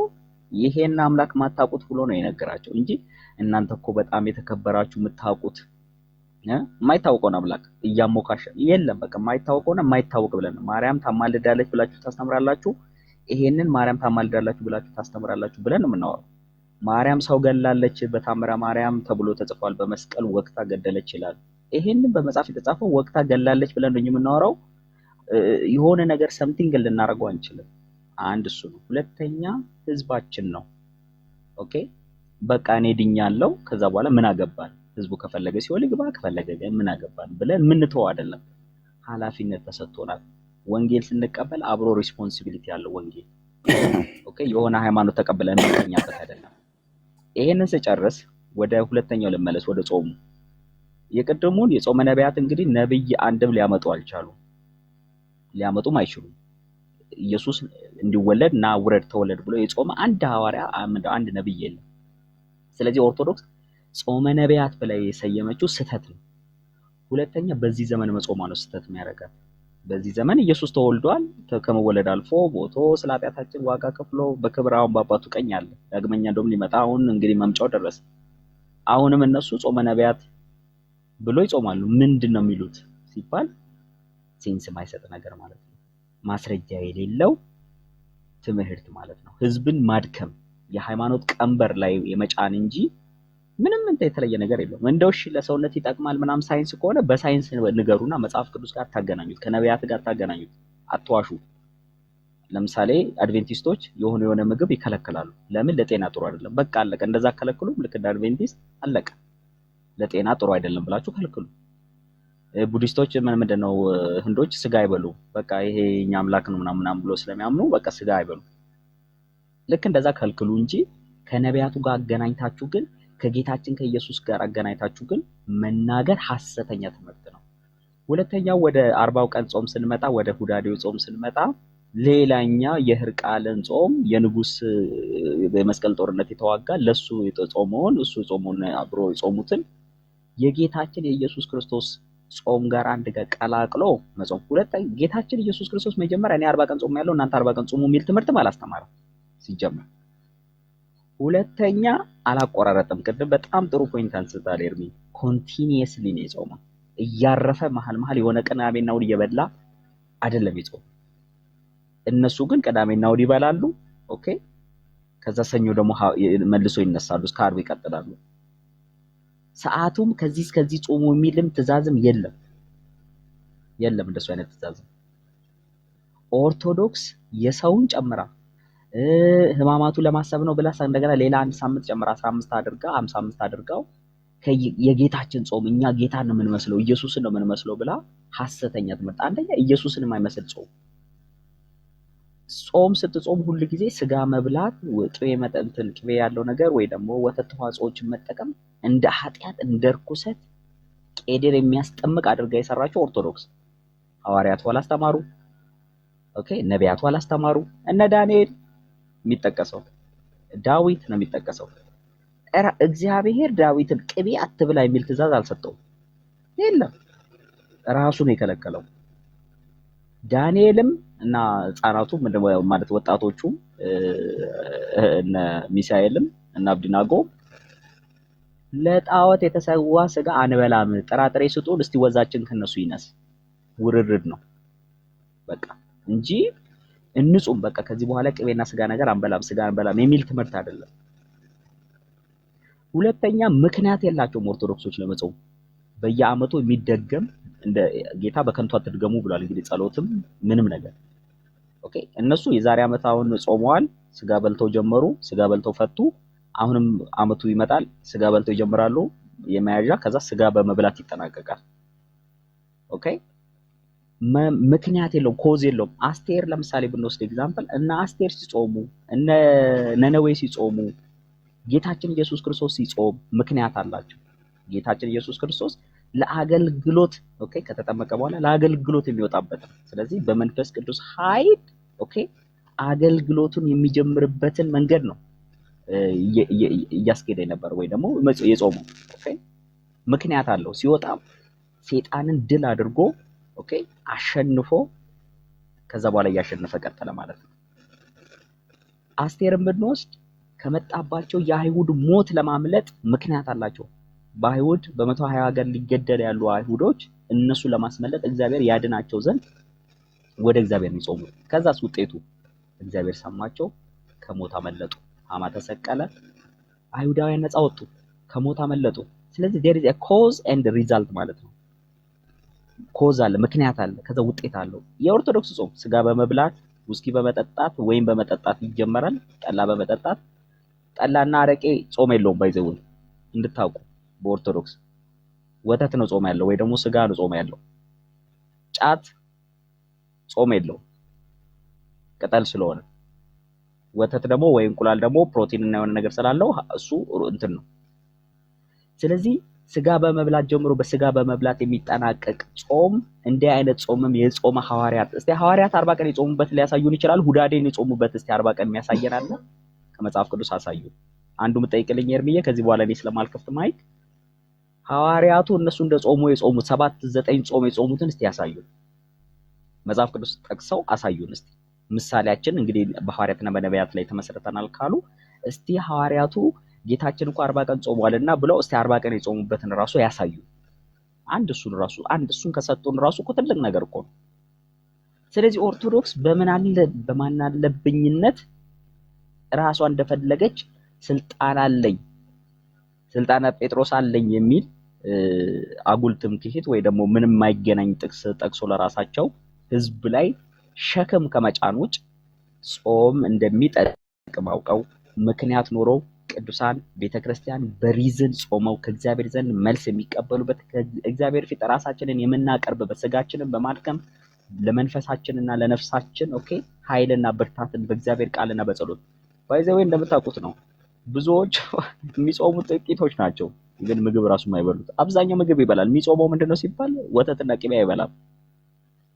ይሄን አምላክ ማታውቁት ብሎ ነው የነገራቸው እንጂ እናንተ እኮ በጣም የተከበራችሁ የምታውቁት የማይታወቀውን አምላክ እያሞካሸ የለም። በቃ የማይታወቀውና የማይታወቅ ብለን ማርያም ታማልዳለች ብላችሁ ታስተምራላችሁ። ይሄንን ማርያም ታማልዳላችሁ ብላችሁ ታስተምራላችሁ ብለን ነው የምናወራው። ማርያም ሰው ገላለች፣ በታምረ ማርያም ተብሎ ተጽፏል። በመስቀል ወቅታ ገደለች ይላል። ይሄንን በመጽሐፍ የተጻፈው ወቅታ ገላለች ብለን ነው የምናወራው። የሆነ ነገር ሰምቲንግ ልናደርገው አንችልም። አንድ እሱ ነው። ሁለተኛ ህዝባችን ነው። ኦኬ በቃ እኔ ድኛለሁ፣ ከዛ በኋላ ምን አገባን? ህዝቡ ከፈለገ ሲወል ይግባ፣ ከፈለገ ግን ምን አገባን ብለን ምንተው አይደለም። ኃላፊነት ተሰጥቶናል። ወንጌል ስንቀበል አብሮ ሪስፖንሲቢሊቲ ያለው ወንጌል ኦኬ የሆነ ሃይማኖት ተቀበለን ምንኛበት አይደለም። ይሄንን ስጨርስ ወደ ሁለተኛው ልመለስ፣ ወደ ጾሙ። የቀደሙን የጾመ ነቢያት እንግዲህ ነብይ አንድም ሊያመጡ አልቻሉ፣ ሊያመጡም አይችሉም። ኢየሱስ እንዲወለድ እና ውረድ ተወለድ ብሎ የጾመ አንድ ሐዋርያ አንድ ነብይ የለም። ስለዚህ ኦርቶዶክስ ጾመ ነቢያት ብላይ የሰየመችው ስህተት ነው። ሁለተኛ በዚህ ዘመን መጾማ ነው ስህተት የሚያደርጋት። በዚህ ዘመን ኢየሱስ ተወልዷል። ከመወለድ አልፎ ሞቶ ስለ ኃጢአታችን ዋጋ ከፍሎ በክብር አሁን በአባቱ ቀኝ አለ። ዳግመኛ እንደውም ሊመጣ አሁን እንግዲህ መምጫው ደረሰ። አሁንም እነሱ ጾመ ነቢያት ብሎ ይጾማሉ። ምንድነው የሚሉት ሲባል ሴንስ የማይሰጥ ነገር ማለት ነው። ማስረጃ የሌለው ትምህርት ማለት ነው። ህዝብን ማድከም የሃይማኖት ቀንበር ላይ የመጫን እንጂ ምንም የተለየ ነገር የለውም። እንደው እሺ ለሰውነት ይጠቅማል ምናም ሳይንስ ከሆነ በሳይንስ ንገሩና መጽሐፍ ቅዱስ ጋር ታገናኙት፣ ከነቢያት ጋር ታገናኙት። አትዋሹ። ለምሳሌ አድቬንቲስቶች የሆነ ምግብ ይከለክላሉ። ለምን? ለጤና ጥሩ አይደለም። በቃ አለቀ። እንደዛ ከለክሉ። ልክ እንደ አድቬንቲስት አለቀ። ለጤና ጥሩ አይደለም ብላችሁ ከልክሉ። ቡዲስቶች ምንድነው ህንዶች ስጋ አይበሉ። በቃ ይሄ እኛ አምላክ ነው ምናምን ብሎ ስለሚያምኑ በቃ ስጋ አይበሉ። ልክ እንደዛ ከልክሉ እንጂ ከነቢያቱ ጋር አገናኝታችሁ ግን ከጌታችን ከኢየሱስ ጋር አገናኝታችሁ ግን መናገር ሐሰተኛ ትምህርት ነው። ሁለተኛው ወደ 40 ቀን ጾም ስንመጣ፣ ወደ ሁዳዴው ጾም ስንመጣ ሌላኛ የህርቃልን ጾም የንጉስ በመስቀል ጦርነት የተዋጋ ለሱ የተጾመውን እሱ ጾሙን አብሮ የጾሙትን የጌታችን የኢየሱስ ክርስቶስ ጾም ጋር አንድ ጋር ቀላቅሎ መጾም። ሁለተኛ ጌታችን ኢየሱስ ክርስቶስ መጀመሪያ እኔ 40 ቀን ጾም ያለው እናንተ 40 ቀን ጾሙ የሚል ትምህርትም አላስተማረም ሲጀመር። ሁለተኛ አላቆራረጥም። ቅድም በጣም ጥሩ ፖይንት አንስታል ኤርሚ። ኮንቲኒየስሊ ነው የጾመው። እያረፈ መሀል የሆነ ቅዳሜና እሑድ እየበላ አይደለም የጾመው። እነሱ ግን ቅዳሜና እሑድ ይበላሉ። ኦኬ። ከዛ ሰኞ ደግሞ መልሶ ይነሳሉ፣ እስከ ዓርብ ይቀጥላሉ። ሰዓቱም ከዚህ እስከዚህ ጾሙ የሚልም ትእዛዝም የለም እንደሱ አይነት ትእዛዝ። ኦርቶዶክስ የሰውን ጨምራ ህማማቱ ለማሰብ ነው ብላ እንደገና ሌላ አንድ ሳምንት ጨምራ 15 አድርጋ 55 አድርጋው የጌታችን ጾም እኛ ጌታን ነው የምንመስለው ኢየሱስን ነው የምንመስለው ብላ ሐሰተኛ ትምህርት። አንደኛ ኢየሱስን የማይመስል ጾም ስትጾም ሁሉ ጊዜ ስጋ መብላት፣ ጥሬ መጠንትን ቅቤ ያለው ነገር ወይ ደግሞ ወተት ተዋጽኦችን መጠቀም እንደ ኃጢአት እንደ ርኩሰት ቄደር የሚያስጠምቅ አድርጋ የሰራቸው ኦርቶዶክስ። ሐዋርያቱ አላስተማሩ። ኦኬ። ነቢያቱ አላስተማሩ። እነ ዳንኤል የሚጠቀሰው ዳዊት ነው የሚጠቀሰው። እግዚአብሔር ዳዊትን ቅቤ አትብላ የሚል ትእዛዝ አልሰጠውም። የለም ራሱ ነው የከለከለው። ዳንኤልም እና ህፃናቱ ማለት ወጣቶቹ እነ ሚሳኤልም እና አብድናጎ ለጣዖት የተሰዋ ስጋ አንበላም፣ ጥራጥሬ ስጡን እስቲ ወዛችን ከነሱ ይነስ። ውርርድ ነው በቃ እንጂ እንጹም በቃ ከዚህ በኋላ ቅቤና ስጋ ነገር አንበላም፣ ስጋ አንበላም የሚል ትምህርት አይደለም። ሁለተኛ ምክንያት የላቸውም ኦርቶዶክሶች ለመጾም። በየአመቱ የሚደገም እንደ ጌታ በከንቱ አትድገሙ ብሏል። እንግዲህ ጸሎትም ምንም ነገር ኦኬ። እነሱ የዛሬ አመት አሁን ጾመዋል፣ ስጋ በልተው ጀመሩ፣ ስጋ በልተው ፈቱ። አሁንም አመቱ ይመጣል፣ ስጋ በልተው ይጀምራሉ የመያዣ፣ ከዛ ስጋ በመብላት ይጠናቀቃል። ኦኬ። ምክንያት የለውም፣ ኮዝ የለውም። አስቴር ለምሳሌ ብንወስድ ኤግዛምፕል እና አስቴር ሲጾሙ እነ ነነዌ ሲጾሙ ጌታችን ኢየሱስ ክርስቶስ ሲጾም ምክንያት አላቸው። ጌታችን ኢየሱስ ክርስቶስ ለአገልግሎት ኦኬ ከተጠመቀ በኋላ ለአገልግሎት የሚወጣበት ነው። ስለዚህ በመንፈስ ቅዱስ ኃይል ኦኬ አገልግሎቱን የሚጀምርበትን መንገድ ነው እያስኬደ ነበር ወይ ደግሞ የጾመው። ኦኬ ምክንያት አለው። ሲወጣም ሰይጣንን ድል አድርጎ ኦኬ አሸንፎ ከዛ በኋላ እያሸነፈ ቀጠለ ማለት ነው። አስቴርን ብንወስድ ከመጣባቸው የአይሁድ ሞት ለማምለጥ ምክንያት አላቸው። በአይሁድ በ120 ሀገር ሊገደል ያሉ አይሁዶች እነሱ ለማስመለጥ እግዚአብሔር ያድናቸው ዘንድ ወደ እግዚአብሔር የሚጾሙ። ከዛስ ውጤቱ እግዚአብሔር ሰማቸው፣ ከሞት አመለጡ። ሐማ ተሰቀለ፣ አይሁዳውያን ነፃ ወጡ፣ ከሞት አመለጡ። ስለዚህ there is a cause and result ማለት ነው። ኮዝ አለ፣ ምክንያት አለ፣ ከዛ ውጤት አለው። የኦርቶዶክስ ጾም ስጋ በመብላት ውስኪ በመጠጣት ወይን በመጠጣት ይጀመራል። ጠላ በመጠጣት ጠላና አረቄ ጾም የለውም ባይዘው እንድታውቁ። በኦርቶዶክስ ወተት ነው ጾም ያለው ወይ ደግሞ ስጋ ነው ጾም ያለው። ጫት ጾም የለውም ቅጠል ስለሆነ። ወተት ደግሞ ወይ እንቁላል ደግሞ ፕሮቲን እና የሆነ ነገር ስላለው እሱ እንትን ነው። ስለዚህ ስጋ በመብላት ጀምሮ በስጋ በመብላት የሚጠናቀቅ ጾም እንዲህ አይነት ጾምም የጾመ ሐዋርያት እስቲ ሐዋርያት 40 ቀን የጾሙበት ሊያሳዩን ይችላል። ሁዳዴን የጾሙበት እስቲ 40 ቀን የሚያሳየን አለ? ከመጽሐፍ ቅዱስ አሳዩ። አንዱ መጠይቅልኝ ኤርሚዬ ከዚህ በኋላ እኔ ስለማልከፍት ማይክ ሐዋርያቱ እነሱ እንደ ጾሙ የጾሙት 7-9 ጾም የጾሙትን እስቲ ያሳዩ። መጽሐፍ ቅዱስ ጠቅሰው አሳዩን እስቲ። ምሳሌያችን እንግዲህ በሐዋርያትና በነቢያት ላይ ተመሰረተናል ካሉ እስቲ ሐዋርያቱ ጌታችን እኮ 40 ቀን ጾሟልና ብለው እስቲ 40 ቀን የጾሙበትን ራሱ ያሳዩ። እሱን ከሰጡን ራሱ እኮ ትልቅ ነገር እኮ ነው። ስለዚህ ኦርቶዶክስ በማናለብኝነት ራሷ እንደፈለገች ስልጣነ ጴጥሮስ አለኝ የሚል አጉል ትምክህት ወይ ደግሞ ምንም የማይገናኝ ጥቅስ ጠቅሶ ለራሳቸው ህዝብ ላይ ሸክም ከመጫን ውጭ ጾም እንደሚጠቅም አውቀው ምክንያት ኖሮ ቅዱሳን ቤተክርስቲያን በሪዝን ጾመው ከእግዚአብሔር ዘንድ መልስ የሚቀበሉበት ከእግዚአብሔር ፊት ራሳችንን የምናቀርብበት ስጋችንን በማድከም ለመንፈሳችንና ለነፍሳችን ኃይልና ብርታትን በእግዚአብሔር ቃልና በጸሎት ባይዘው እንደምታውቁት ነው። ብዙዎች የሚጾሙት ጥቂቶች ናቸው፣ ግን ምግብ ራሱ የማይበሉት አብዛኛው ምግብ ይበላል። የሚጾመው ምንድነው ሲባል ወተትና ቅቤ አይበላም።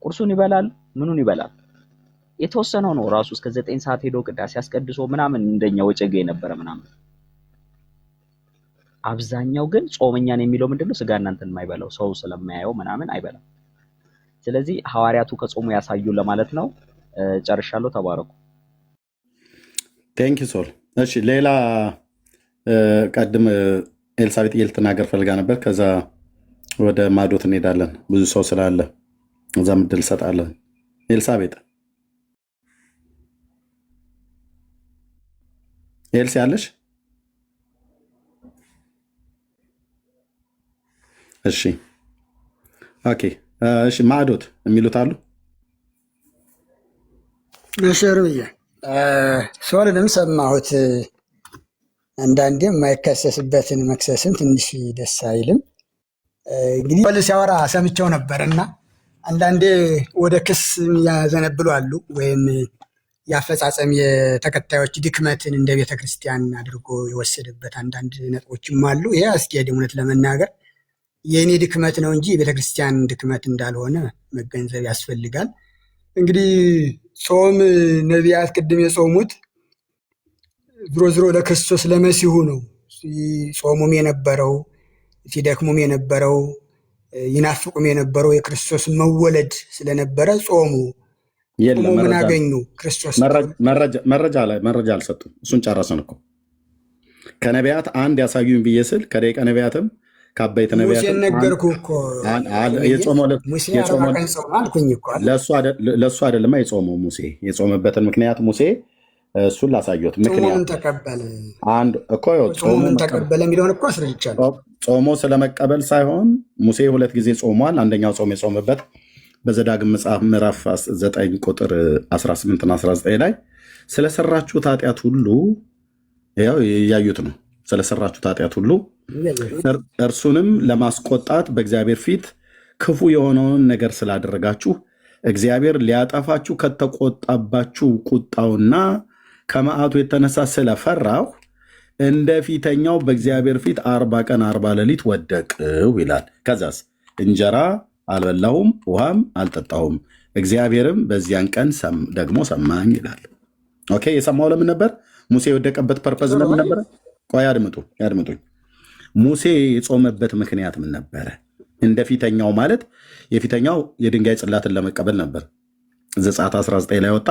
ቁርሱን ይበላል፣ ምኑን ይበላል። የተወሰነው ነው ራሱ እስከ 9 ሰዓት ሄዶ ቅዳሴ ያስቀድሶ ምናምን እንደኛ ወጨጌ የነበረ ምናምን። አብዛኛው ግን ጾመኛን የሚለው ምንድነው ስጋና እንትን የማይበላው ሰው ስለማያየው ምናምን አይበላም። ስለዚህ ሐዋርያቱ ከጾሙ ያሳዩ ለማለት ነው። ጨርሻለሁ። ተባረኩ። ቴንክ ዩ ሶል። እሺ ሌላ ቀድም ኤልሳቤጥ ልትናገር ፈልጋ ነበር። ከዛ ወደ ማዶት እንሄዳለን። ብዙ ሰው ስላለ እዛ ምድል ሰጣለን። ኤልሳቤጥ ኤልሲ አለሽ? እሺ ኦኬ። እሺ ማዶት የሚሉት አሉ? መሸርብዬ ሶልንም ሰማሁት። አንዳንዴ የማይከሰስበትን መክሰስም ትንሽ ደስ አይልም። እንግዲህ ሶል ሲያወራ ሰምቸው ነበርና አንዳንዴ ወደ ክስ ያዘነብሉ አሉ፣ ወይም የአፈጻጸም የተከታዮች ድክመትን እንደ ቤተ ክርስቲያን አድርጎ የወሰደበት አንዳንድ ነጥቦችም አሉ። ይሄ አስኬድም። እውነት ለመናገር የእኔ ድክመት ነው እንጂ የቤተ ክርስቲያን ድክመት እንዳልሆነ መገንዘብ ያስፈልጋል። እንግዲህ ጾም ነቢያት ቅድም የጾሙት ዝሮ ለክርስቶስ ለመሲሁ ነው። ጾሙም የነበረው ሲደክሙም የነበረው ይናፍቁም የነበረው የክርስቶስ መወለድ ስለነበረ ጾሙ። ምን አገኙ? ክርስቶስ መረጃ አልሰጡም። እሱን ጨረሰን እኮ። ከነቢያት አንድ ያሳዩኝ ብዬ ስል ከደቂቀ ነቢያትም ከአበይት ነቢያት ነገርኩ እኮ። ለእሱ አይደለማ የጾመው ሙሴ። የጾመበትን ምክንያት ሙሴ እሱን ላሳየት ምክንያት ተቀበለ ጾሙን ተቀበለ የሚለውን እኮ አስረድቻለሁ። ጾሞ ስለመቀበል ሳይሆን ሙሴ 2 ጊዜ ጾሟል። አንደኛው ጾም የጾመበት በዘዳግም መጽሐፍ ምዕራፍ 9 ቁጥር 18 እና 19 ላይ ስለሰራችሁት ኃጢአት ሁሉ ያው ያዩት ነው። ስለሰራችሁት ኃጢአት ሁሉ እርሱንም ለማስቆጣት በእግዚአብሔር ፊት ክፉ የሆነውን ነገር ስላደረጋችሁ እግዚአብሔር ሊያጠፋችሁ ከተቆጣባችሁ ቁጣውና ከመዓቱ የተነሳ ስለፈራሁ እንደ ፊተኛው በእግዚአብሔር ፊት 40 ቀን 40 ሌሊት ወደቅሁ ይላል። ከዛስ እንጀራ አልበላሁም ውሃም አልጠጣሁም፣ እግዚአብሔርም በዚያን ቀን ደግሞ ሰማኝ ይላል። ኦኬ፣ የሰማው ለምን ነበር? ሙሴ የወደቀበት ፐርፐዝ ለምን ነበረ? ቆይ ያድምጡኝ። ሙሴ የጾመበት ምክንያት ምን ነበረ? እንደ ፊተኛው ማለት የፊተኛው የድንጋይ ጽላትን ለመቀበል ነበር። ዘጸአት 19 ላይ ወጣ፣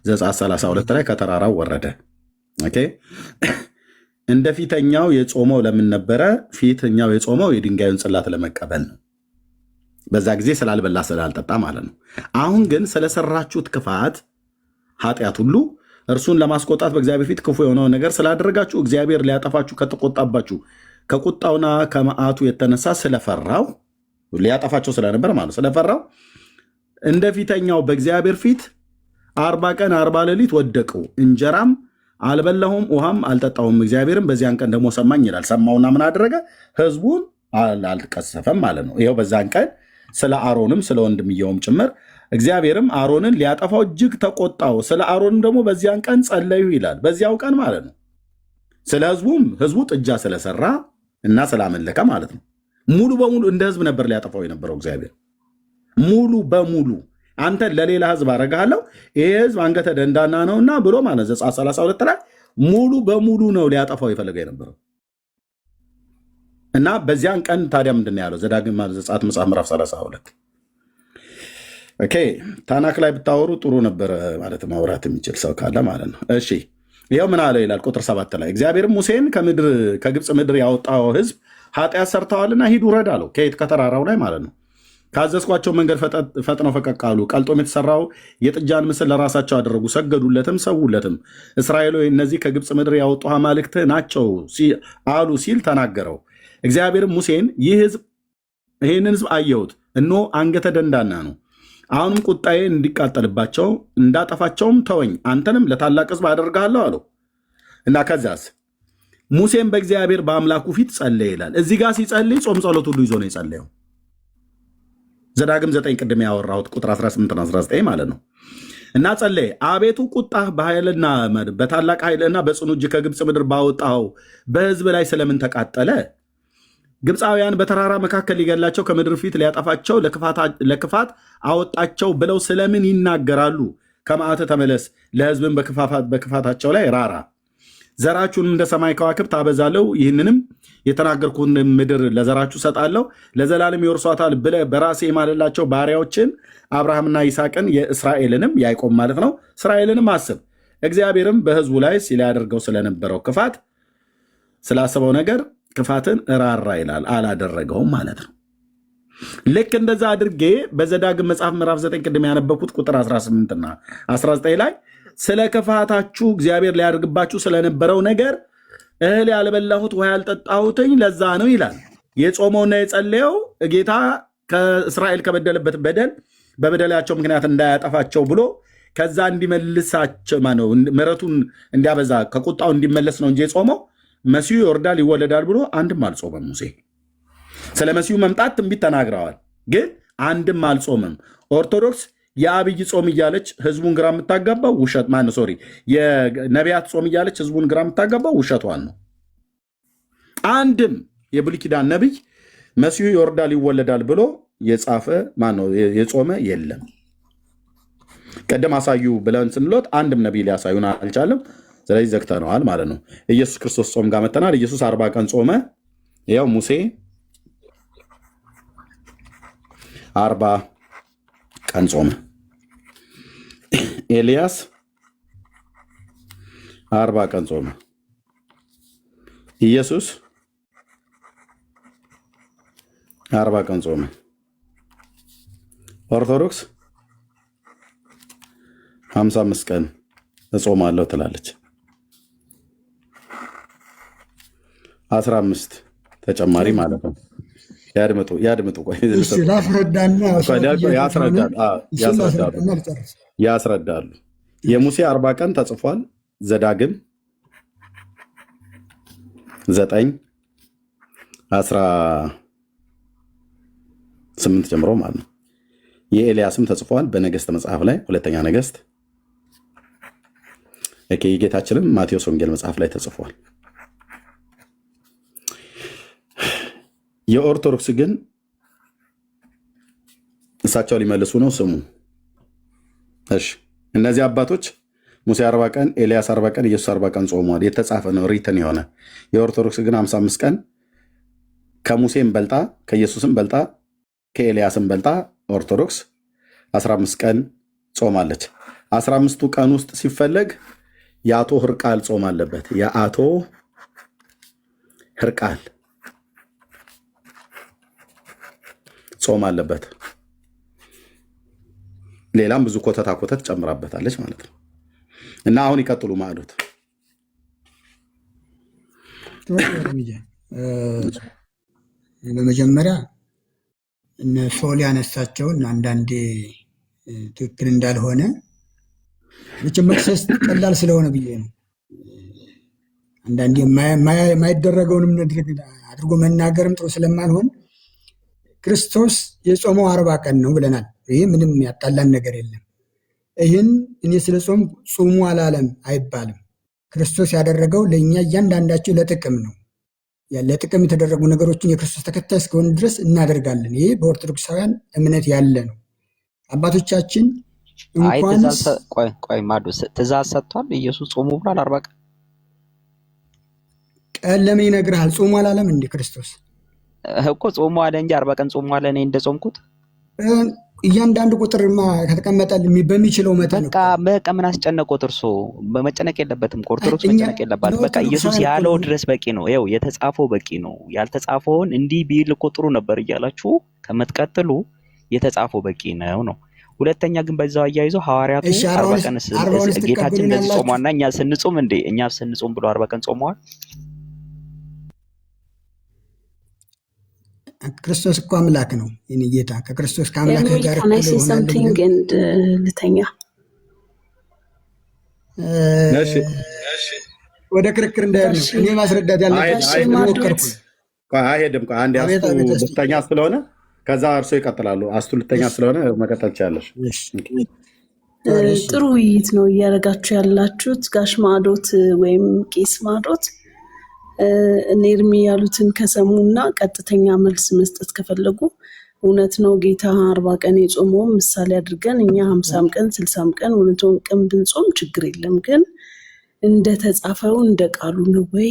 ዘጸአት 32 ላይ ከተራራው ወረደ። ኦኬ፣ እንደ ፊተኛው የጾመው ለምን ነበረ? ፊተኛው የጾመው የድንጋዩን ጽላት ለመቀበል ነው። በዛ ጊዜ ስላልበላ ስላልጠጣ ማለት ነው። አሁን ግን ስለሰራችሁት ክፋት ኃጢአት ሁሉ እርሱን ለማስቆጣት በእግዚአብሔር ፊት ክፉ የሆነውን ነገር ስላደረጋችሁ እግዚአብሔር ሊያጠፋችሁ ከተቆጣባችሁ ከቁጣውና ከመዓቱ የተነሳ ስለፈራው ሊያጠፋቸው ስለነበር ማለት ስለፈራው እንደ ፊተኛው በእግዚአብሔር ፊት 40 ቀን 40 ሌሊት ወደቅሁ፣ እንጀራም አልበላሁም ውሃም አልጠጣሁም፣ እግዚአብሔርም በዚያን ቀን ደግሞ ሰማኝ ይላል። ሰማውና ምን አደረገ? ህዝቡን አልቀሰፈም ማለት ነው። ይኸው በዛን ቀን ስለ አሮንም ስለ ወንድምየውም ጭምር እግዚአብሔርም አሮንን ሊያጠፋው እጅግ ተቆጣው፣ ስለ አሮንም ደግሞ በዚያን ቀን ጸለዩ ይላል። በዚያው ቀን ማለት ነው። ስለ ህዝቡ ጥጃ ስለሰራ እና ስላመለከ ማለት ነው። ሙሉ በሙሉ እንደ ህዝብ ነበር ሊያጠፋው የነበረው እግዚአብሔር ሙሉ በሙሉ። አንተ ለሌላ ህዝብ አረጋለሁ ይሄ ህዝብ አንገተ ደንዳና ነውና ብሎ ማለት ዘጸአት 32 ላይ ሙሉ በሙሉ ነው ሊያጠፋው የፈለገ የነበረው። እና በዚያን ቀን ታዲያ ምንድን ነው ያለው? ዘዳግም ዘጸአት መጽሐፍ ምዕራፍ 32 ኦኬ። ታናክ ላይ ብታወሩ ጥሩ ነበር ማለት ማውራት የሚችል ሰው ካለ ማለት ነው። እሺ ይኸው ምን አለ ይላል ቁጥር 7 ላይ እግዚአብሔርም ሙሴን ከግብፅ ምድር ያወጣው ህዝብ ኃጢአት ሰርተዋልና ሂድ ውረድ አለው። ከየት? ከተራራው ላይ ማለት ነው። ካዘዝኳቸው መንገድ ፈጥነው ፈቀቅ አሉ። ቀልጦም የተሰራው የጥጃን ምስል ለራሳቸው አደረጉ፣ ሰገዱለትም፣ ሰውለትም። እስራኤል ሆይ እነዚህ ከግብፅ ምድር ያወጡ አማልክት ናቸው አሉ ሲል ተናገረው። እግዚአብሔርም ሙሴን ይህንን ህዝብ አየሁት፣ እነሆ አንገተ ደንዳና ነው። አሁንም ቁጣዬ እንዲቃጠልባቸው እንዳጠፋቸውም ተወኝ፣ አንተንም ለታላቅ ህዝብ አደርግሃለሁ አለው እና ከዚያስ ሙሴም በእግዚአብሔር በአምላኩ ፊት ጸለየ ይላል። እዚህ ጋር ሲጸልይ ጾም ጸሎት ሁሉ ይዞ ነው የጸለየው። ዘዳግም 9 ቅድም ያወራሁት ቁጥር 18 እና 19 ማለት ነው። እና ጸለየ፣ አቤቱ ቁጣህ በኃይልና በታላቅ ኃይልና በጽኑ እጅ ከግብፅ ምድር ባወጣው በህዝብ ላይ ስለምን ተቃጠለ? ግብፃውያን በተራራ መካከል ሊገላቸው ከምድር ፊት ሊያጠፋቸው ለክፋት አወጣቸው ብለው ስለምን ይናገራሉ? ከመዓትህ ተመለስ፣ ለህዝብን በክፋታቸው ላይ ራራ። ዘራችሁን እንደ ሰማይ ከዋክብት አበዛለሁ፣ ይህንንም የተናገርኩን ምድር ለዘራችሁ ሰጣለሁ፣ ለዘላለም ይወርሷታል ብለህ በራሴ የማልላቸው ባሪያዎችን አብርሃምና ይስሐቅን የእስራኤልንም ያዕቆብ ማለት ነው እስራኤልንም አስብ። እግዚአብሔርም በህዝቡ ላይ ሲያደርገው ስለነበረው ክፋት ስላሰበው ነገር ክፋትን ራራ ይላል፣ አላደረገውም ማለት ነው። ልክ እንደዛ አድርጌ በዘዳግም መጽሐፍ ምዕራፍ 9 ቅድም ያነበብኩት ቁጥር 18 እና 19 ላይ ስለ ክፋታችሁ እግዚአብሔር ሊያደርግባችሁ ስለነበረው ነገር እህል ያልበላሁት ውሃ ያልጠጣሁትኝ ለዛ ነው ይላል። የጾመውና የጸለየው ጌታ ከእስራኤል ከበደለበት በደል በበደላቸው ምክንያት እንዳያጠፋቸው ብሎ ከዛ እንዲመልሳቸው ማነው ምሕረቱን እንዲያበዛ ከቁጣው እንዲመለስ ነው እንጂ የጾመው መሲሁ ይወርዳል ይወለዳል ብሎ አንድም አልጾመም። ሙሴ ስለ መሲሁ መምጣት ትንቢት ተናግረዋል፣ ግን አንድም አልጾመም። ኦርቶዶክስ የአብይ ጾም እያለች ህዝቡን ግራ የምታጋባው ውሸት ሶሪ የነቢያት ጾም እያለች ህዝቡን ግራ የምታጋባው ውሸቷን ነው። አንድም የብሉይ ኪዳን ነቢይ መሲሁ ይወርዳል ይወለዳል ብሎ የጻፈ የጾመ የለም። ቀደም አሳዩ ብለን ስንሎት አንድም ነቢይ ሊያሳዩን አልቻለም። ስለዚህ ዘግተነዋል ማለት ነው። ኢየሱስ ክርስቶስ ጾም ጋር መተናል። ኢየሱስ 40 ቀን ጾመ። ያው ሙሴ 40 ቀን ጾመ። ኤልያስ 40 ቀን ጾመ። ኢየሱስ 40 ቀን ጾመ። ኦርቶዶክስ 55 ቀን እጾማለሁ ትላለች። 15 ተጨማሪ ማለት ነው። ያድምጡ ያስረዳሉ። የሙሴ 40 ቀን ተጽፏል። ዘዳግም 9:18 ጀምሮ ማለት ነው። የኤልያስም ተጽፏል በነገሥት መጽሐፍ ላይ ሁለተኛ ነገሥት። የጌታችንም ማቴዎስ ወንጌል መጽሐፍ ላይ ተጽፏል። የኦርቶዶክስ ግን እሳቸው ሊመልሱ ነው። ስሙ እሺ። እነዚህ አባቶች ሙሴ 40 ቀን፣ ኤልያስ 40 ቀን፣ ኢየሱስ 40 ቀን ጾመዋል። የተጻፈ ነው ሪትን የሆነ። የኦርቶዶክስ ግን 55 ቀን ከሙሴም በልጣ ከኢየሱስም በልጣ ከኤልያስም በልጣ ኦርቶዶክስ 15 ቀን ጾማለች። 15ቱ ቀን ውስጥ ሲፈለግ የአቶ ህርቃል ጾም አለበት። የአቶ ህርቃል ጾም አለበት። ሌላም ብዙ ኮተታ ኮተት ጨምራበታለች ማለት ነው። እና አሁን ይቀጥሉ ማዕዶት። በመጀመሪያ እነ ሶል ያነሳቸውን አንዳንዴ ትክክል እንዳልሆነ መቼም መክሰስ ቀላል ስለሆነ ብዬ ነው። አንዳንዴ የማይደረገውንም አድርጎ መናገርም ጥሩ ስለማልሆን ክርስቶስ የጾመው 40 ቀን ነው ብለናል። ይሄ ምንም ያጣላን ነገር የለም። ይህን እኔ ስለ ጾም ጾሙ አላለም አይባልም። ክርስቶስ ያደረገው ለእኛ እያንዳንዳቸው ለጥቅም ነው። ለጥቅም የተደረጉ ነገሮችን የክርስቶስ ተከታይ እስከሆነ ድረስ እናደርጋለን። ይሄ በኦርቶዶክሳውያን እምነት ያለ ነው። አባቶቻችን እንኳንስ ቆይ ማዶ ትእዛዝ ሰጥቷል። ኢየሱስ ጾሙ ብሏል 40 ቀን ቀን ለምን ይነግርሃል? ጾሙ አላለም እንዴ ክርስቶስ? እኮ ጾሙ አለ እንጂ 40 ቀን ጾሙ አለ። እኔ እንደጾምኩት እያንዳንዱ ቁጥርማ ከተቀመጠል በሚችለው መጠን በቃ ምን አስጨነቆት? እርሶ በመጨነቅ የለበትም። ኦርቶዶክስ መጨነቅ የለባት። በቃ ኢየሱስ ያለው ድረስ በቂ ነው። ይኸው የተጻፈው በቂ ነው። ያልተጻፈውን እንዲህ ቢል እኮ ጥሩ ነበር እያላችሁ ከመትቀጥሉ የተጻፈው በቂ ነው። ሁለተኛ ግን በዛው አያይዞ ሐዋርያቱ 40 ቀን ጌታችን እንደዚህ ጾሟና እኛ ስንጾም እኛ ስንጾም ብሎ 40 ቀን ጾመዋል። ክርስቶስ እኮ አምላክ ነው። የኔ ጌታ ከክርስቶስ ከአምላክ ጋር ልተኛ ወደ ክርክር እንዳይሆን ነው እኔ ማስረዳት ያለብኝ። አይሄድም። አንድ አስቱ ልተኛ ስለሆነ ከዛ እርሶ ይቀጥላሉ። አስቱ ልተኛ ስለሆነ መቀጠል ትችላለሽ። ጥሩ ውይይት ነው እያደረጋችሁ ያላችሁት። ጋሽ ማዶት ወይም ቄስ ማዶት እነ ኤርሚ ያሉትን ከሰሙና ቀጥተኛ መልስ መስጠት ከፈለጉ እውነት ነው ጌታ 40 ቀን የጾመው ምሳሌ አድርገን እኛ 50 ቀን 60 ቀን 100 ቀን ብንጾም ችግር የለም። ግን እንደተጻፈው እንደ ቃሉ ነው ወይ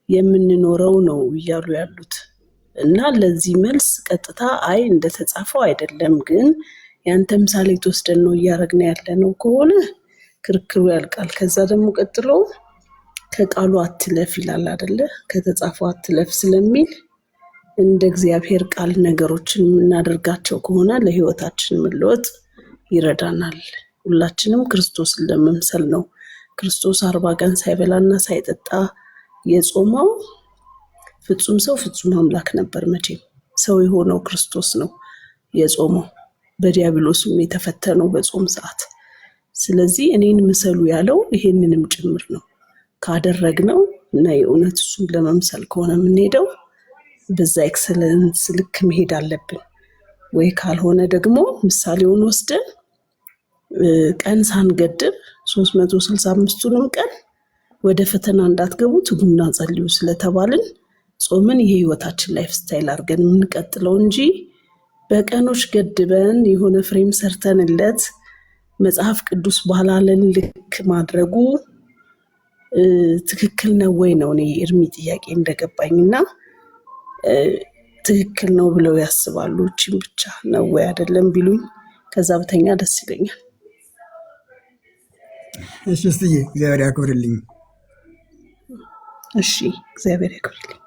የምንኖረው ነው እያሉ ያሉት እና ለዚህ መልስ ቀጥታ አይ እንደተጻፈው አይደለም ግን ያንተ ምሳሌ ተወስደን ነው እያረግን ያለነው ከሆነ ክርክሩ ያልቃል። ከዛ ደግሞ ቀጥሎ ከቃሉ አትለፍ ይላል አይደለ? ከተጻፈው አትለፍ ስለሚል እንደ እግዚአብሔር ቃል ነገሮችን የምናደርጋቸው ከሆነ ለህይወታችን መለወጥ ይረዳናል። ሁላችንም ክርስቶስን ለመምሰል ነው። ክርስቶስ 40 ቀን ሳይበላና ሳይጠጣ የጾመው ፍጹም ሰው ፍጹም አምላክ ነበር። መቼም ሰው የሆነው ክርስቶስ ነው የጾመው፣ በዲያብሎስም የተፈተነው በጾም ሰዓት። ስለዚህ እኔን ምሰሉ ያለው ይሄንንም ጭምር ነው። ካደረግነው እና የእውነት እሱን ለመምሰል ከሆነ የምንሄደው በዛ ኤክሰለንስ ልክ መሄድ አለብን። ወይ ካልሆነ ደግሞ ምሳሌውን ወስደን ቀን ሳንገድብ 365ቱንም ቀን ወደ ፈተና እንዳትገቡ ትጉና ጸልዩ ስለተባልን ጾምን የህይወታችን ላይፍ ስታይል አድርገን የምንቀጥለው እንጂ በቀኖች ገድበን የሆነ ፍሬም ሰርተንለት መጽሐፍ ቅዱስ ባላለን ልክ ማድረጉ ትክክል ነው ወይ ነው እኔ ኤርሚ ጥያቄ እንደገባኝና ትክክል ነው ብለው ያስባሉ። እቺን ብቻ ነው ወይ አይደለም ቢሉኝ ከዛ በተኛ ደስ ይለኛል። እሺ እስቲ እግዚአብሔር ያክብርልኝ። እሺ እግዚአብሔር ያክብርልኝ።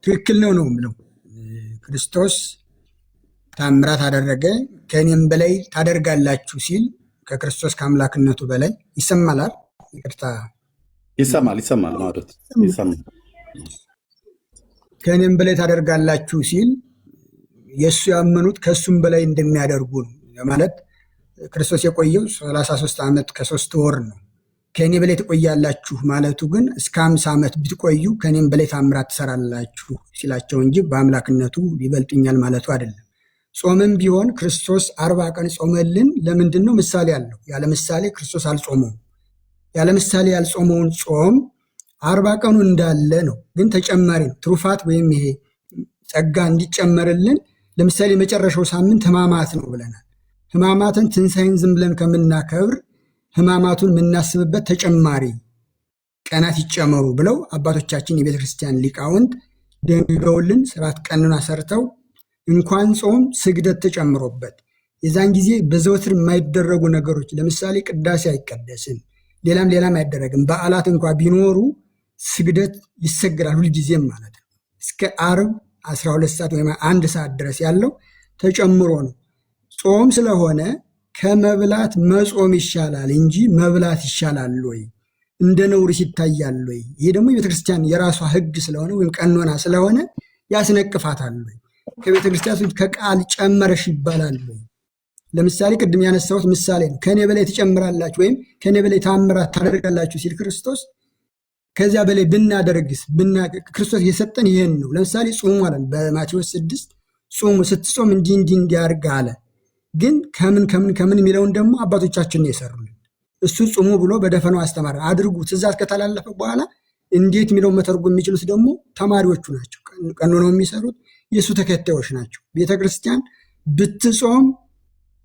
ትክክል ነው የምለው። ክርስቶስ ታምራት አደረገ ከእኔም በላይ ታደርጋላችሁ ሲል ከክርስቶስ ከአምላክነቱ በላይ ይሰማላል። ይቅርታ ይሰማል ማለት ይሰማል። ከእኔም በላይ ታደርጋላችሁ ሲል የእሱ ያመኑት ከእሱም በላይ እንደሚያደርጉ ነው ማለት። ክርስቶስ የቆየው 33 ዓመት ከ3 ወር ነው። ከእኔ በላይ ትቆያላችሁ ማለቱ ግን እስከ 50 ዓመት ብትቆዩ ከእኔም በላይ ታምራት ትሰራላችሁ ሲላቸው እንጂ በአምላክነቱ ይበልጡኛል ማለቱ አይደለም። ጾምም ቢሆን ክርስቶስ 40 ቀን ጾመልን። ለምንድን ነው? ምሳሌ አለው። ያለ ምሳሌ ክርስቶስ አልጾመውም። ያለ ምሳሌ ያልጾመውን ጾም 40 ቀኑ እንዳለ ነው፣ ግን ተጨማሪ ነው። ትሩፋት ወይም ይሄ ጸጋ እንዲጨመርልን ለምሳሌ የመጨረሻው ሳምንት ሕማማት ነው ብለናል። ሕማማትን ትንሣኤን ዝም ብለን ከምናከብር ሕማማቱን የምናስብበት ተጨማሪ ቀናት ይጨመሩ ብለው አባቶቻችን የቤተ ክርስቲያን ሊቃውንት ደንግገውልን ስርዓት ቀኑን ሰርተው እንኳን ጾም ስግደት ተጨምሮበት የዛን ጊዜ በዘወትር የማይደረጉ ነገሮች ለምሳሌ ቅዳሴ አይቀደስም፣ ሌላም አይደረግም። በዓላት እንኳ ቢኖሩ ስግደት ይሰግዳል ሁልጊዜም ማለት ነው። እስከ ዓርብ 12 ሰዓት ወይም 1 ሰዓት ድረስ ያለው ተጨምሮ ነው። ጾም ስለሆነ ከመብላት መጾም ይሻላል እንጂ መብላት ይሻላል ወይ? እንደ ነውርስ ይታያል ወይ? ይሄ ደግሞ የቤተክርስቲያን የራሷ ሕግ ስለሆነ ወይም ቀኖና ስለሆነ ያስነቅፋታል ወይ? ከቤተክርስቲያን ከቃል ጨመረሽ ይባላል ወይ? ለምሳሌ ቅድም ያነሳሁት ምሳሌ ነው። ከኔ በላይ ትጨምራላችሁ ወይም ከኔ በላይ ታምራት ታደርጋላችሁ ሲል ክርስቶስ ከዚያ በላይ ብናደርግስ? ክርስቶስ የሰጠን ይሄን ነው። ለምሳሌ ጾሙ አለን በማቴዎስ 6 ጾሙ ስትጾም እንዲህ እንዲያርግ አለ። ግን ከምን የሚለውን ደግሞ አባቶቻችን ነው የሰሩልን። እሱ ጾሙ ብሎ በደፈናው አስተማረ። አድርጉ ትእዛዝ ከተላለፈ በኋላ እንዴት የሚለውን መተርጎም የሚችሉት ደግሞ ተማሪዎቹ ናቸው። ቀኖናው የሚሰሩት የእሱ ተከታዮች ናቸው። ቤተክርስቲያን ብትጾም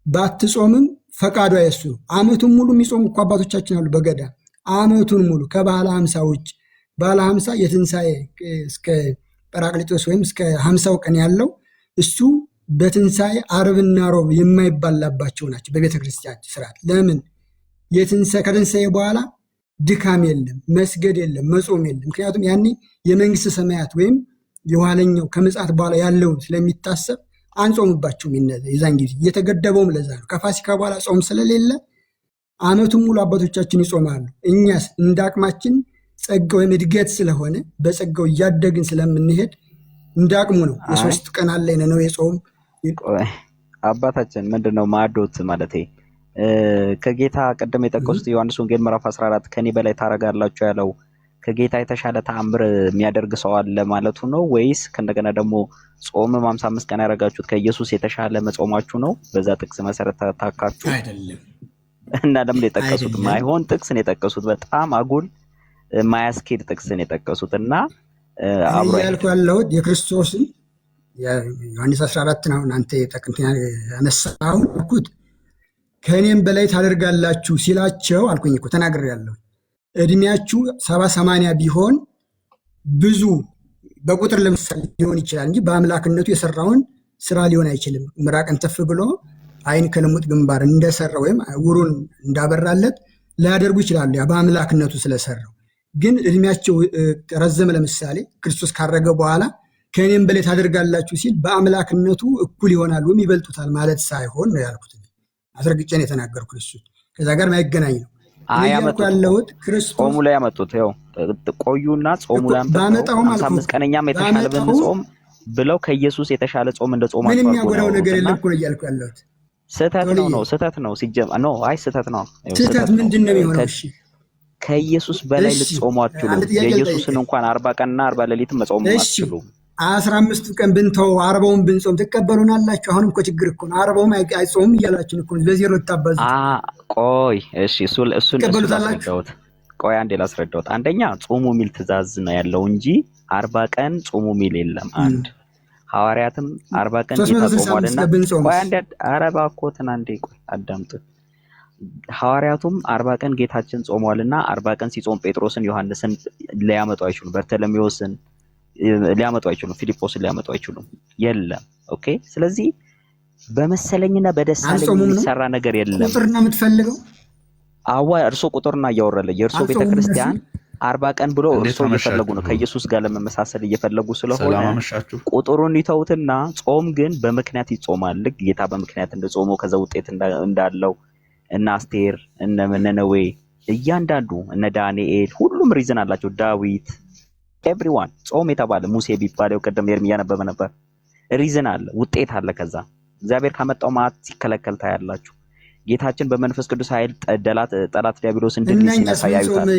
ባትጾምም ፈቃዷ የሱ ነው። ዓመቱን ሙሉ የሚጾሙ እኮ አባቶቻችን አሉ በገዳም ዓመቱን ሙሉ ከባለ 50 ውጭ ባለ 50 የትንሣኤ እስከ ጰራቅሊጦስ ወይም እስከ 50 ቀን ያለው እሱ በትንሣኤ ዓርብና ሮብ የማይባላባቸው ናቸው በቤተ ክርስቲያን ስርዓት። ለምን? ከትንሣኤ በኋላ ድካም የለም፣ መስገድ የለም፣ መጾም የለም። ምክንያቱም ያኔ የመንግስት ሰማያት ወይም የኋለኛው ከምጽአት በኋላ ያለውን ስለሚታሰብ አንጾምባቸውም። የዛን ጊዜ እየተገደበውም ለዛ ነው። ከፋሲካ በኋላ ጾም ስለሌለ ዓመቱን ሙሉ አባቶቻችን ይጾማሉ። እኛስ እንደ አቅማችን ጸጋ ወይም እድገት ስለሆነ በጸጋው እያደግን ስለምንሄድ እንደ አቅሙ ነው። የ3 ቀን አለኝ ነው የጾም አባታችን ምንድነው ማዕዶት ማለቴ ከጌታ ቀደም የጠቀሱት ዮሐንስ ወንጌል ምዕራፍ 14 ከኔ በላይ ታረጋላችሁ ያለው ከጌታ የተሻለ ተአምር የሚያደርግ ሰው አለ ማለቱ ነው ወይስ ከእንደገና ደግሞ ጾም 55 ቀን ያረጋችሁት ከኢየሱስ የተሻለ መጾማችሁ ነው? በዛ ጥቅስ መሰረት ታካችሁ አይደለም። እና ለምን የጠቀሱት ማይሆን ጥቅስ ነው የጠቀሱት? በጣም አጉል ማያስኬድ ጥቅስ ነው የጠቀሱት። እና አብሮ ያልኩ ያለው የክርስቶስን ዮሐንስ 14 ነው አንተ ያነሳው እኩት ከእኔም በላይ ታደርጋላችሁ ሲላቸው አልኩኝ እኮ ተናግሬያለሁ። እድሜያችሁ 70-80 ቢሆን ብዙ በቁጥር ለምሳሌ ሊሆን ይችላል እንጂ በአምላክነቱ የሰራውን ስራ ሊሆን አይችልም። ምራቅን ተፍ ብሎ አይን ከልሙጥ ግንባር እንደሰራ ወይም ውሩን እንዳበራለት ሊያደርጉ ይችላሉ በአምላክነቱ ስለሰራው። ግን እድሜያቸው ረዘመ ለምሳሌ ክርስቶስ ካረገ በኋላ ከእኔም በላይ ታደርጋላችሁ ሲል በአምላክነቱ እኩል ይሆናሉ ወይም ይበልጡታል ማለት ሳይሆን ነው ያልኩት። አስረግጬ ነው የተናገርኩት። እሱ ከዛ ጋር ማይገናኝ ነው። ያለሁት ጾሙ ላይ ያመጡት ያው ቆዩና ጾሙ ላይ አመጣው 55 ቀነኛም የተሻለ በመጾም ብለው ከኢየሱስ የተሻለ ጾም እንደ ጾም ምንም የሚያጎራው ነገር የለም እኮ እያልኩ ያለሁት ስህተት ነው ሲጀም ነው። አይ ስህተት ነው። ስህተት ምንድነው የሚሆነው? እሺ ከኢየሱስ በላይ ልትጾሙ አትችሉም። የኢየሱስን እንኳን 40 ቀንና 40 ሌሊት መጾም አትችሉም። 15 ቀን ብንተው 40ውን ብንጾም ትቀበሉናላችሁ? አሁንም እኮ ችግር እኮ ነው። 40ውን አይጾምም እያላችሁ እኮ በዜሮ ተታባዙ። ቆይ እሺ፣ እሱን አስረዳሁት። ቆይ አንዴ ላስረዳሁት። አንደኛ ጾሙ የሚል ትእዛዝ ነው ያለው እንጂ 40 ቀን ጾሙ የሚል የለም። አንድ ሐዋርያትም 40 ቀን ጾሟልና ቆይ አንዴ አረባ እኮትን አንዴ ቆይ አዳምጡ። ሐዋርያቱም 40 ቀን ጌታችን ጾሟልና 40 ቀን ሲጾም ጴጥሮስን ዮሐንስን ሊያመጡ አይችሉም። በርተሎሜዎስን ሊያመጡ አይችሉም። ፊልጶስን ሊያመጡ አይችሉም። የለም። ኦኬ። ስለዚህ በመሰለኝና በደሳለኝ የሚሰራ ነገር የለም። ቁጥርና የምትፈልገው እርሶ ቁጥርና እያወረለ የእርሶ ቤተክርስቲያን 40 ቀን ብሎ እርሶ እየፈለጉ ነው ከኢየሱስ ጋር ለመመሳሰል እየፈለጉ ስለሆነ ቁጥሩን ይተውትና ጾም ግን በምክንያት ይጾማል። ልክ ጌታ በምክንያት እንደጾመው ከዛ ውጤት እንዳለው እና አስቴር እነ ነነዌ እያንዳንዱ እነ ዳንኤል ሁሉም ሪዝን አላቸው። ዳዊት ኤቭሪዋን ጾም የተባለ ሙሴ ቢባለው ቀደም ኤርሚያ ነበበ ነበር። ሪዝን አለ፣ ውጤት አለ። ከዛ እግዚአብሔር ካመጣው ማት ሲከለከል ታያላችሁ። ጌታችን በመንፈስ ቅዱስ ኃይል ጠላት ዲያብሎስ እንድንሲነሳ ያዩታል።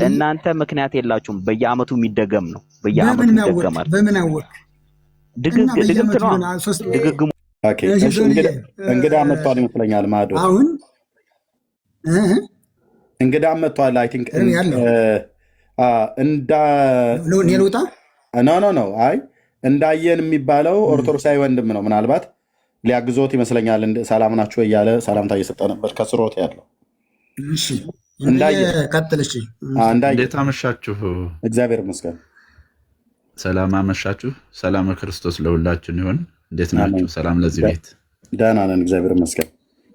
እናንተ ምክንያት የላችሁም። በየአመቱ የሚደገም ነው። በየአመቱ ይደገማል። በምን አወቅ? ድግምት ነው። ድግግሙ ኦኬ። እሺ እንግዳ መጥቷል ይመስለኛል። ማዶ አሁን እንግዳ መጥቷል። አይ ቲንክ ኔሉታ ኖ አይ እንዳየን የሚባለው ኦርቶዶክሳዊ ወንድም ነው። ምናልባት ሊያግዞት ይመስለኛል። ሰላም ናችሁ እያለ ሰላምታ እየሰጠ ነበር ከስሮት ያለው። እሺ እንዴት አመሻችሁ? እግዚአብሔር ይመስገን። ሰላም አመሻችሁ። ሰላም ክርስቶስ ለሁላችን ይሁን። እንዴት ናችሁ? ሰላም ለዚህ ቤት። ደህና ነን እግዚአብሔር ይመስገን።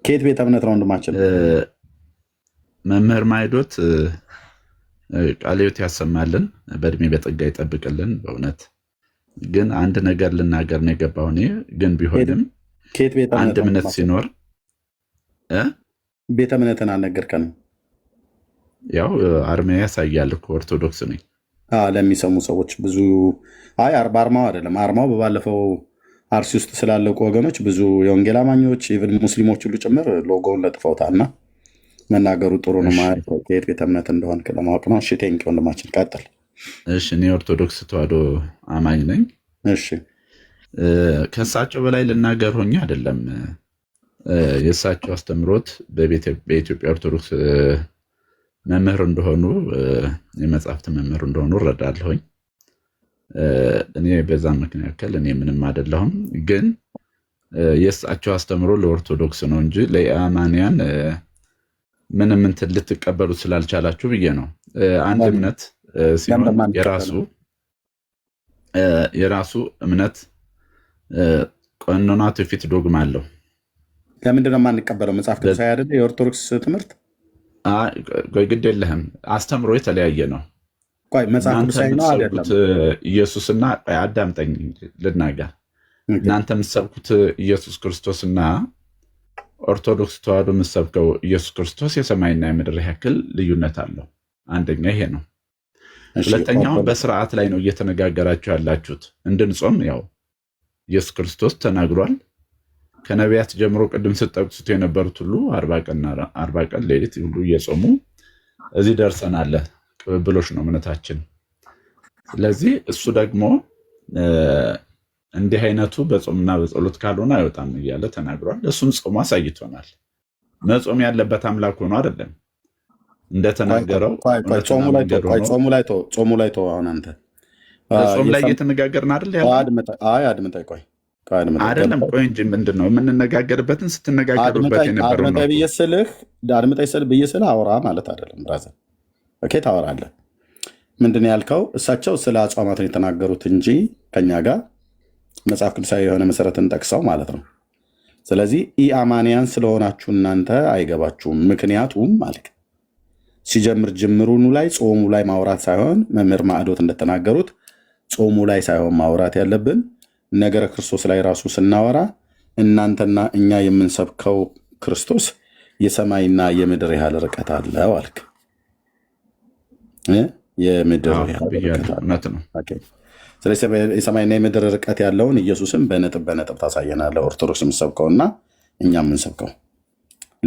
ከየት ቤተ እምነት ነው ወንድማችን? መምህር ማይዶት ቃልዮት ያሰማልን፣ በእድሜ በጸጋ ይጠብቅልን። በእውነት ግን አንድ ነገር ልናገር ነው የገባው እኔ ግን ቢሆንም አንድ እምነት ሲኖር ቤተ እምነትን አልነገርከንም። ያው አርማያ ያሳያል እኮ ኦርቶዶክስ ነኝ ለሚሰሙ ሰዎች ብዙ አርማው አይደለም። አርማው በባለፈው አርሲ ውስጥ ስላለቁ ወገኖች ብዙ የወንጌል አማኞች ኢቭን ሙስሊሞች ሁሉ ጭምር ሎጎውን ለጥፈውታልና መናገሩ ጥሩ ነው። ማለት ከየት ቤተ እምነት እንደሆን ለማወቅ ነው። እሺ ቴንክ ወንድማችን ቀጥል። እሺ እኔ ኦርቶዶክስ ተዋሕዶ አማኝ ነኝ። እሺ ከእሳቸው በላይ ልናገር ሆኜ አይደለም። የእሳቸው አስተምሮት በኢትዮጵያ ኦርቶዶክስ መምህር እንደሆኑ የመጽሐፍት መምህር እንደሆኑ እረዳለሁኝ። እኔ በዛ መካከል እኔ ምንም አይደለሁም። ግን የእሳቸው አስተምሮ ለኦርቶዶክስ ነው እንጂ ለአማንያን ምንም እንትን ልትቀበሉት ስላልቻላችሁ ብዬ ነው። አንድ እምነት ሲሆን የራሱ የራሱ እምነት ቀኖና፣ ትውፊት፣ ዶግማ አለው። ለምንድን ነው የማንቀበለው? መጽሐፍ ቅዱሳዊ አይደለ የኦርቶዶክስ ትምህርት? ቆይ ግድ የለህም፣ አስተምሮ የተለያየ ነው። ቆይ መጽሐፍ ቅዱሳዊ ነው አይደለም? ኢየሱስና አዳምጠኝ ልናገር። እናንተ የምትሰብኩት ኢየሱስ ክርስቶስና ኦርቶዶክስ ተዋሕዶ የምትሰብከው ኢየሱስ ክርስቶስ የሰማይና የምድር ያክል ልዩነት አለው። አንደኛ ይሄ ነው። ሁለተኛው በስርዓት ላይ ነው እየተነጋገራችሁ ያላችሁት። እንድንጾም ያው ኢየሱስ ክርስቶስ ተናግሯል። ከነቢያት ጀምሮ ቅድም ስጠቅሱት የነበሩት ሁሉ 40 ቀን ሌሊት ሁሉ እየጾሙ እዚህ ደርሰናል። ቅብብሎች ነው እምነታችን። ስለዚህ እሱ ደግሞ እንዲህ አይነቱ በጾምና በጸሎት ካልሆነ አይወጣም እያለ ተናግሯል። እሱም ጾሙ አሳይቶናል። መጾም ያለበት አምላክ ሆኖ አይደለም እንደተናገረው። ጾሙ ላይ ተው። አሁን አንተ ጾም ላይ እየተነጋገርን አይደል? አድምጠኝ ቆይ አይደለም ቆይ እንጂ ምንድን ነው የምንነጋገርበትን ስትነጋገሩበት የነበረው ነው። አድምጠኝ ብዬ ስልህ አውራ ማለት አይደለም ብራዘር። ኦኬ ታወራለህ። ምንድን ነው ያልከው? እሳቸው ስለ አጽዋማትን የተናገሩት እንጂ ከኛ ጋር መጽሐፍ ቅዱሳዊ የሆነ መሰረትን ጠቅሰው ማለት ነው። ስለዚህ ኢአማንያን ስለሆናችሁ እናንተ አይገባችሁም። ምክንያቱም ማለት ሲጀምር ጅምሩኑ ላይ ጾሙ ላይ ማውራት ሳይሆን መምህር ማዕዶት እንደተናገሩት ጾሙ ላይ ሳይሆን ማውራት ያለብን ነገረ ክርስቶስ ላይ ራሱ ስናወራ እናንተና እኛ የምንሰብከው ክርስቶስ የሰማይና የምድር ያህል ርቀት አለው አልክ። የምድር ያህል ርቀት ነው። ስለዚህ የሰማይና የምድር ርቀት ያለውን ኢየሱስም በነጥብ ታሳየናለህ። ኦርቶዶክስ የምሰብከውና እኛ የምንሰብከው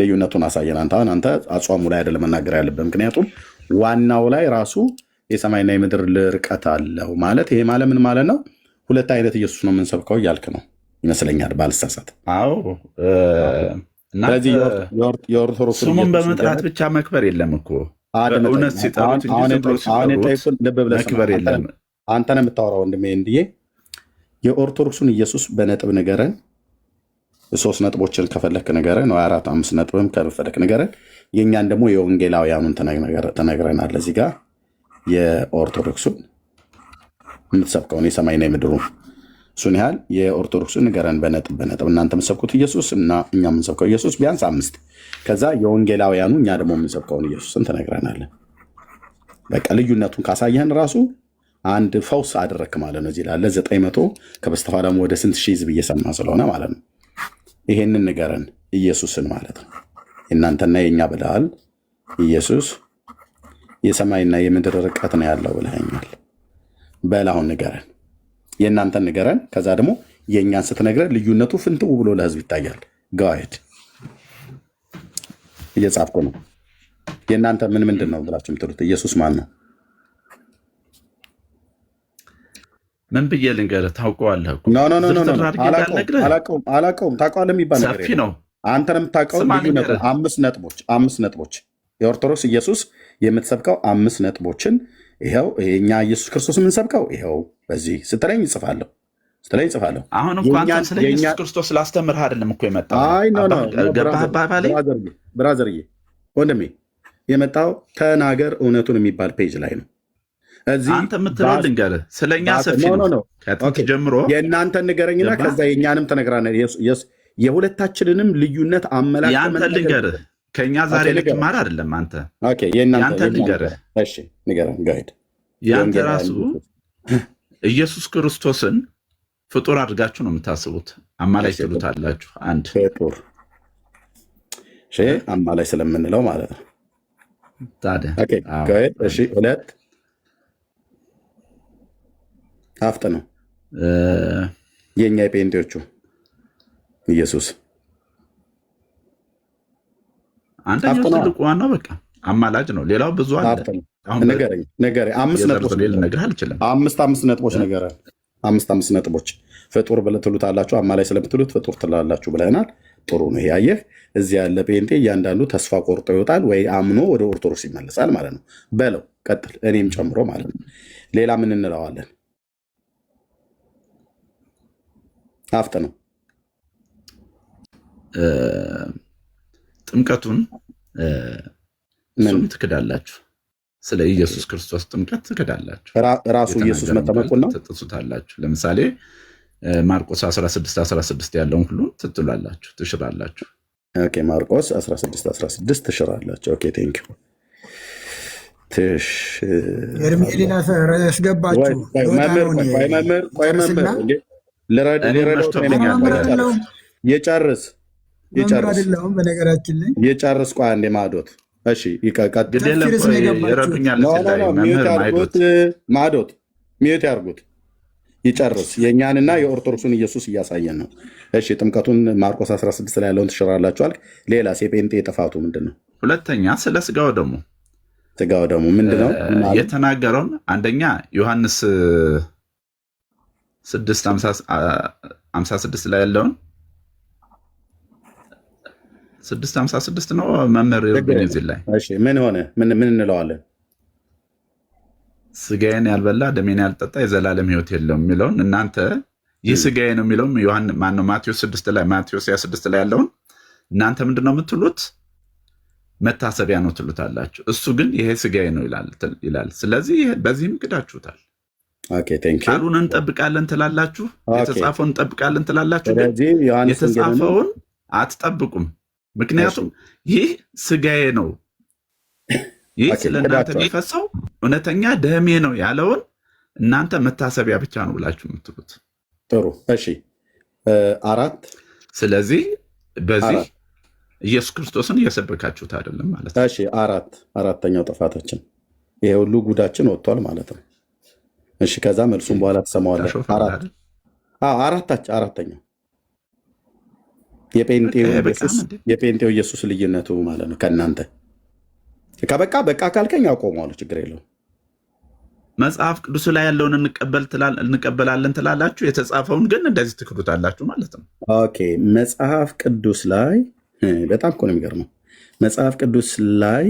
ልዩነቱን አሳየን። አንተ አጽዋሙ ላይ አይደለም መናገር ያለብህ። ምክንያቱም ዋናው ላይ ራሱ የሰማይና የምድር ርቀት አለው ማለት ይሄ ማለት ምን ማለት ነው? ሁለት አይነት ኢየሱስ ነው የምንሰብከው እያልክ ነው ይመስለኛል ባልሳሳት። አዎ። ስለዚህ የኦርቶዶክስ ስሙን በመጥራት ብቻ መክበር የለም እኮ እውነት ሲጠሩት መክበር የለም። አንተ ነው የምታወራው ወንድሜ እንድዬ። የኦርቶዶክሱን ኢየሱስ በነጥብ ንገረን። 3 ነጥቦችን ከፈለክ ንገረን፣ ወይ 4 5 ነጥብም ከፈለክ ንገረን። የእኛን ደግሞ የወንጌላውያኑን ተነግረናል። እዚህ ጋር የኦርቶዶክሱን የምትሰብከውን የሰማይና የምድሩ እሱን ያህል የኦርቶዶክሱን ንገረን በነጥብ። እናንተ የምትሰብኩት ኢየሱስ እና እኛ የምንሰብከው ኢየሱስ ቢያንስ 5። ከዛ የወንጌላውያኑ እኛ ደግሞ የምንሰብከውን ኢየሱስን ትነግረናለን። በቃ ልዩነቱን ካሳየህን ራሱ አንድ ፈውስ አደረክ ማለት ነው። እዚህ ላለ 900 ከበስተኋላም ወደ ስንት ሺህ ህዝብ እየሰማ ስለሆነ ማለት ነው። ይሄንን ንገረን ኢየሱስን ማለት ነው። የእናንተና የእኛ ብለሃል። ኢየሱስ የሰማይና የምድር ርቀት ነው ያለው ብለኸኛል። በል አሁን ንገረን፣ የእናንተን ንገረን። ከዛ ደግሞ የእኛን ስትነግረን ልዩነቱ ፍንትው ብሎ ለህዝብ ይታያል። ጋሄድ እየጻፍኩ ነው። የእናንተ ምንድን ነው ብላችሁ የምትሉት? ኢየሱስ ማን ነው? ምን ብዬ ልንገርህ? ታውቀዋለህ እኮ አላውቀውም። ታውቀዋለህ የሚባል ነገር ሰፊ ነው። አንተ ነው የምታውቀው። 5 ነጥቦች የኦርቶዶክስ ኢየሱስ የምትሰብከው 5 ነጥቦችን ይኸው እኛ ኢየሱስ ክርስቶስ የምንሰብከው ይኸው በዚህ ስትለኝ እጽፋለሁ። አሁን እኮ አንተ ስለ ኢየሱስ ክርስቶስ ላስተምርህ አይደለም እኮ የመጣው። ብራዘርዬ ወንድሜ የመጣው ተናገር እውነቱን የሚባል ፔጅ ላይ ነው። አንተ የምትለው ልንገርህ፣ ስለኛ ሰፊ ነው ከጥንት ጀምሮ። የእናንተን ንገረኝና ከዛ የእኛንም ተነግራለህ። የሁለታችንንም ልዩነት አመላክተህ የአንተ ልንገርህ። ከእኛ ዛሬ ልትማር አይደለም አንተ የአንተ ልንገርህ። የአንተ ራሱ ኢየሱስ ክርስቶስን ፍጡር አድርጋችሁ ነው የምታስቡት። አማላይ ትሉታላችሁ። አንድ ፍጡር አማላይ ስለምንለው ማለት ነው። ታዲያ 2 ሀፍት ነው የእኛ የጴንጤዎቹ ኢየሱስ አንደኛው ትልቁ ዋናው በቃ አማላጅ ነው። ሌላው ብዙ አለ። ንገረኝ 5 ነጥቦች ልነግርህ አልችልም። 5 ነጥቦች ንገረን። 5 ነጥቦች ፍጡር ብለህ ትሉታላችሁ። አማላይ ስለምትሉት ፍጡር ትላላችሁ ብለናል። ጥሩ ነው። ያየህ እዚህ ያለ ጴንጤ እያንዳንዱ ተስፋ ቆርጦ ይወጣል ወይ አምኖ ወደ ኦርቶዶክስ ይመለሳል ማለት ነው። በለው ቀጥል፣ እኔም ጨምሮ ማለት ነው። ሌላ ምን እንለዋለን? ሀፍት ነው። ጥምቀቱን እሱም ትክዳላችሁ። ስለ ኢየሱስ ክርስቶስ ጥምቀት ትክዳላችሁ። ራሱ ኢየሱስ መጠመቁን ነው ትጥሱታላችሁ። ለምሳሌ ማርቆስ 16:16 ያለውን ሁሉ ትጥላላችሁ፣ ትሽራላችሁ። ኦኬ ማርቆስ 16:16 ትሽራላችሁ። ኦኬ ቴንክ ዩ ኤርሚኤሊና ያስገባችሁ የጨርስ በነገራችን ላይ የጨርስ ቋ እንደ ማዶት እሺ ማዶት ሚዩት ያርጉት ይጨርስ። የእኛንና የኦርቶዶክሱን ኢየሱስ እያሳየን ነው። እሺ ጥምቀቱን ማርቆስ 16 ላይ ያለውን ትሽራላችኋል። ሌላስ የጴንጤ ጥፋቱ ምንድን ነው? ሁለተኛ ስለ ስጋው ደግሞ ምንድነው የተናገረውን? አንደኛ ዮሐንስ 6:56 ላይ ያለውን 6:56 ነው መምህር እዚህ ላይ ምን ሆነ? ምን እንለዋለን? ስጋዬን ያልበላ ደሜን ያልጠጣ የዘላለም ሕይወት የለውም የሚለውን እናንተ ይህ ስጋዬ ነው የሚለውም ማቴዎስ 6 ላይ ማቴዎስ 26 ላይ ያለውን እናንተ ምንድነው የምትሉት? መታሰቢያ ነው ትሉታላችሁ። እሱ ግን ይሄ ስጋዬ ነው ይላል። ስለዚህ በዚህም ክዳችሁታል። ቃሉን እንጠብቃለን ትላላችሁ፣ የተጻፈውን እንጠብቃለን ትላላችሁ፣ የተጻፈውን አትጠብቁም። ምክንያቱም ይህ ስጋዬ ነው፣ ይህ ስለ እናንተ የሚፈሰው እውነተኛ ደሜ ነው ያለውን እናንተ መታሰቢያ ብቻ ነው ብላችሁ የምትሉት። ጥሩ እሺ። 4 ስለዚህ በዚህ ኢየሱስ ክርስቶስን እየሰበካችሁት አይደለም ማለት ነው። እሺ አራተኛው ጥፋታችን ይሄ ሁሉ ጉዳችን ወጥቷል ማለት ነው። እሺ ከዛ መልሱን በኋላ ትሰማዋለህ። አራተኛው የጴንጤው ኢየሱስ ልዩነቱ ማለት ነው ከእናንተ በቃ ካልከኝ አቆመዋለሁ፣ ችግር የለውም። መጽሐፍ ቅዱስ ላይ ያለውን እንቀበላለን ትላላችሁ፣ የተጻፈውን ግን እንደዚህ ትክዱታላችሁ ማለት ነው። ኦኬ መጽሐፍ ቅዱስ ላይ በጣም እኮ ነው የሚገርመው። መጽሐፍ ቅዱስ ላይ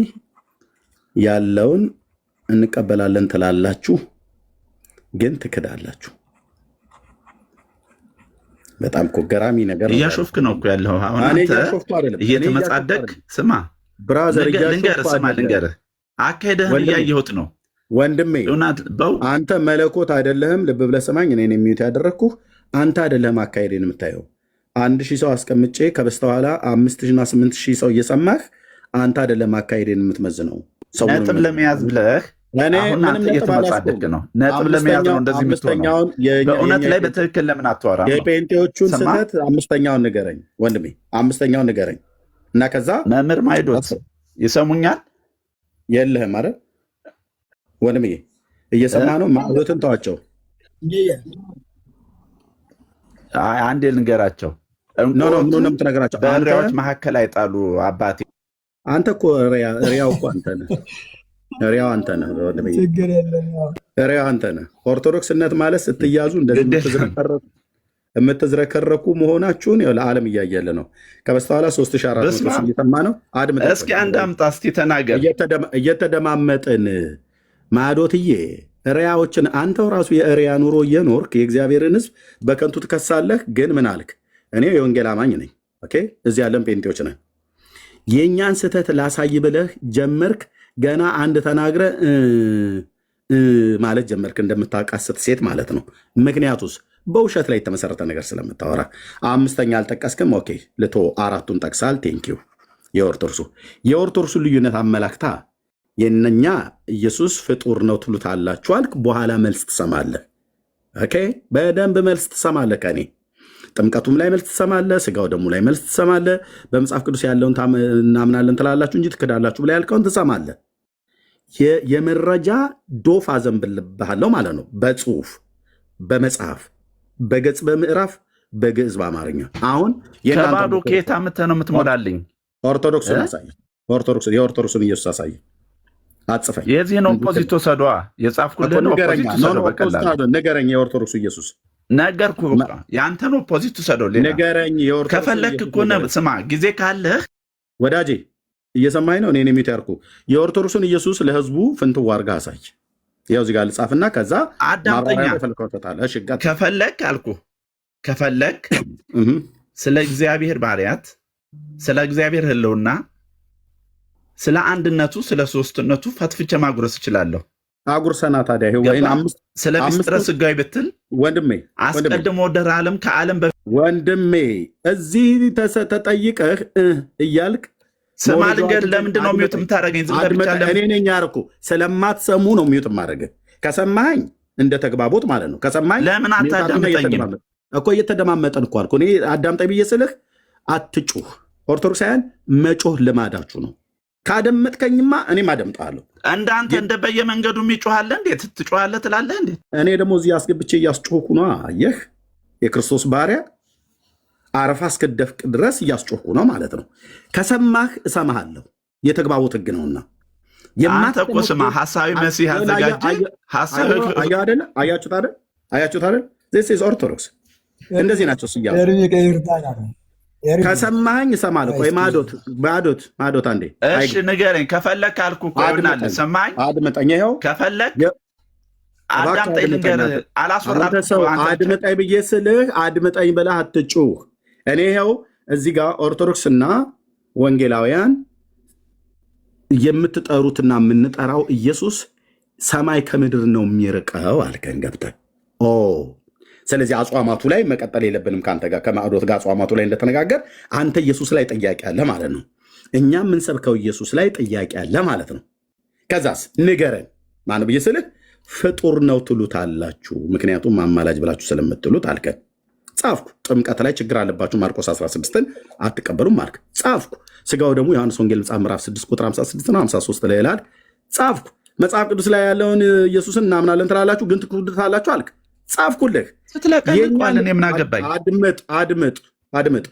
ያለውን እንቀበላለን ትላላችሁ፣ ግን ትክዳላችሁ። በጣም እኮ ገራሚ ነገር ነው። እያሾፍክ ነው እኮ ያለው። አሁን አንተ እየተመጻደቅ ስማ ብራዘር፣ ልንገርህ አካሄድህን እያየሁት ነው ወንድሜ። አንተ መለኮት አይደለህም። ልብ ብለህ ስማኝ። እኔን የሚዩት ያደረግኩህ አንተ አይደለህም አካሄድን የምታየው። 1000 ሰው አስቀምጬ ከበስተኋላ 5000 እና 8000 ሰው እየሰማህ አንተ አይደለም አካሄድን የምትመዝነው። ነጥብ ለመያዝ ብለህ አሁን አንተ እየተመጻደቅ ነው። ነጥብ ለመያዝ ነው እንደዚህ የምትሆነው። በእውነት ላይ በትክክል ለምን አትወራም? የጴንጤዎቹን ስህተት 5ኛውን ንገረኝ ወንድሜ፣ 5ኛውን ንገረኝ እና ከዛ መምህር ማይዶት ይሰሙኛል? የለህም አይደል ወንድሜ? እየሰማ ነው። ማይዶትን ተዋቸው። አንዴ ልንገራቸው። ምትነገራቸው በእሪያዎች መካከል አይጣሉ አባቴ። አንተ እኮ ሪያው እኮ አንተ ነህ። ሪያው አንተ ነህ። ሪያው አንተ ነህ። ኦርቶዶክስነት ማለት ስትያዙ እንደዚህ የምትዝረከረኩ መሆናችሁን ለዓለም እያየለ ነው። ከበስተኋላ 3400 እየሰማ ነው። አድምጥ እስኪ አንድ አምጣ እስኪ ተናገር። እየተደማመጥን ማዶትዬ ሪያዎችን አንተው ራሱ የሪያ ኑሮ እየኖርክ የእግዚአብሔርን ሕዝብ በከንቱ ትከሳለህ። ግን ምን አልክ? እኔ የወንጌል አማኝ ነኝ። ኦኬ እዚህ ያለን ጴንጤዎች ነን። የእኛን ስህተት ላሳይ ብለህ ጀመርክ። ገና አንድ ተናግረ ማለት ጀመርክ፣ እንደምታቃስት ሴት ማለት ነው። ምክንያቱስ በውሸት ላይ የተመሰረተ ነገር ስለምታወራ። 5ኛ አልጠቀስክም። ኦኬ ልቶ 4ቱን ጠቅሳል። ቴንኪዩ። የኦርቶዶክሱ ልዩነት አመላክታ የነኛ ኢየሱስ ፍጡር ነው ትሉታላችሁ አልክ። በኋላ መልስ ትሰማለህ። ኦኬ በደንብ መልስ ትሰማለህ። ከኔ ጥምቀቱም ላይ መልስ ትሰማለህ፣ ስጋው ደሙ ላይ መልስ ትሰማለህ። በመጽሐፍ ቅዱስ ያለውን እናምናለን ትላላችሁ እንጂ ትክዳላችሁ ብላ ያልከውን ትሰማለህ። የመረጃ ዶፍ አዘንብልብሃለሁ ማለት ነው። በጽሁፍ በመጽሐፍ በገጽ በምዕራፍ በግዕዝ በአማርኛ። አሁን ከባዶ ኬታ ምተህ ነው የምትሞላልኝ? ኦርቶዶክስን አሳይ። የኦርቶዶክስን ኢየሱስ አሳይ። አጽፈኝ። የዚህን ኦፖዚቶ ሰዷ የጻፍኩልህን ኦፖዚቶ ሰዶ በቀላል ንገረኝ። የኦርቶዶክሱ ኢየሱስ ነገርኩህ። የአንተን ኦፖዚቶ ሰዶ ንገረኝ። ከፈለክ እኮ ስማ፣ ጊዜ ካለህ ወዳጄ እየሰማኝ ነው። እኔን የሚተርኩ የኦርቶዶክሱን ኢየሱስ ለህዝቡ ፍንትው አድርገህ አሳይ። ያው እዚህ ጋር ልጻፍና ከዛ አዳምጠኛ። ከፈለክ አልኩህ፣ ከፈለክ ስለ እግዚአብሔር ባህርያት፣ ስለ እግዚአብሔር ህልውና፣ ስለ አንድነቱ ስለ ሶስትነቱ ፈትፍቼ ማጉረስ እችላለሁ። አጉርሰና ታዲያ ስለ ምስጢረ ሥጋዌ ብትል ወንድሜ አስቀድሞ ወደ ዓለም ከዓለም ወንድሜ እዚህ ተጠይቀህ እያልክ ስማ ልንገርህ። ለምንድን ነው ሚውት የምታደርገኝ? ዝም ብለህ ብቻ እኔ ነኝ ያደረኩ። ስለማትሰሙ ነው ሚውት የማደርገህ። ከሰማኸኝ እንደ ተግባቦት ማለት ነው። ከሰማኸኝ ለምን አታዳምጠኝም እኮ? እየተደማመጠን እኮ አልኩህ። እኔ አዳምጠኝ ብዬ ስልህ አትጩህ። ኦርቶዶክሳውያን መጮህ ልማዳችሁ ነው። ካደመጥከኝማ እኔም አደምጣለሁ። እንዳንተ እንደ በየመንገዱ የሚጮሃለ እንዴት ትጮሃለህ ትላለህ እንዴ? እኔ ደግሞ እዚህ አስገብቼ እያስጮህኩ ነው። አየህ፣ የክርስቶስ ባሪያ አረፋ እስክደፍቅ ድረስ እያስጮህኩ ነው ማለት ነው። ከሰማህ እሰማሃለሁ። የተግባቦት ሕግ ነውና አንተ እኮ ስማ፣ ሐሳዊ መሲህ አዘጋጀ። አያችሁት አይደል? ዚስ ኢዝ ኦርቶዶክስ። እንደዚህ ናቸው ስያሉ። ከሰማኸኝ እሰማለሁ። ቆይ ማዶት አንዴ እሺ ንገረኝ። ከፈለክ አልኩ እኮ ይሆናል። ሰማኸኝ? አድምጠኝ። ይኸው ከፈለክ አዳምጠኝ ልንገርህ። አላስወራም። አድምጠኝ ብዬ ስልህ አድምጠኝ ብለህ አትጩህ። እኔ ይኸው እዚህ ጋር ኦርቶዶክስና ወንጌላውያን የምትጠሩትና የምንጠራው ኢየሱስ ሰማይ ከምድር ነው የሚርቀው አልከን ገብተህ። ስለዚህ አጽዋማቱ ላይ መቀጠል የለብንም ከአንተ ጋር ከማዕዶት ጋር አጽዋማቱ ላይ እንደተነጋገር አንተ ኢየሱስ ላይ ጥያቄ አለ ማለት ነው። እኛ የምንሰብከው ኢየሱስ ላይ ጥያቄ አለ ማለት ነው። ከዛስ ንገረን ማን ብዬ ስልህ ፍጡር ነው ትሉታላችሁ፣ ምክንያቱም አማላጅ ብላችሁ ስለምትሉት አልከን። ጻፍኩ። ጥምቀት ላይ ችግር አለባችሁ ማርቆስ 16ን አትቀበሉም አልክ። ጻፍኩ። ስጋው ደግሞ ዮሐንስ ወንጌል መጽሐፍ ምዕራፍ 6 ቁጥር 56 እና 53 ላይ ይላል። ጻፍኩ። መጽሐፍ ቅዱስ ላይ ያለውን ኢየሱስን እናምናለን ትላላችሁ ግን ትክዱታላችሁ አልክ። ጻፍኩልህ። ስትለቀልቋለን የምናገባኝ አድምጥ።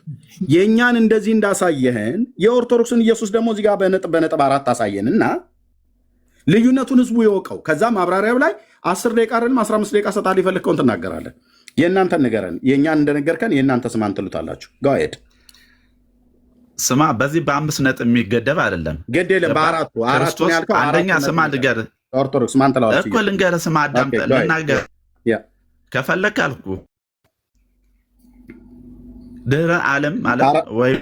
የእኛን እንደዚህ እንዳሳየህን የኦርቶዶክስን ኢየሱስ ደግሞ እዚህ ጋር በነጥብ 4 አሳየንና ልዩነቱን ህዝቡ ይወቀው። ከዛ ማብራሪያው ላይ 10 ደቂቃ አይደለም 15 ደቂቃ ሰጣ ሊፈልከውን ትናገራለን። የእናንተን ንገረን። የእኛን እንደነገርከን የእናንተ ስማን ትሉታላችሁ። ጋሄድ ስማ። በዚህ በ5 ነጥብ የሚገደብ አይደለም። ግድ የለም በአራቱ ያልከው አንደኛ ስማ ልንገርህ። ኦርቶዶክስ ማን ትላለች እኮ ልንገርህ። ስማ አዳምጠህ ልናገር ከፈለክ አልኩ። ድህረ ዓለም ማለት ወይ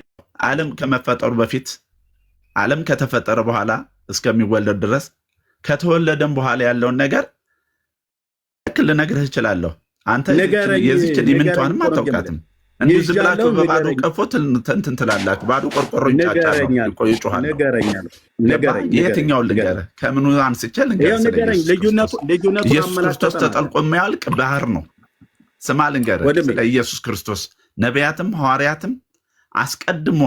ዓለም ከመፈጠሩ በፊት ዓለም ከተፈጠረ በኋላ እስከሚወለድ ድረስ ከተወለደም በኋላ ያለውን ነገር ልነግርህ እችላለሁ። አንተ የዚችን ምንቷንም አታውቃትም። እንዲሁ ዝም ብላችሁ በባዶ ቀፎት እንትን ትላላችሁ። ባዶ ቆርቆሮ ይጮሃል። የትኛውን ልንገርህ? ከምኑ አንስቼ ልንገርህ? ኢየሱስ ክርስቶስ ተጠልቆ የማያልቅ ባህር ነው። ስማ ልንገርህ ስለ ኢየሱስ ክርስቶስ። ነቢያትም ሐዋርያትም አስቀድሞ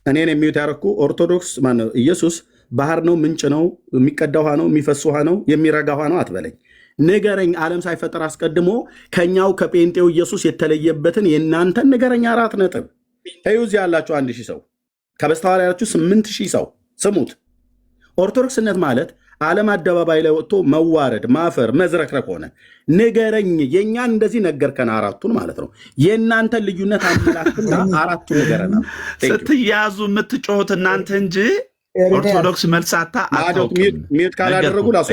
እኔን የሚዩት ያደረኩ ኦርቶዶክስ ማነው? ኢየሱስ ባህር ነው፣ ምንጭ ነው፣ የሚቀዳ ውሃ ነው፣ የሚፈስ ውሃ ነው፣ የሚረጋ ውሃ ነው አትበለኝ። ንገረኝ። ዓለም ሳይፈጠር አስቀድሞ ከኛው ከጴንጤው ኢየሱስ የተለየበትን የእናንተን ንገረኝ። 4 ነጥብ። እዚህ ያላችሁ 1000 ሰው ከበስተኋላ ያላችሁ 8000 ሰው ስሙት። ኦርቶዶክስነት ማለት ዓለም አደባባይ ላይ ወጥቶ መዋረድ፣ ማፈር፣ መዝረክረክ ሆነ። ንገረኝ። የእኛን እንደዚህ ነገርከን 4ቱን ማለት ነው። የእናንተን ልዩነት አመላክትና 4ቱ ንገረና። ስትያዙ የምትጮሁት እናንተ እንጂ ኦርቶዶክስ መልሳታ አታውቅም።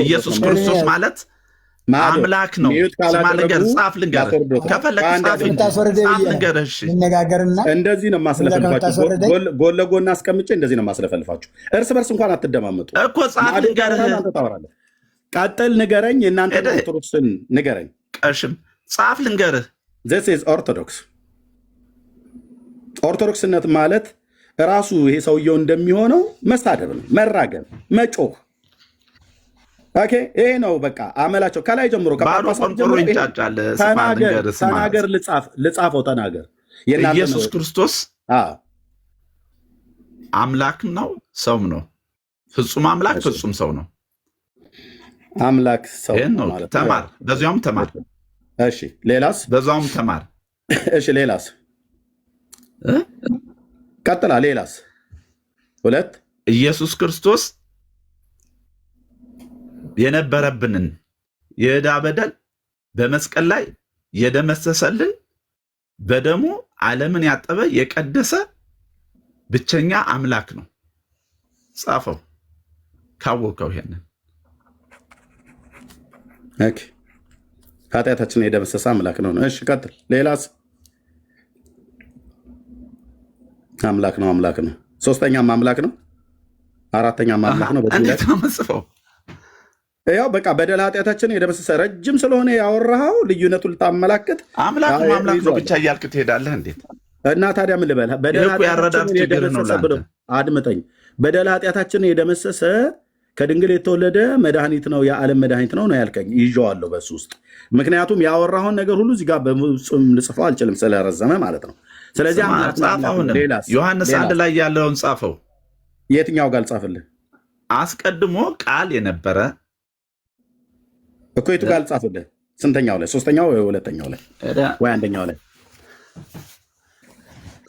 ኢየሱስ ክርስቶስ ማለት አምላክ ነው። ስማ ልንገር፣ ጻፍ ልንገር፣ ከፈለክ ጻፍ ልንገር። እሺ እንደዚህ ነው ማስለፈልፋችሁ። ጎን ለጎን አስቀምጬ እንደዚህ ነው ማስለፈልፋችሁ። እርስ በርስ እንኳን አትደማመጡ እኮ። ጻፍ ልንገርህ። ቀጥል፣ ንገረኝ። የእናንተ ኦርቶዶክስን ንገረኝ። ቀሽም ጻፍ ልንገርህ። ዚስ ኢዝ ኦርቶዶክስ። ኦርቶዶክስነት ማለት ራሱ ይሄ ሰውየው እንደሚሆነው መሳደብ ነው፣ መራገም፣ መጮህ። ኦኬ፣ ይሄ ነው በቃ አመላቸው። ከላይ ጀምሮ ተናገር፣ ልጻፈው፣ ተናገር። ኢየሱስ ክርስቶስ አምላክ ነው፣ ሰውም ነው። ፍጹም አምላክ፣ ፍጹም ሰው ነው። አምላክ ሰው ነው። ተማር፣ በዚያውም ተማር። እሺ፣ ሌላስ? በዛውም ተማር። እሺ፣ ሌላስ? ቀጥላ። ሌላስ? 2 ኢየሱስ ክርስቶስ የነበረብንን የዕዳ በደል በመስቀል ላይ የደመሰሰልን በደሙ ዓለምን ያጠበ የቀደሰ ብቸኛ አምላክ ነው። ጻፈው ካወቀው ይሄንን። ኦኬ፣ ኃጢአታችንን የደመሰሰ አምላክ ነው። እሺ፣ ቀጥል። ሌላስ? አምላክ ነው። ሶስተኛም አምላክ ነው። አራተኛ አምላክ ነው። እንዴት ነው የምጽፈው? ያው በቃ በደል ኃጢአታችን የደመሰሰ ረጅም ስለሆነ ያወራኸው ልዩነቱን ልታመላክት አምላክ ነው ብቻ እያልክ ትሄዳለህ። እንዴት እና ታዲያ ምን ልበልህ? በደል ኃጢአታችን የደመሰሰ ብሎ አድምጠኝ። በደል ኃጢአታችን የደመሰሰ ከድንግል የተወለደ መድኃኒት ነው፣ የዓለም መድኃኒት ነው ነው ያልከኝ። ይዤዋለሁ በሱ ውስጥ ምክንያቱም ያወራኸውን ነገር ሁሉ እዚህ ጋር በጽም ልጽፈው አልችልም ስለረዘመ ማለት ነው። ስለዚህ ዮሐንስ 1 ላይ ያለውን ጻፈው። የትኛው ጋር ልጻፍልህ? አስቀድሞ ቃል የነበረ እኮ የቱ ጋር ልጻፍልህ? ስንተኛው ላይ? ሶስተኛው ወይ ሁለተኛው ላይ ወይ አንደኛው ላይ?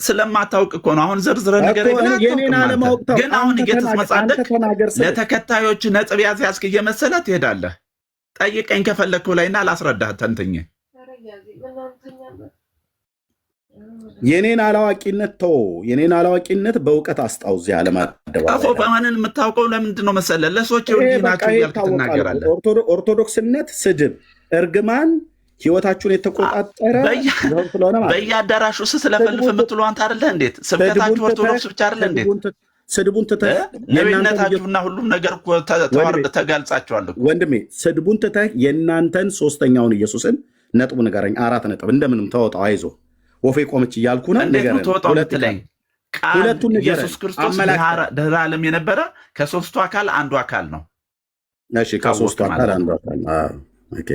ስለማታውቅ እኮ ነው። አሁን ዝርዝረ ነገር ግን አሁን እየተስመጻደቅ ለተከታዮች ነጥብ ያዝያዝክ እየመሰለ ትሄዳለህ። ጠይቀኝ ከፈለግከው ላይና ላስረዳህ ተንትኜ። የኔን አላዋቂነት ተው፣ የኔን አላዋቂነት በእውቀት አስጣው። እዚህ አለማደባባይ በማንን የምታውቀው ለምንድን ነው መሰለህ? ለሰዎች ወንዲ ናቸው እያልክ ትናገራለህ። ኦርቶዶክስነት፣ ስድብ፣ ህይወታችሁን የተቆጣጠረ ስለሆነ በየአዳራሹ ስለፈልፍ የምትሉ አንተ አይደለህ? እንዴት ስብከታችሁ ኦርቶዶክስ ብቻ አይደለ? እንዴት ስድቡን ትተህ ነቢይነታችሁና ሁሉም ነገር ተጋልጻችኋል ወንድሜ። ስድቡን ትተህ የእናንተን ሶስተኛውን ኢየሱስን ነጥቡ ንገረኝ። 4 ነጥብ እንደምንም ተወጣው። አይዞ ወፌ ቆመች እያልኩ ነው። ሁለቱን ኢየሱስ ክርስቶስ ድህረ ዓለም የነበረ ከሶስቱ አካል አንዱ አካል ነው። እሺ ከሶስቱ አካል አንዱ አካል ኦኬ።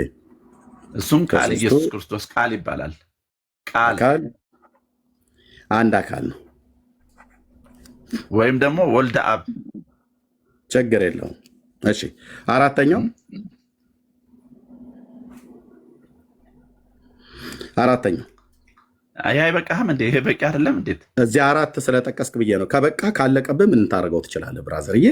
እሱም ቃል ኢየሱስ ክርስቶስ ቃል ይባላል። ቃል አንድ አካል ነው፣ ወይም ደግሞ ወልደ አብ፣ ችግር የለውም። እሺ አራተኛው አይ አይበቃህም እንዴ? ይሄ በቂ አይደለም? እንዴት እዚህ 4 ስለጠቀስክ ብዬ ነው። ከበቃ ካለቀብህ ምን ታደርገው ትችላለህ ብራዘርዬ።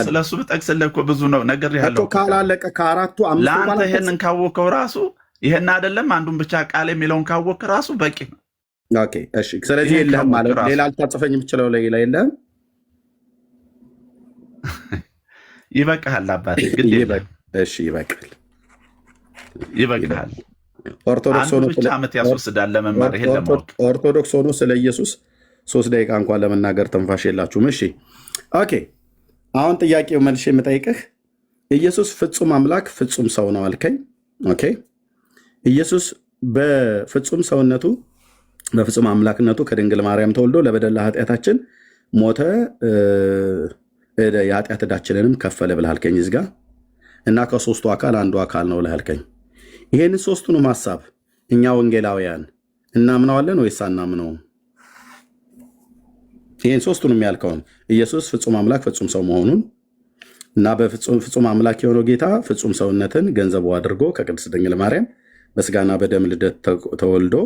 ስለሱ ብጠቅስልህ እኮ ብዙ ነው ነገር ያለው። ካላለቀ ከአራቱ ለአንተ ይሄንን ካወቀው ራሱ ይሄን አይደለም አንዱን ብቻ ቃል የሚለውን ካወቅ ራሱ በቂ ነው። ኦኬ እሺ። ስለዚህ የለህም ማለት ሌላ ልታጽፈኝ የምችለው ሌላ የለህም? ይበቃሃል አባቴ። ግን እሺ ይበቃል፣ ይበቃል። ኦርቶዶክስ ሆኖ ብቻ ዓመት ያስወስዳል ለመማር። ይሄን ለማወቅ ኦርቶዶክስ ሆኖ ስለ ኢየሱስ 3 ደቂቃ እንኳን ለመናገር ትንፋሽ የላችሁም። እሺ ኦኬ። አሁን ጥያቄው መልሼ የምጠይቅህ ኢየሱስ ፍጹም አምላክ ፍጹም ሰው ነው አልከኝ። ኦኬ ኢየሱስ በፍጹም ሰውነቱ በፍጹም አምላክነቱ ከድንግል ማርያም ተወልዶ ለበደል ኃጢአታችን ሞተ፣ የኃጢአት ዕዳችንንም ከፈለ ብለህ አልከኝ እዚህ ጋር እና ከሶስቱ አካል አንዱ አካል ነው ብለህ አልከኝ። ይሄን ሶስቱንም ሐሳብ እኛ ወንጌላውያን እናምናዋለን ወይስ አናምነውም? ይሄን ሶስቱንም ያልከውን ኢየሱስ ፍጹም አምላክ ፍጹም ሰው መሆኑን እና በፍጹም አምላክ የሆነው ጌታ ፍጹም ሰውነትን ገንዘቡ አድርጎ ከቅድስት ድንግል ማርያም በስጋና በደም ልደት ተወልዶ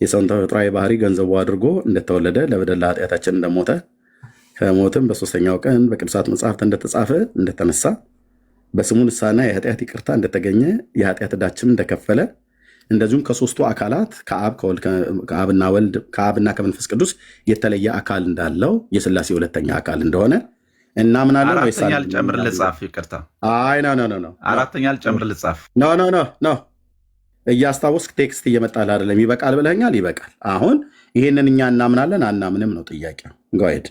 የሰውን ተፈጥሯዊ ባህሪ ገንዘቡ አድርጎ እንደተወለደ ለበደል ኃጢአታችን እንደሞተ ከሞትም በሶስተኛው ቀን በቅዱሳት መጽሐፍት እንደተጻፈ እንደተነሳ በስሙ ንስሐና የኃጢአት ይቅርታ እንደተገኘ የኃጢአት ዕዳችን እንደከፈለ እንደዚሁም ከሶስቱ አካላት ከአብና ከመንፈስ ቅዱስ የተለየ አካል እንዳለው የሥላሴ ሁለተኛ አካል እንደሆነ እናምናለን። አራተኛ ልጨምር ልጻፍ? ይቅርታ አይ ኖ አራተኛ ልጨምር ልጻፍ? ኖ እያስታወስክ ቴክስት እየመጣልህ አይደለም። ይበቃል ብለኸኛል። ይበቃል። አሁን ይህንን እኛ እናምናለን አናምንም ነው ጥያቄው። ጎሄድ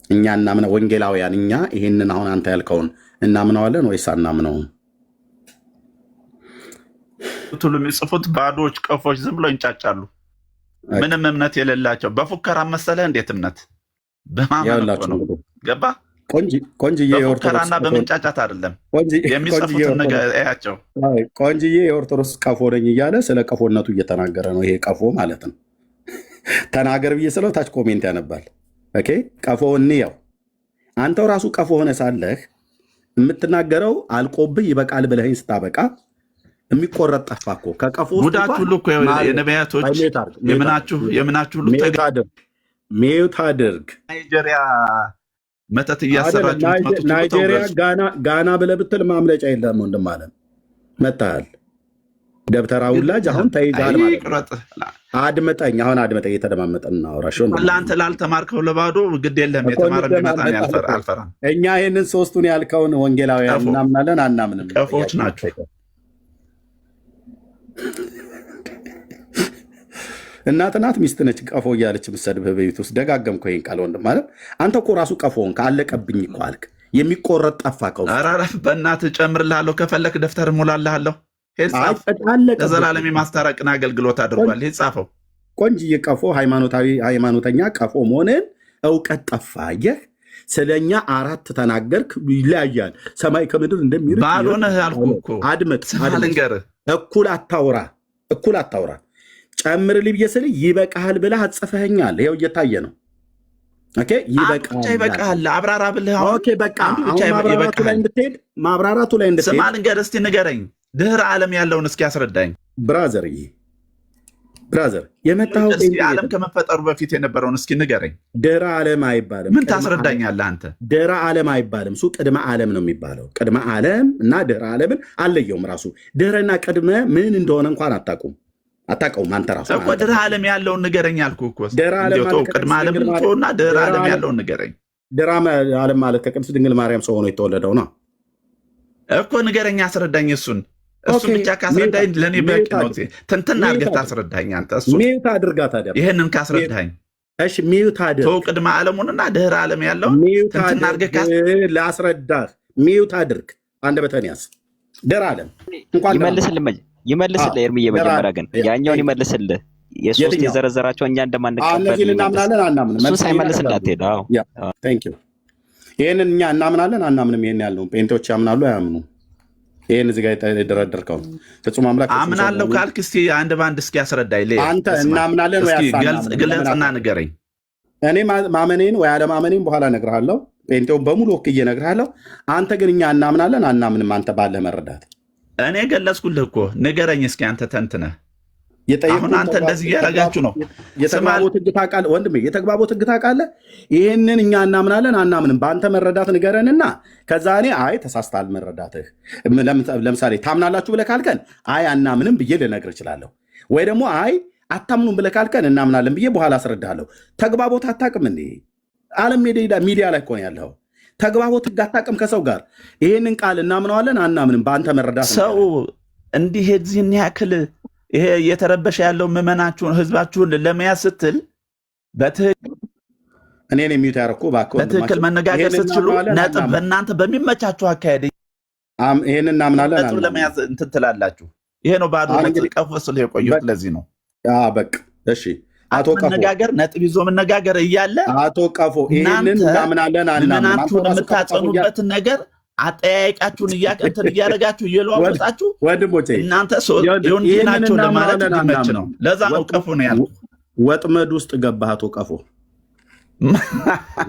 እኛ እናምነ ወንጌላውያን እኛ ይህንን አሁን አንተ ያልከውን እናምነዋለን ወይስ አናምነውም? ሁሉ የሚጽፉት ባዶዎች ቀፎች ዝም ብሎ ይንጫጫሉ። ምንም እምነት የሌላቸው በፉከራ መሰለህ። እንዴት እምነት በማመን ነው? ገባ? ቆንጅዬ በፉከራና በመንጫጫት አይደለም የሚጽፉትን ነገር ያቸው። ቆንጅዬ የኦርቶዶክስ ቀፎ ነኝ እያለ ስለ ቀፎነቱ እየተናገረ ነው። ይሄ ቀፎ ማለት ነው። ተናገር ብዬ ስለው ታች ኮሜንት ያነባል። ኦኬ ቀፎ እንየው። አንተው ራሱ ቀፎ ሆነ ሳለህ የምትናገረው አልቆብህ ይበቃል ብለኸኝ ስታበቃ የሚቆረጥ ጠፋ እኮ ከቀፎ ጉዳት ሁሉ እኮ የነቢያቶች የምናችሁ ሁሉ ሚዩት አድርግ። ናይጄሪያ መተት እያሰራችሁ ናይጄሪያ ጋና ብለህ ብትል ማምለጫ የለም ወንድም አለም መታሃል። ደብተራ ውላጅ አሁን ተይዛል ማለት አድመጠኝ። አሁን አድመጠኝ። የተደማመጠን እናወራሽ ለአንተ ላልተማርከው ለባዶ ግድ የለም። የተማረ ቢመጣ አልፈራም። እኛ ይህንን ሶስቱን ያልከውን ወንጌላውያን እናምናለን አናምንም? ቀፎች ናቸው። እናት ናት ሚስት ነች ቀፎ እያለች የምትሰድብህ በቤት ውስጥ ደጋገምኩ ይሄን ቃል ወንድም ማለት አንተ እኮ ራሱ ቀፎውን ካለቀብኝ እኮ አልክ። የሚቆረጥ ጠፋ ከውስጥ። ኧረ በእናትህ ጨምርልሃለሁ፣ ከፈለክ ደፍተር ሙላልሃለሁ። ሄድ ጻፍ። ለዘላለም የማስታረቅን አገልግሎት አድርጓል። ሄድ ጻፈው። ቆንጅዬ ቀፎ ሃይማኖተኛ ቀፎ መሆንን እውቀት ጠፋ። አየህ፣ ስለኛ 4 ተናገርክ። ይለያያል ሰማይ ከምድር እንደሚርቅ ባልሆነህ አልኩህ እኮ። አድመጥ፣ ልንገርህ፣ እኩል አታውራ። ጨምርልኝ ብዬ ስልህ ይበቃሃል ብለህ አጽፈኸኛል። ይኸው እየታየ ነው። ኦኬ፣ ይበቃሃል። አብራራ ብለህ ኦኬ፣ በቃ ማብራራቱ ላይ እንድትሄድ ስማ፣ ልንገርህ፣ እስቲ ንገረኝ። ድህረ ዓለም ያለውን እስኪ ያስረዳኝ ብራዘር የመጣው ዓለም ከመፈጠሩ በፊት የነበረውን እስኪ ንገረኝ። ድህረ ዓለም አይባልም። ምን ታስረዳኛለህ አንተ? ድህረ ዓለም አይባልም። እሱ ቅድመ ዓለም ነው የሚባለው። ቅድመ ዓለም እና ድህረ ዓለምን አለየውም። ራሱ ድህረና ቅድመ ምን እንደሆነ እንኳን አታውቀውም አንተ ራሱ እኮ። ድህረ ዓለም ያለውን ንገረኝ አልኩህ እኮ። ቅድመ ዓለም እና ድህረ ዓለም ያለውን ንገረኝ። ድህረ ዓለም ማለት ከቅድስት ድንግል ማርያም ሰው ሆኖ የተወለደው ነው እኮ። ንገረኝ፣ አስረዳኝ እሱን። እሱን ብቻ ካስረዳኝ ለእኔ በቂ ነው። ትንትና አድርገህ ታስረዳኝ አንተ። እሱ ሚዩት አድርጋ ታዲያ። ይህንን ካስረዳኝ እሺ፣ ሚዩት አድርግ። ተው፣ ቅድመ ዓለሙንና ድህረ ዓለም ያለውን ትንትና አድርገህ ላስረዳህ። ሚዩት አድርግ። አንደበትህን ያዝ። ድህረ ዓለም እንኳን ይመልስልህ ኤርምዬ። መጀመሪያ ግን ያኛውን ይመልስልህ። የሶስት የዘረዘራቸው እኛ እንደማንቀበል እነዚህን እናምናለን አናምንም። እሱ ሳይመልስ እንዳትሄድ። ይህንን እኛ እናምናለን አናምንም። ይህን ያልነው ጴንጤዎች ያምናሉ አያምኑ? ይህን እዚህ ጋር የደረደርከው ፍጹም አምላክ አምናለሁ ካልክ እስኪ አንድ በአንድ እስኪ አስረዳኝ። አንተ እናምናለን ወይ ግለጽና ንገረኝ። እኔ ማመኔን ወይ አለማመኔን በኋላ እነግርሃለሁ። ጴንጤውን በሙሉ ወክዬ እነግርሃለሁ። አንተ ግን እኛ እናምናለን አናምንም አንተ ባለህ መረዳት። እኔ ገለጽኩልህ እኮ። ንገረኝ እስኪ አንተ ተንትነህ። አሁን አንተ እንደዚህ እያደረጋችሁ ነው። የተግባቦት ሕግ ታውቃለህ ወንድሜ፣ የተግባቦት ሕግ ታውቃለህ። ይህንን እኛ እናምናለን አናምንም በአንተ መረዳት ንገረንና ከዛ እኔ አይ ተሳስተሃል መረዳትህ። ለምሳሌ ታምናላችሁ ብለህ ካልከን አይ አናምንም ብዬ ልነግር እችላለሁ። ወይ ደግሞ አይ አታምኑም ብለህ ካልከን እናምናለን ብዬ በኋላ አስረዳለሁ። ተግባቦት አታውቅም እንዴ? ዓለም ሚዲያ ላይ እኮ ነው ያለው። ተግባቦት ሕግ አታውቅም ከሰው ጋር። ይህንን ቃል እናምነዋለን አናምንም በአንተ መረዳት። ሰው እንዲህ የዚህን ያክል ይሄ እየተረበሸ ያለው ምዕመናችሁን ህዝባችሁን ለመያዝ ስትል እኔን የሚዩት ያደረኩ በትክክል መነጋገር ስትችሉ ነጥብ በእናንተ በሚመቻችሁ አካሄድ ይህን እናምናለን ነጥብ ለመያዝ እንትን ትላላችሁ። ይሄ ነው ባዶ ቀፎ ስለ የቆየሁት ለዚህ ነው። በቃ እሺ፣ አቶ ቀፎ መነጋገር ነጥብ ይዞ መነጋገር እያለ አቶ ቀፎ ይህንን እናምናለን ምዕመናችሁን የምታጸኑበትን ነገር አጠያየቃችሁን እንትን እያደረጋችሁ እየለዋወጣችሁ ወንድሞቼ እናንተ የወንድ ናቸው ለማለት እንዲመች ነው። ለዛ ነው ቀፎ ነው ያልኩት። ወጥመድ ውስጥ ገባህ አቶ ቀፎ።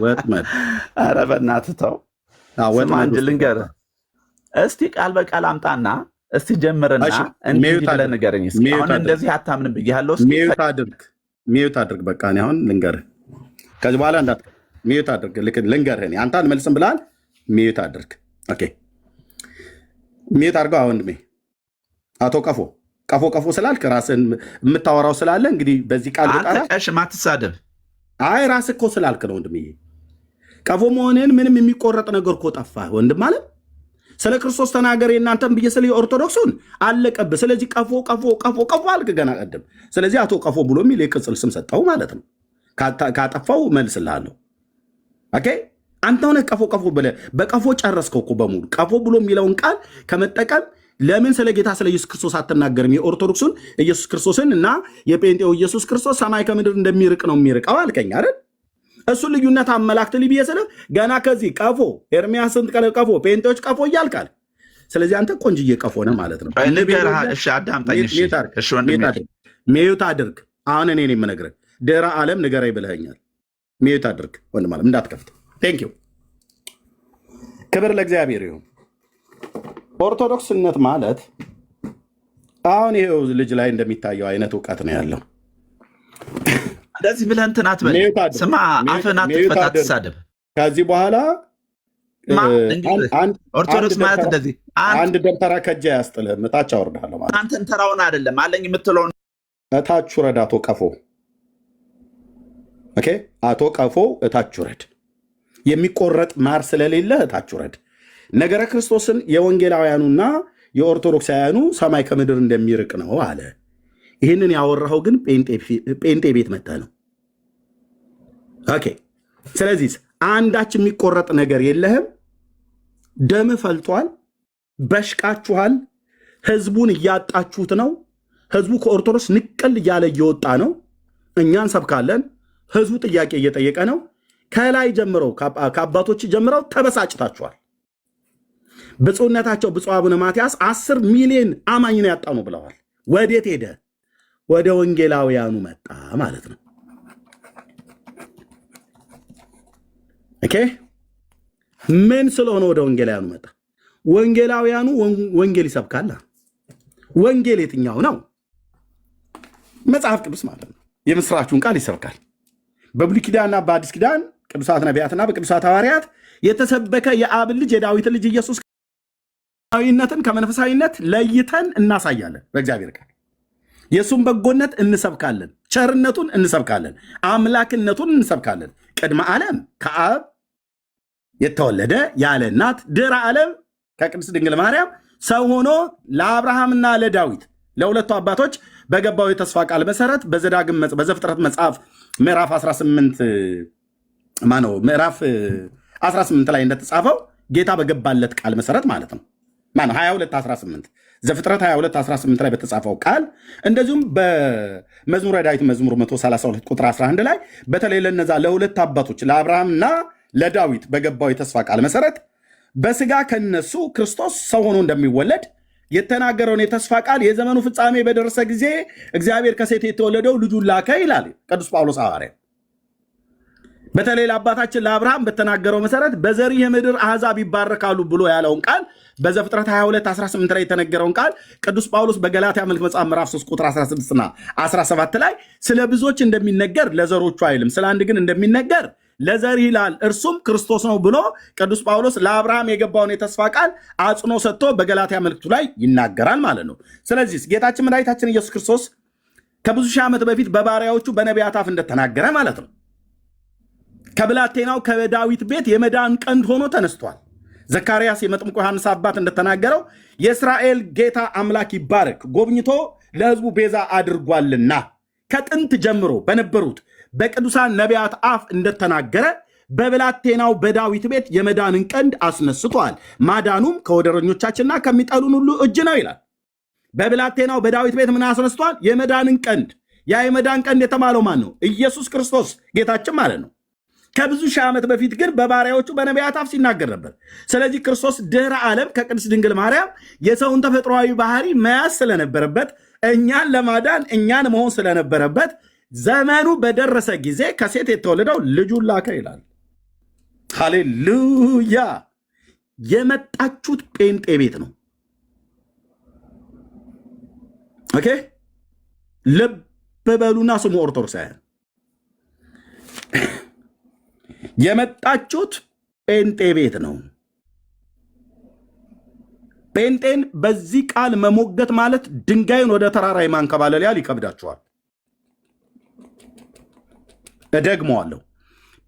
ወጥመድ። ኧረ በእናትህ ተው። አንድ ልንገርህ እስቲ፣ ቃል በቃል አምጣና እስቲ ጀምርና እንዲህ ብለህ ንገረኝ እስኪ። አሁን እንደዚህ አታምንም ብያለሁ። ሚዩት አድርግ። በቃ እኔ አሁን ልንገርህ፣ ከዚህ በኋላ ሚዩት አድርግ። ልንገርህ አንተ አልመልስም ብለሃል። ሚዩት አድርግ። ኦኬ፣ ሚዩት አድርገው። ወንድሜ አቶ ቀፎ ስላልክ ራስን የምታወራው ስላለ እንግዲህ በዚህ ቃል ቀሽም አትሳደብ። አይ ራስህ እኮ ስላልክ ነው ወንድሜ። ቀፎ መሆንህን ምንም የሚቆረጥ ነገር እኮ ጠፋ ወንድም አለ። ስለ ክርስቶስ ተናገር የእናንተን ብዬ ስለ ኦርቶዶክሱን አለቀብህ። ስለዚህ ቀፎ አልክ ገና ቀደም። ስለዚህ አቶ ቀፎ ብሎ የሚል የቅጽል ስም ሰጠው ማለት ነው። ካጠፋው መልስልሃለሁ። ኦኬ፣ አንተ ሆነህ ቀፎ ብለህ በቀፎ ጨረስከው እኮ በሙሉ። ቀፎ ብሎ የሚለውን ቃል ከመጠቀም ለምን ስለ ጌታ ስለ ኢየሱስ ክርስቶስ አትናገርም? የኦርቶዶክሱን ኢየሱስ ክርስቶስን እና የጴንጤው ኢየሱስ ክርስቶስ ሰማይ ከምድር እንደሚርቅ ነው የሚርቀው አልከኝ አይደል? እሱን ልዩነት አመላክትልኝ ብዬ ስለ ገና ከዚህ ቀፎ ኤርሚያስን ቀፎ ጴንጤዎች ቀፎ እያልካል። ስለዚህ አንተ ቆንጅዬ ቀፎ ነህ ማለት ነው። ሚዩት አድርግ። አሁን እኔ የምነግርህ ድህረ ዓለም ንገረኝ ብለኸኛል። ሚዩት አድርግ ወንድም አለም፣ እንዳትከፍት። ቴንክ ዩ። ክብር ለእግዚአብሔር ይሁን። ኦርቶዶክስነት ማለት አሁን ይሄው ልጅ ላይ እንደሚታየው አይነት እውቀት ነው ያለው። እንደዚህ ብለህ እንትን አትበል። ስማ፣ አፍህን አትክፈት፣ አትሳደብ። ከዚህ በኋላ ኦርቶዶክስ ማለት እንደዚህ አንድ ደብተራ ከእጅ አያስጥልህም። እታች አወርድሃለሁ ማለት አንተን ተራውን አይደለም አለኝ የምትለውን እታች ውረድ። አቶ ቀፎ ኦኬ፣ አቶ ቀፎ እታች ውረድ። የሚቆረጥ ማር ስለሌለ እታች ውረድ። ነገረ ክርስቶስን የወንጌላውያኑና የኦርቶዶክሳውያኑ ሰማይ ከምድር እንደሚርቅ ነው አለ። ይህንን ያወራኸው ግን ጴንጤ ቤት መጥተህ ነው። ኦኬ። ስለዚህ አንዳች የሚቆረጥ ነገር የለህም። ደም ፈልቷል፣ በሽቃችኋል። ህዝቡን እያጣችሁት ነው። ህዝቡ ከኦርቶዶክስ ንቅል እያለ እየወጣ ነው። እኛ እንሰብካለን፣ ህዝቡ ጥያቄ እየጠየቀ ነው። ከላይ ጀምረው ከአባቶች ጀምረው ተበሳጭታችኋል። ብፁዕነታቸው ብፁዕ አቡነ ማትያስ 10 ሚሊዮን አማኝ ነው ያጣ ነው ብለዋል። ወዴት ሄደ? ወደ ወንጌላውያኑ መጣ ማለት ነው። ኦኬ። ምን ስለሆነ ወደ ወንጌላውያኑ መጣ? ወንጌላውያኑ ወንጌል ይሰብካል። ወንጌል የትኛው ነው? መጽሐፍ ቅዱስ ማለት ነው። የምስራቹን ቃል ይሰብካል። በብሉይ ኪዳንና በአዲስ ኪዳን ቅዱሳት ነቢያትና በቅዱሳት ሐዋርያት የተሰበከ የአብ ልጅ የዳዊት ልጅ ኢየሱስ ዊነትን ከመንፈሳዊነት ለይተን እናሳያለን። በእግዚአብሔር ቃል የእሱን በጎነት እንሰብካለን፣ ቸርነቱን እንሰብካለን፣ አምላክነቱን እንሰብካለን። ቅድመ ዓለም ከአብ የተወለደ ያለ እናት ድህረ ዓለም ከቅድስት ድንግል ማርያም ሰው ሆኖ ለአብርሃምና ለዳዊት ለሁለቱ አባቶች በገባው የተስፋ ቃል መሰረት በዘፍጥረት መጽሐፍ ምዕራፍ 18 ላይ እንደተጻፈው ጌታ በገባለት ቃል መሰረት ማለት ነው። 22:18 ዘፍጥረት 22:18 ላይ በተጻፈው ቃል እንደዚሁም በመዝሙረ ዳዊት መዝሙር 132 ቁጥር 11 ላይ በተለይ ለነዛ ለሁለት አባቶች ለአብርሃምና ለዳዊት በገባው የተስፋ ቃል መሰረት በስጋ ከነሱ ክርስቶስ ሰው ሆኖ እንደሚወለድ የተናገረውን የተስፋ ቃል የዘመኑ ፍጻሜ በደረሰ ጊዜ እግዚአብሔር ከሴት የተወለደው ልጁን ላከ ይላል ቅዱስ ጳውሎስ ሐዋርያ። በተለይ ለአባታችን ለአብርሃም በተናገረው መሰረት በዘርህ የምድር አሕዛብ ይባረካሉ ብሎ ያለውን ቃል በዘፍጥረት 22:18 ላይ የተነገረውን ቃል ቅዱስ ጳውሎስ በገላትያ መልእክት መጽሐፍ ምዕራፍ 3 ቁጥር 16ና 17 ላይ ስለ ብዙዎች እንደሚነገር ለዘሮቹ አይልም፣ ስለ አንድ ግን እንደሚነገር ለዘርህ ይላል፣ እርሱም ክርስቶስ ነው ብሎ ቅዱስ ጳውሎስ ለአብርሃም የገባውን የተስፋ ቃል አጽኖ ሰጥቶ በገላትያ መልእክቱ ላይ ይናገራል ማለት ነው። ስለዚህ ጌታችን መድኃኒታችን ኢየሱስ ክርስቶስ ከብዙ ሺህ ዓመት በፊት በባሪያዎቹ በነቢያት አፍ እንደተናገረ ማለት ነው ከብላቴናው ከዳዊት ቤት የመዳን ቀንድ ሆኖ ተነስቷል። ዘካርያስ የመጥምቁ ዮሐንስ አባት እንደተናገረው የእስራኤል ጌታ አምላክ ይባረክ፣ ጎብኝቶ ለሕዝቡ ቤዛ አድርጓልና ከጥንት ጀምሮ በነበሩት በቅዱሳን ነቢያት አፍ እንደተናገረ በብላቴናው በዳዊት ቤት የመዳንን ቀንድ አስነስቷል፣ ማዳኑም ከወደረኞቻችንና ከሚጠሉን ሁሉ እጅ ነው ይላል። በብላቴናው በዳዊት ቤት ምን አስነስቷል? የመዳንን ቀንድ። ያ የመዳን ቀንድ የተባለው ማን ነው? ኢየሱስ ክርስቶስ ጌታችን ማለት ነው። ከብዙ ሺህ ዓመት በፊት ግን በባሪያዎቹ በነቢያት አፍ ሲናገር ነበር። ስለዚህ ክርስቶስ ድህረ ዓለም ከቅድስት ድንግል ማርያም የሰውን ተፈጥሯዊ ባህሪ መያዝ ስለነበረበት፣ እኛን ለማዳን እኛን መሆን ስለነበረበት ዘመኑ በደረሰ ጊዜ ከሴት የተወለደው ልጁን ላከ ይላል። ሃሌሉያ! የመጣችሁት ጴንጤ ቤት ነው። ኦኬ፣ ልብ በሉና ስሙ ኦርቶዶክሳውያን፣ የመጣችሁት ጴንጤ ቤት ነው። ጴንጤን በዚህ ቃል መሞገት ማለት ድንጋይን ወደ ተራራ የማንከባለል ያህል ይከብዳችኋል። እደግመዋለሁ።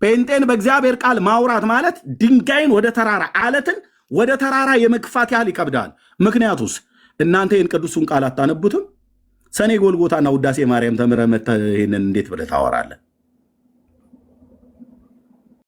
ጴንጤን በእግዚአብሔር ቃል ማውራት ማለት ድንጋይን ወደ ተራራ፣ አለትን ወደ ተራራ የመግፋት ያህል ይከብዳል። ምክንያቱስ እናንተ ይህን ቅዱሱን ቃል አታነቡትም? ሰኔ ጎልጎታና ውዳሴ ማርያም ተምረህ መተህ ይህንን እንዴት ብለህ ታወራለህ?